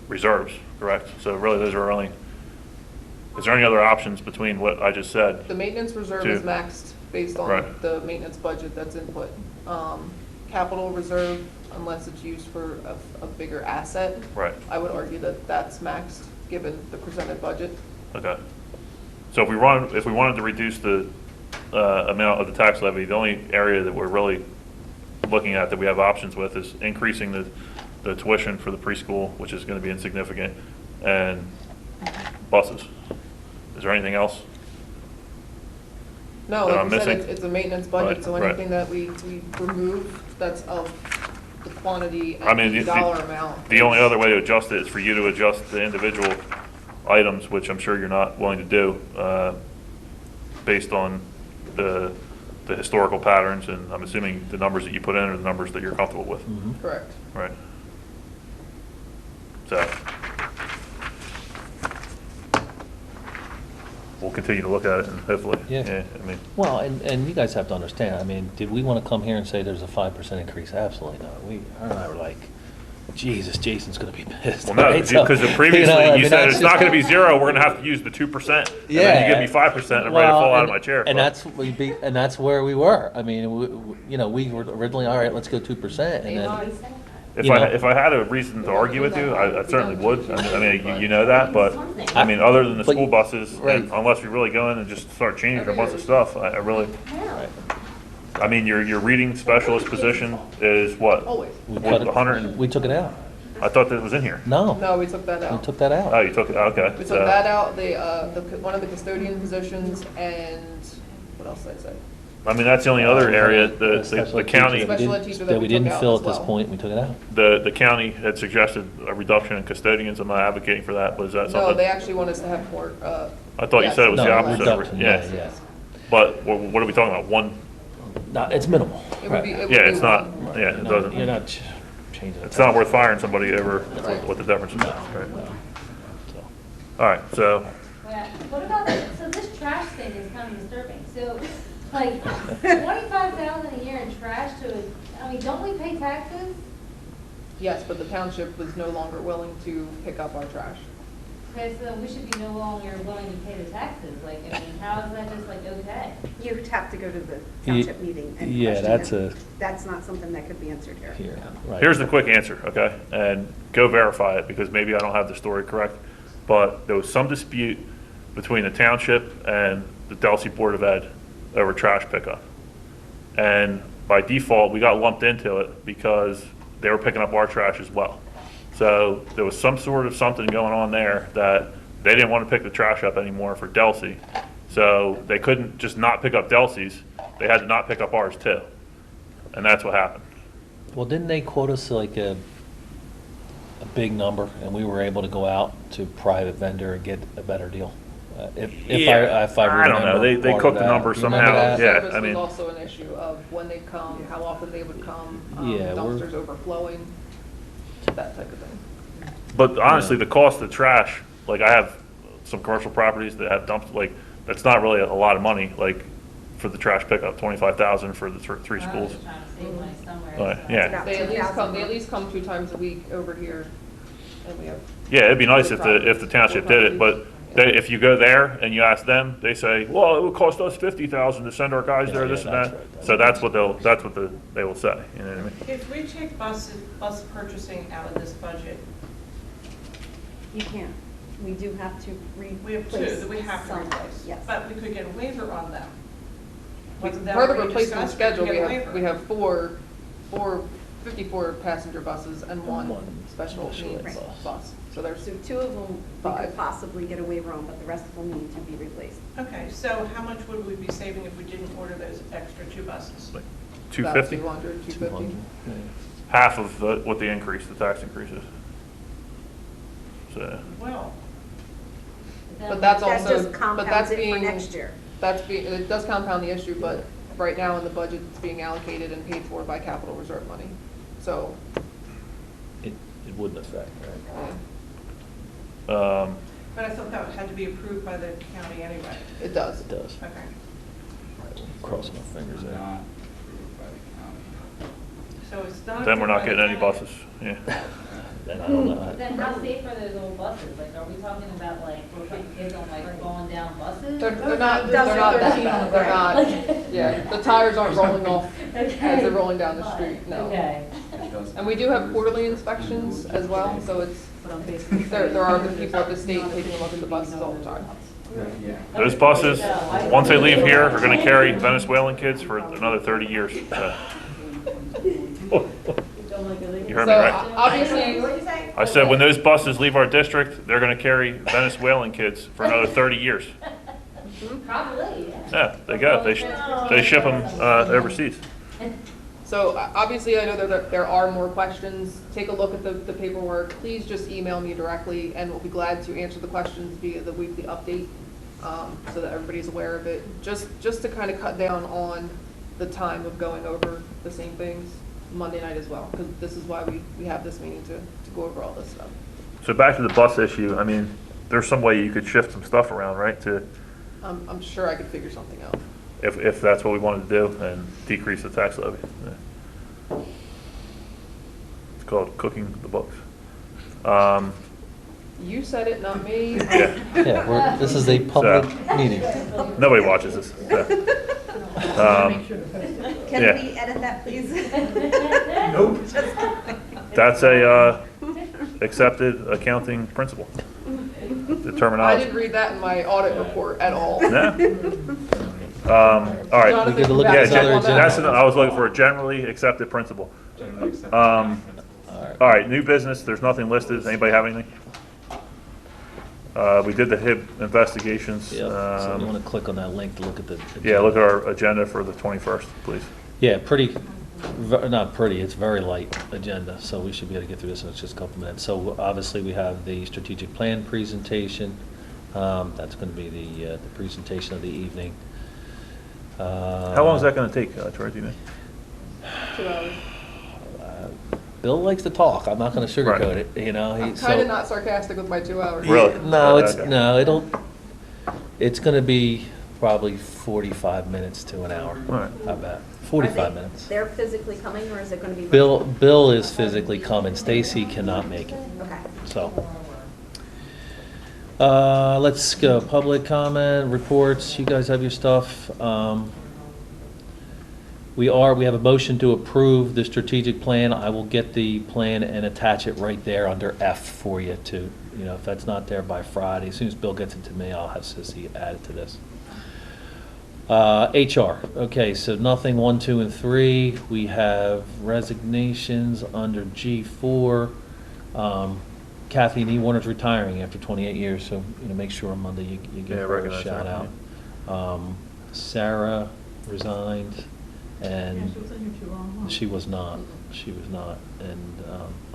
reserves, correct? So really, those are only, is there any other options between what I just said? The maintenance reserve to- is maxed based on Right. the maintenance budget that's input. Capital reserve, unless it's used for a bigger asset. Right. I would argue that that's maxed, given the presented budget. Okay. So if we wanted to reduce the amount of the tax levy, the only area that we're really looking at that we have options with is increasing the tuition for the preschool, which is going to be insignificant, and buses. Is there anything else? No, That like I'm you said, missing? it's a maintenance budget, Right, so right. anything that we remove that's of the quantity I mean, and the the- dollar amount. The only other way to adjust it is for you to adjust the individual items, which I'm sure you're not willing to do, based on the historical patterns, and I'm assuming the numbers that you put in are the numbers that you're comfortable with. Correct. Right. So, we'll continue to look at it and hopefully, Yeah. I mean, Well, and you guys have to understand, I mean, did we want to come here and say there's a 5% increase? Absolutely not. Her and I were like, Jesus, Jason's going to be pissed. well, no, right? So, because previously you know, I you mean, said that's it's not just- gonna be 0, we're gonna have to use the 2%. And then Yeah. you give me 5%, I'm ready to Well, fall out of and- my chair. And but- that's where we were. I mean, we were originally, all right, let's go 2%, and then, If you know. if I had a reason to argue with you, I certainly would. I mean, you know that, but, I mean, other than the But- school buses, right. and unless we really go in and just start changing a bunch of stuff, I really, I mean, your reading specialist position is what? Always. we What, cut it, 100? we took it out. I thought that was in here. No, No, we took that we out. took that Oh, out. you took it, okay. We so- took that out, one of the custodian positions, and what else did I say? I mean, that's the only other area, the Special ed county, teacher that we Special ed didn't- teacher that that we we didn't took out fill as at this well. point, we took it out. the county had suggested a reduction in custodians. I'm not advocating for that, but is that No, they something? actually want us to have more, I thought you yes. said it was the No, opposite. reduction, Yeah. yeah. But what are we talking about? One? No, it's minimal. It would be, it would Yeah, be it's not, one. yeah, it No, doesn't. You're not changing it. It's not worth firing somebody over Right. what the difference is. No, Right. no. So. All right, so, Yeah. What about, so this trash thing is kind of disturbing. So, like, 25,000 a year in trash I mean, don't we pay taxes? Yes, but the township was no longer willing to pick up our trash. Okay, so we should be no longer willing to pay the taxes. Like, I mean, how is that just like okay? You'd have to go to the township meeting and Yeah, question that's it. a- That's not something that could be answered here. Here, right. here's the quick answer, okay? And go verify it, because maybe I don't have the story correct. But there was some dispute between the township and the Delsey Board of Ed over trash pickup. And by default, we got lumped into it because they were picking up our trash as well. So there was some sort of something going on there that they didn't want to pick the trash up anymore for Delsey. So they couldn't just not pick up Delsey's, they had to not pick up ours too. And that's what happened. Well, didn't they quote us like a big number, and we were able to go out to private vendor and get a better deal? If I I don't know. remember They part of cooked the that. number You remember somehow. that? Yeah, Service I mean- was also an issue of when they come, how often they would come, Yeah, we're- dumpsters overflowing, that type of thing. But honestly, the cost of trash, like I have some commercial properties that have dumps, like, that's not really a lot of money, like, for the trash pickup, 25,000 for the three I was schools. just trying to save money somewhere. Right, so- yeah. About They at least 2,000. they at least come 2 times a week over here, and we have, Yeah, it'd be nice if the township did it, but if you go there and you ask them, they say, well, it would cost us 50,000 to send our guys there, Yeah, this and that's that. right. So that's what they will say, you know what I mean? If we take bus purchasing out of this budget, You can't. We do have to we have 2 replace that we have to some. replace. Yes. But we could get a waiver on them. per Wasn't that the already replacement discussed? schedule, could we get a have, waiver. we have 54 passenger buses and one special needs ed bus. bus. So there's So 2 of them we 5. could possibly get a waiver on, but the rest of them need to be replaced. Okay, so how much would we be saving if we didn't order those extra 2 buses? Like about 250, 200, 250. Yeah. half of what the increase, the tax increase is. So, Well, But that's That also, just but compounds that's it for being, next year. it does compound the issue, but right now in the budget, it's being allocated and paid for by capital reserve money. So, It wouldn't affect, right? But I thought that had to be approved by the county anyway. It does. It does. Okay. Crossing my fingers there. Not approved by the county. So it's not. Then we're not approved by getting the any county. buses, yeah. Then I don't know. Then how safe are those old buses? Like, are we talking about like, we're putting kids on like falling down buses? They're not that bad. They're not, yeah, the tires aren't rolling off as they're rolling down the street, no. Okay. And we do have quarterly inspections as well, so it's, there are the people at the state taking a look at the buses all the time. Yeah. Those buses, once they leave here, are gonna carry Venezuelan kids for another 30 years. You heard me So right? obviously, What'd you say? I said, when those buses leave our district, they're gonna carry Venezuelan kids for another 30 years. Probably, yeah. Yeah, they go, they ship them overseas. so obviously I know that there are more questions. Take a look at the paperwork. Please just email me directly and we'll be glad to answer the questions via the weekly update, so that everybody's aware of it. Just to kind of cut down on the time of going over the same things Monday night as well, because this is why we have this meeting to go over all this stuff. So back to the bus issue, I mean, there's some way you could shift some stuff around, right? To, I'm sure I could figure something out. if that's what we wanted to do and decrease the tax levy. Yeah. It's called cooking the books. You said it, not me. Yeah, Yeah, this is a public meeting. nobody watches this. Yeah. Can Yeah. we edit that, please? Nope. That's a accepted accounting principle. The I terminology. didn't read that in my audit report at all. Yeah. All right. Jonathan, We could look back Yeah, at us up on that. that's, I was looking for a generally accepted principle. Generally accepted. All right. All right, new business, there's nothing listed. Does anybody have anything? We did the HIB investigations. Yep, so you want to click on that link to look at the. Yeah, look at our agenda for the 21st, please. Yeah, not pretty, it's very light agenda, so we should be able to get through this in just a couple minutes. So obviously, we have the strategic plan presentation. That's going to be the presentation of the evening. How long is that going to take, Troy, do you know? 2 hours. Bill likes to talk, I'm not going to sugarcoat Right. it, you know. I'm so- kind of not sarcastic with my 2 hours. Really? No, Okay. it's going to be probably 45 minutes to an hour, All right. I bet. Are 45 they- minutes. They're physically coming, or is it gonna be? Bill is physically coming, Stacy cannot make it, Okay. so. Let's go, public comment, reports, you guys have your stuff. We have a motion to approve the strategic plan. I will get the plan and attach it right there under F for you to, if that's not there by Friday, as soon as Bill gets it to me, I'll have Sissy add it to this. HR, okay, so nothing 1, 2, and 3. We have resignations under G4. Kathy Nee Warner's retiring after 28 years, so, make sure on Monday you give Yeah, her a recognize shout her, out. Sarah resigned, and Yeah, she was in here too long, huh? she was not, and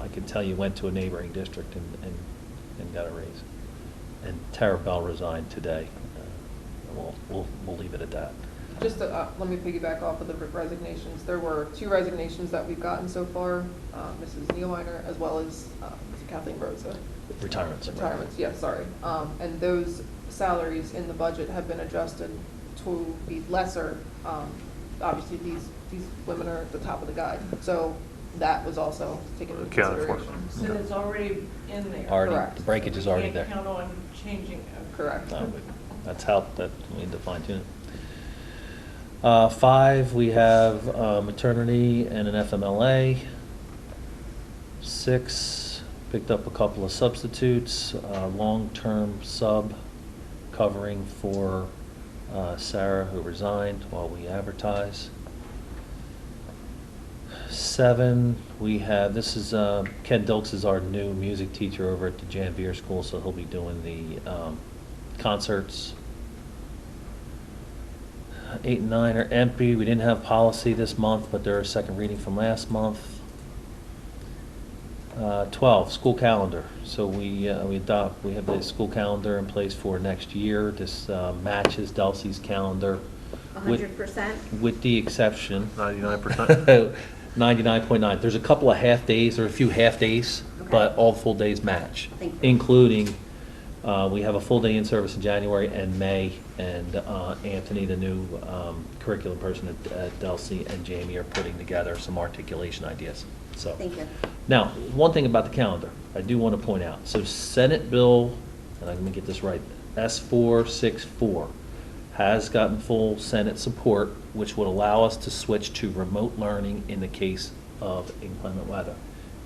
I can tell you went to a neighboring district and got a raise. And Tara Bell resigned today. We'll leave it at that. Just to, let me piggyback off of the resignations. There were 2 resignations that we've gotten so far, Mrs. Neilweiner as well as Mrs. Kathleen Rosa. Retirements. Retirements, yes, sorry. And those salaries in the budget have been adjusted to be lesser. Obviously, these women are at the top of the guide, so that was also taken into Accounted for. consideration. So it's already in there. Already, Correct. the breakage is already there. We can't count on changing it. Correct. No, that's how, that we need to fine tune it. 5, we have maternity and an FMLA. 6, picked up a couple of substitutes, long-term sub covering for Sarah, who resigned while we advertise. 7, we have, this is, Ken Dilks is our new music teacher over at the Jan Beer School, so he'll be doing the concerts. 8 and 9 are empty. We didn't have policy this month, but they're a second reading from last month. 12, school calendar. So we have the school calendar in place for next year. This matches Delsey's calendar. 100%? With the exception. 99%? 99.9. There's a couple of half days, or a few half days, Okay. but all full days match, Thank you. including We have a full day in service in January and May, and Anthony, the new curriculum person at Delsey, and Jamie are putting together some articulation ideas. So, Thank you. now, one thing about the calendar, I do want to point out. So Senate Bill, and I'm going to get this right, S464 has gotten full Senate support, which would allow us to switch to remote learning in the case of inclement weather.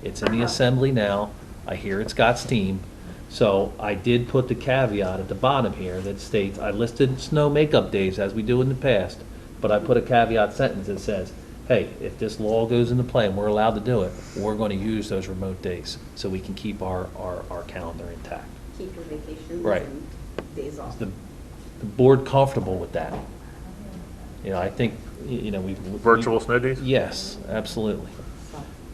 It's in the Assembly now. I hear it's got steam. So I did put the caveat at the bottom here that states, I listed snow makeup days as we do in the past, but I put a caveat sentence that says, hey, if this law goes into play and we're allowed to do it, we're going to use those remote days so we can keep our calendar intact. Keep your vacations Right. and days off. Is the board comfortable with that? You know, I think, we. Virtual snow days? Yes, absolutely.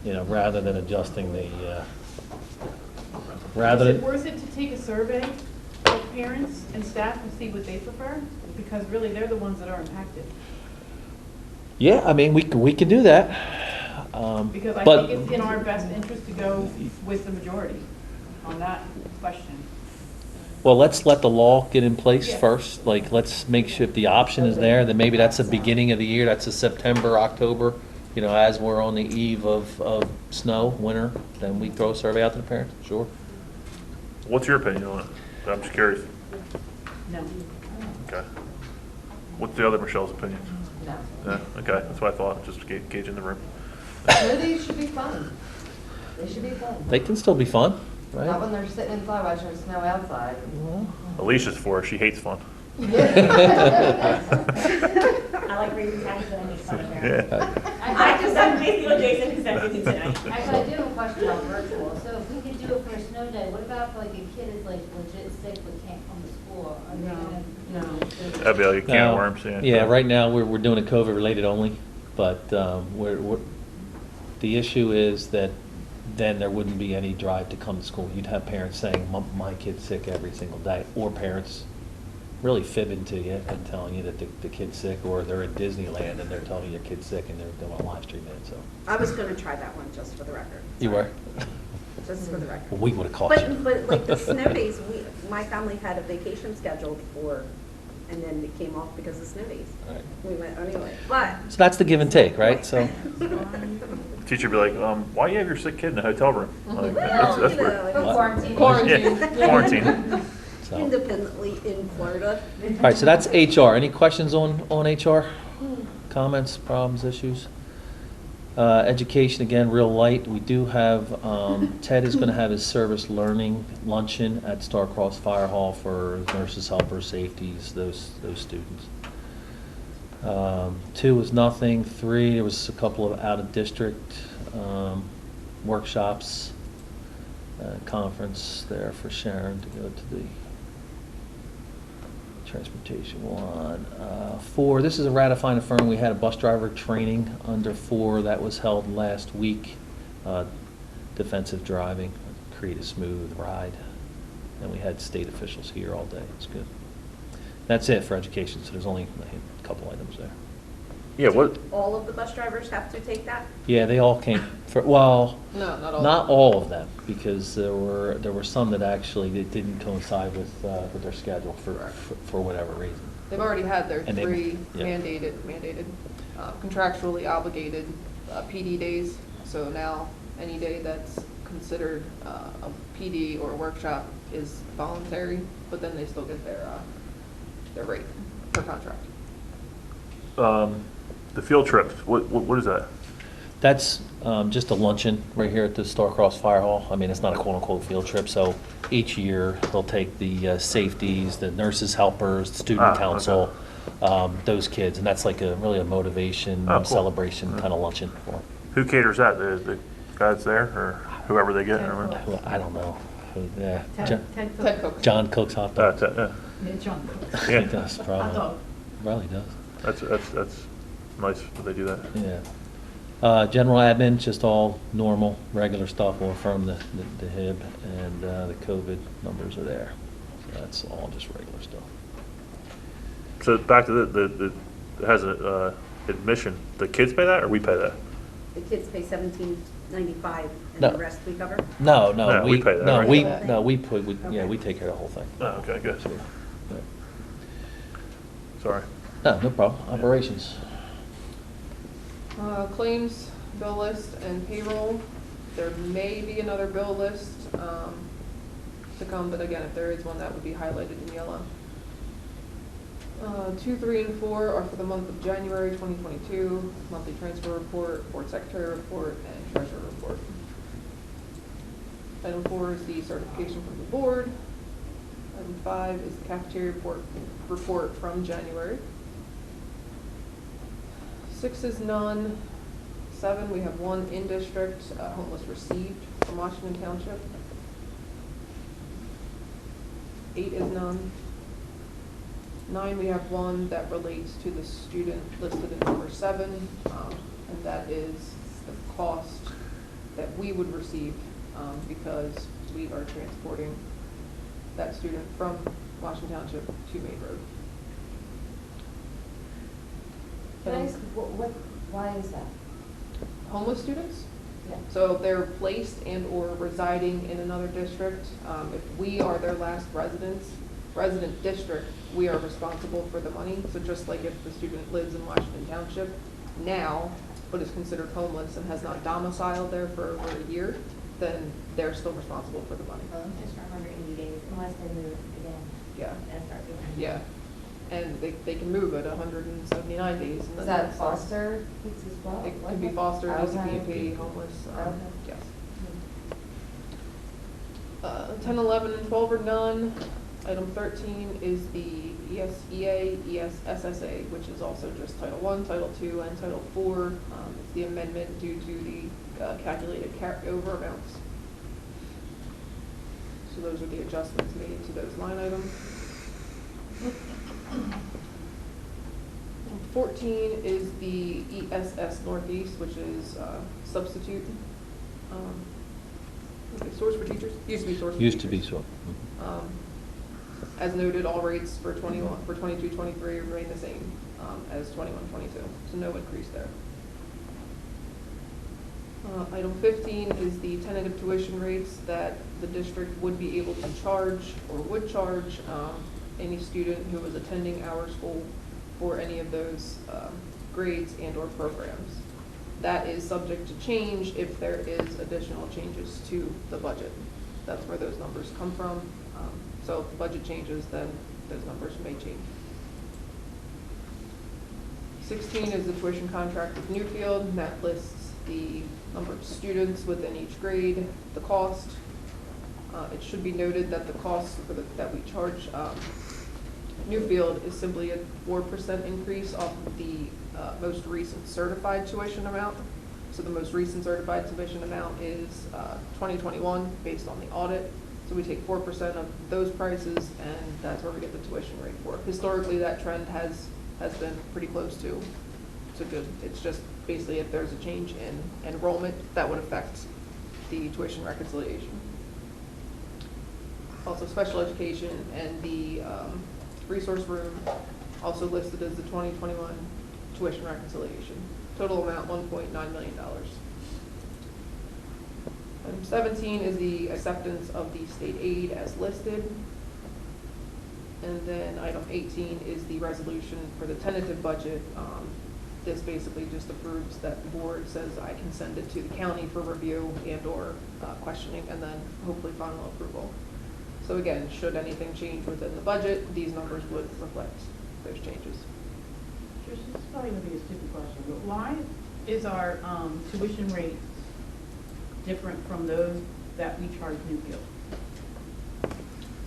Rather than adjusting the, rather Is it than. worth it to take a survey of parents and staff and see what they prefer? Because really, they're the ones that are impacted. Yeah, I mean, we can do that. Because I But- think it's in our best interest to go with the majority on that question. Well, let's let the law get in place Yeah. first. Like, let's make sure if the option is there, then maybe that's the beginning of the year, that's a September, October, as we're on the eve of snow, winter, then we throw a survey out to the parents, sure. What's your opinion on it? I'm just curious. No. Okay. What's the other Michelle's opinion? No. Yeah, okay, that's what I thought, just gauging the room. Snow days should be fun. They should be fun. They can still be fun, Not right? when they're sitting inside watching the snow outside. Alicia's for it, she hates fun. I like raising taxes and I make fun of parents. That's basically what Jason said to me tonight. Actually, I do have a question about virtual. So if we could do it for a snow day, what about if like a kid is like legit sick but can't come to school? Are they gonna, That'd be like a can Now, of worms, yeah. Yeah, right now, we're doing it COVID-related only, but the issue is that then there wouldn't be any drive to come to school. You'd have parents saying, my kid's sick every single day, or parents really fibbing to you and telling you that the kid's sick, or they're at Disneyland and they're telling you your kid's sick and they're doing a live stream it, so. I was gonna try that one just for the record. You were? Just for the record. Well, we would've caught you. But like the snow days, my family had a vacation scheduled for, and then it came off because of snow days. Right. We went anyway, but. So that's the give and take, right? So, Teacher would be like, why you have your sick kid in the hotel room? Like, that's You weird. know, For quarantine. Yeah, quarantine. so. Independently in Florida. All right, so that's HR. Any questions on HR? Comments, problems, issues? Education, again, real light. We do have, Ted is going to have his service learning luncheon at Starcross Fire Hall for nurses, helpers, safeties, those students. 2 was nothing. 3, there was a couple of out-of-district workshops, conference there for Sharon to go to the transportation one. 4, this is a ratifying affirm. We had a bus driver training under 4 that was held last week. Defensive driving, create a smooth ride. And we had state officials here all day. It's good. That's it for education, so there's only a couple items there. Yeah, what, All of the bus drivers have to take that? Yeah, they all came, well, No, not all. not all of them, because there were some that actually that didn't coincide with their schedule for whatever reason. They've already had their And they- 3 yeah. mandated, contractually obligated PD days. So now, any day that's considered a PD or a workshop is voluntary, but then they still get their rate per contract. the field trips, what is that? That's just a luncheon right here at the Starcross Fire Hall. I mean, it's not a quote-unquote field trip, so each year they'll take the safeties, the nurses, helpers, the student okay. council, those kids, and that's like really a motivation, Oh, cool. celebration kind of luncheon for them. Who caters that? The guys there, or whoever they get? I don't remember. Well, I don't know. Yeah. Ted Cook. John cooks hot dogs. Yeah. Yeah, John. He Yeah. does, Hot probably. dog. Probably does. That's nice that they do that. Yeah. General admin, just all normal, regular stuff. We'll affirm the HIB, and the COVID numbers are there. So that's all just regular stuff. So back to the it has a admission. The kids pay that, or we pay that? The kids pay 17 95 and No. the rest we cover? No, No, we pay that, no, right? we, Okay. no, we put, yeah, Okay. we take care of the whole thing. Oh, okay, good. Yeah. Sorry. No problem. Operations. Claims, bill list, and payroll. There may be another bill list to come, but again, if there is one, that would be highlighted in yellow. 2, 3, and 4 are for the month of January 2022, monthly transfer report, board secretary report, and treasurer report. Item 4 is the certification from the board. Item 5 is the cafeteria report from January. 6 is none. 7, we have 1 in-district homeless received from Washington Township. 8 is none. 9, we have 1 that relates to the student listed in number 7, and that is the cost that we would receive because we are transporting that student from Washington Township to Main Road. Can I ask, why is that? Homeless students? Yeah. So if they're placed and/or residing in another district, if we are their last resident district, we are responsible for the money. So just like if the student lives in Washington Township now, but is considered homeless and has not domiciled there for over a year, then they're still responsible for the money. Just for 180 days, unless they move again. Yeah, And start doing. yeah. And they can move at 179 days. And Is then that that's- foster kids as well? It could be foster, Okay. ECPP, homeless, Okay. yes. 10, 11, and 12 are none. Item 13 is the ESEA, ESSSA, which is also just Title I, Title II, and Title IV. It's the amendment due to the calculated carryover amounts. So those are the adjustments made to those line items. 14 is the ESS Northeast, which is substitute, source for teachers, used to be source for teachers. Used to be so. As noted, all rates for 22-23 remain the same as 21-22, so no increase there. Item 15 is the tentative tuition rates that the district would be able to charge or would charge any student who is attending our school for any of those grades and or programs. That is subject to change if there is additional changes to the budget. That's where those numbers come from. So if the budget changes, then those numbers may change. 16 is the tuition contract with Newfield, and that lists the number of students within each grade, the cost. It should be noted that the cost for that we charge Newfield is simply a 4% increase off of the most recent certified tuition amount. So the most recent certified tuition amount is 2021 based on the audit. So we take 4% of those prices, and that's where we get the tuition rate for. Historically, that trend has been pretty close to good. It's just basically if there's a change in enrollment, that would affect the tuition reconciliation. Also, special education and the resource room also listed as the 2021 tuition reconciliation. Total amount $1.9 million. Item 17 is the acceptance of the state aid as listed. And then item 18 is the resolution for the tentative budget. This basically just approves that the board says I can send it to the county for review and or questioning, and then hopefully final approval. So again, should anything change within the budget, these numbers would reflect those changes. Trish, this is probably gonna be a stupid question, but why is our tuition rate different from those that we charge Newfield?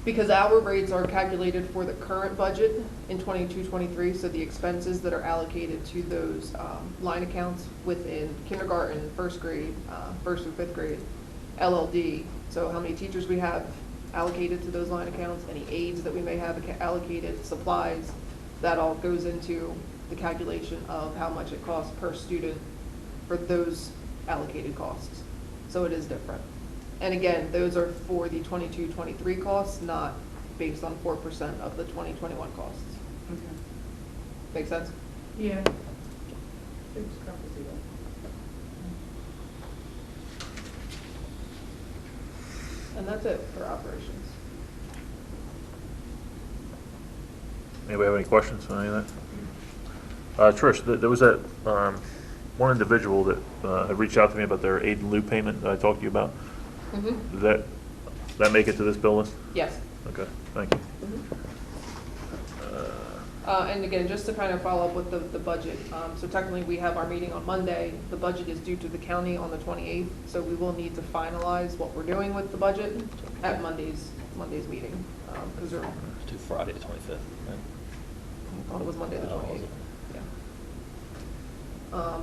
Because our rates are calculated for the current budget in 22-23, so the expenses that are allocated to those line accounts within kindergarten, first grade, first and fifth grade, LLD, so how many teachers we have allocated to those line accounts, any aides that we may have allocated, supplies, that all goes into the calculation of how much it costs per student for those allocated costs. So it is different. And again, those are for the 22-23 costs, not based on 4% of the 2021 costs. Okay. Make sense? Yeah. Big discrepancy And that's it for operations. Anybody have any questions on any of that? Trish, there was that one individual that had reached out to me about their aid in lieu payment that I talked to you about. Mm-hmm. Did that make it to this bill list? Yes. Okay, thank you. And again, just to kind of follow up with the budget, so technically we have our meeting on Monday. The budget is due to the county on the 28th, so we will need to finalize what we're doing with the budget at Monday's meeting. Because they're, To Friday, the 25th, right? I thought it was Monday the Oh, was 28th. it? Yeah.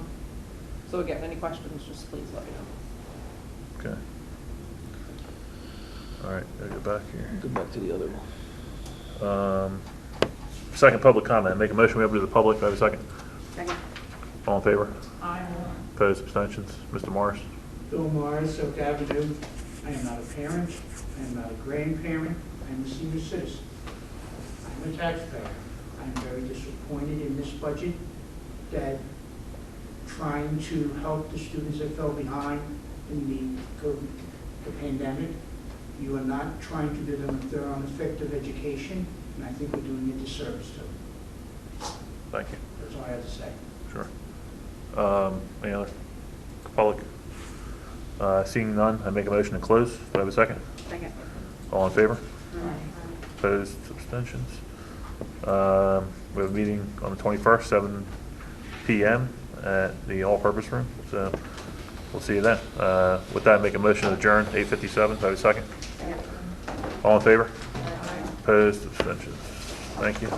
So again, any questions, just please let me know. Okay. All right, gotta go back here. Go back to the other one. Second public comment. Make a motion, we open to the public. Do I have a second? Second. All in favor? Aye. Opposed, abstentions? Mr. Morris? Bill Morris, Oak Avenue. I am not a parent, I am not a grandparent, I am a senior citizen. I'm a taxpayer. I'm very disappointed in this budget that trying to help the students that fell behind in the pandemic, you are not trying to give them a thorough and effective education, and I think we're doing a disservice to them. Thank you. That's all I have to say. Sure. Any other public? Seeing none, I make a motion to close. Do I have a second? Second. All in favor? Opposed, abstentions? We have a meeting on the 21st, 7 p.m. at the all-purpose room, so we'll see you then. With that, I make a motion to adjourn, 8:57. Do I have a second? Second. All in favor? Opposed, abstentions? Thank you.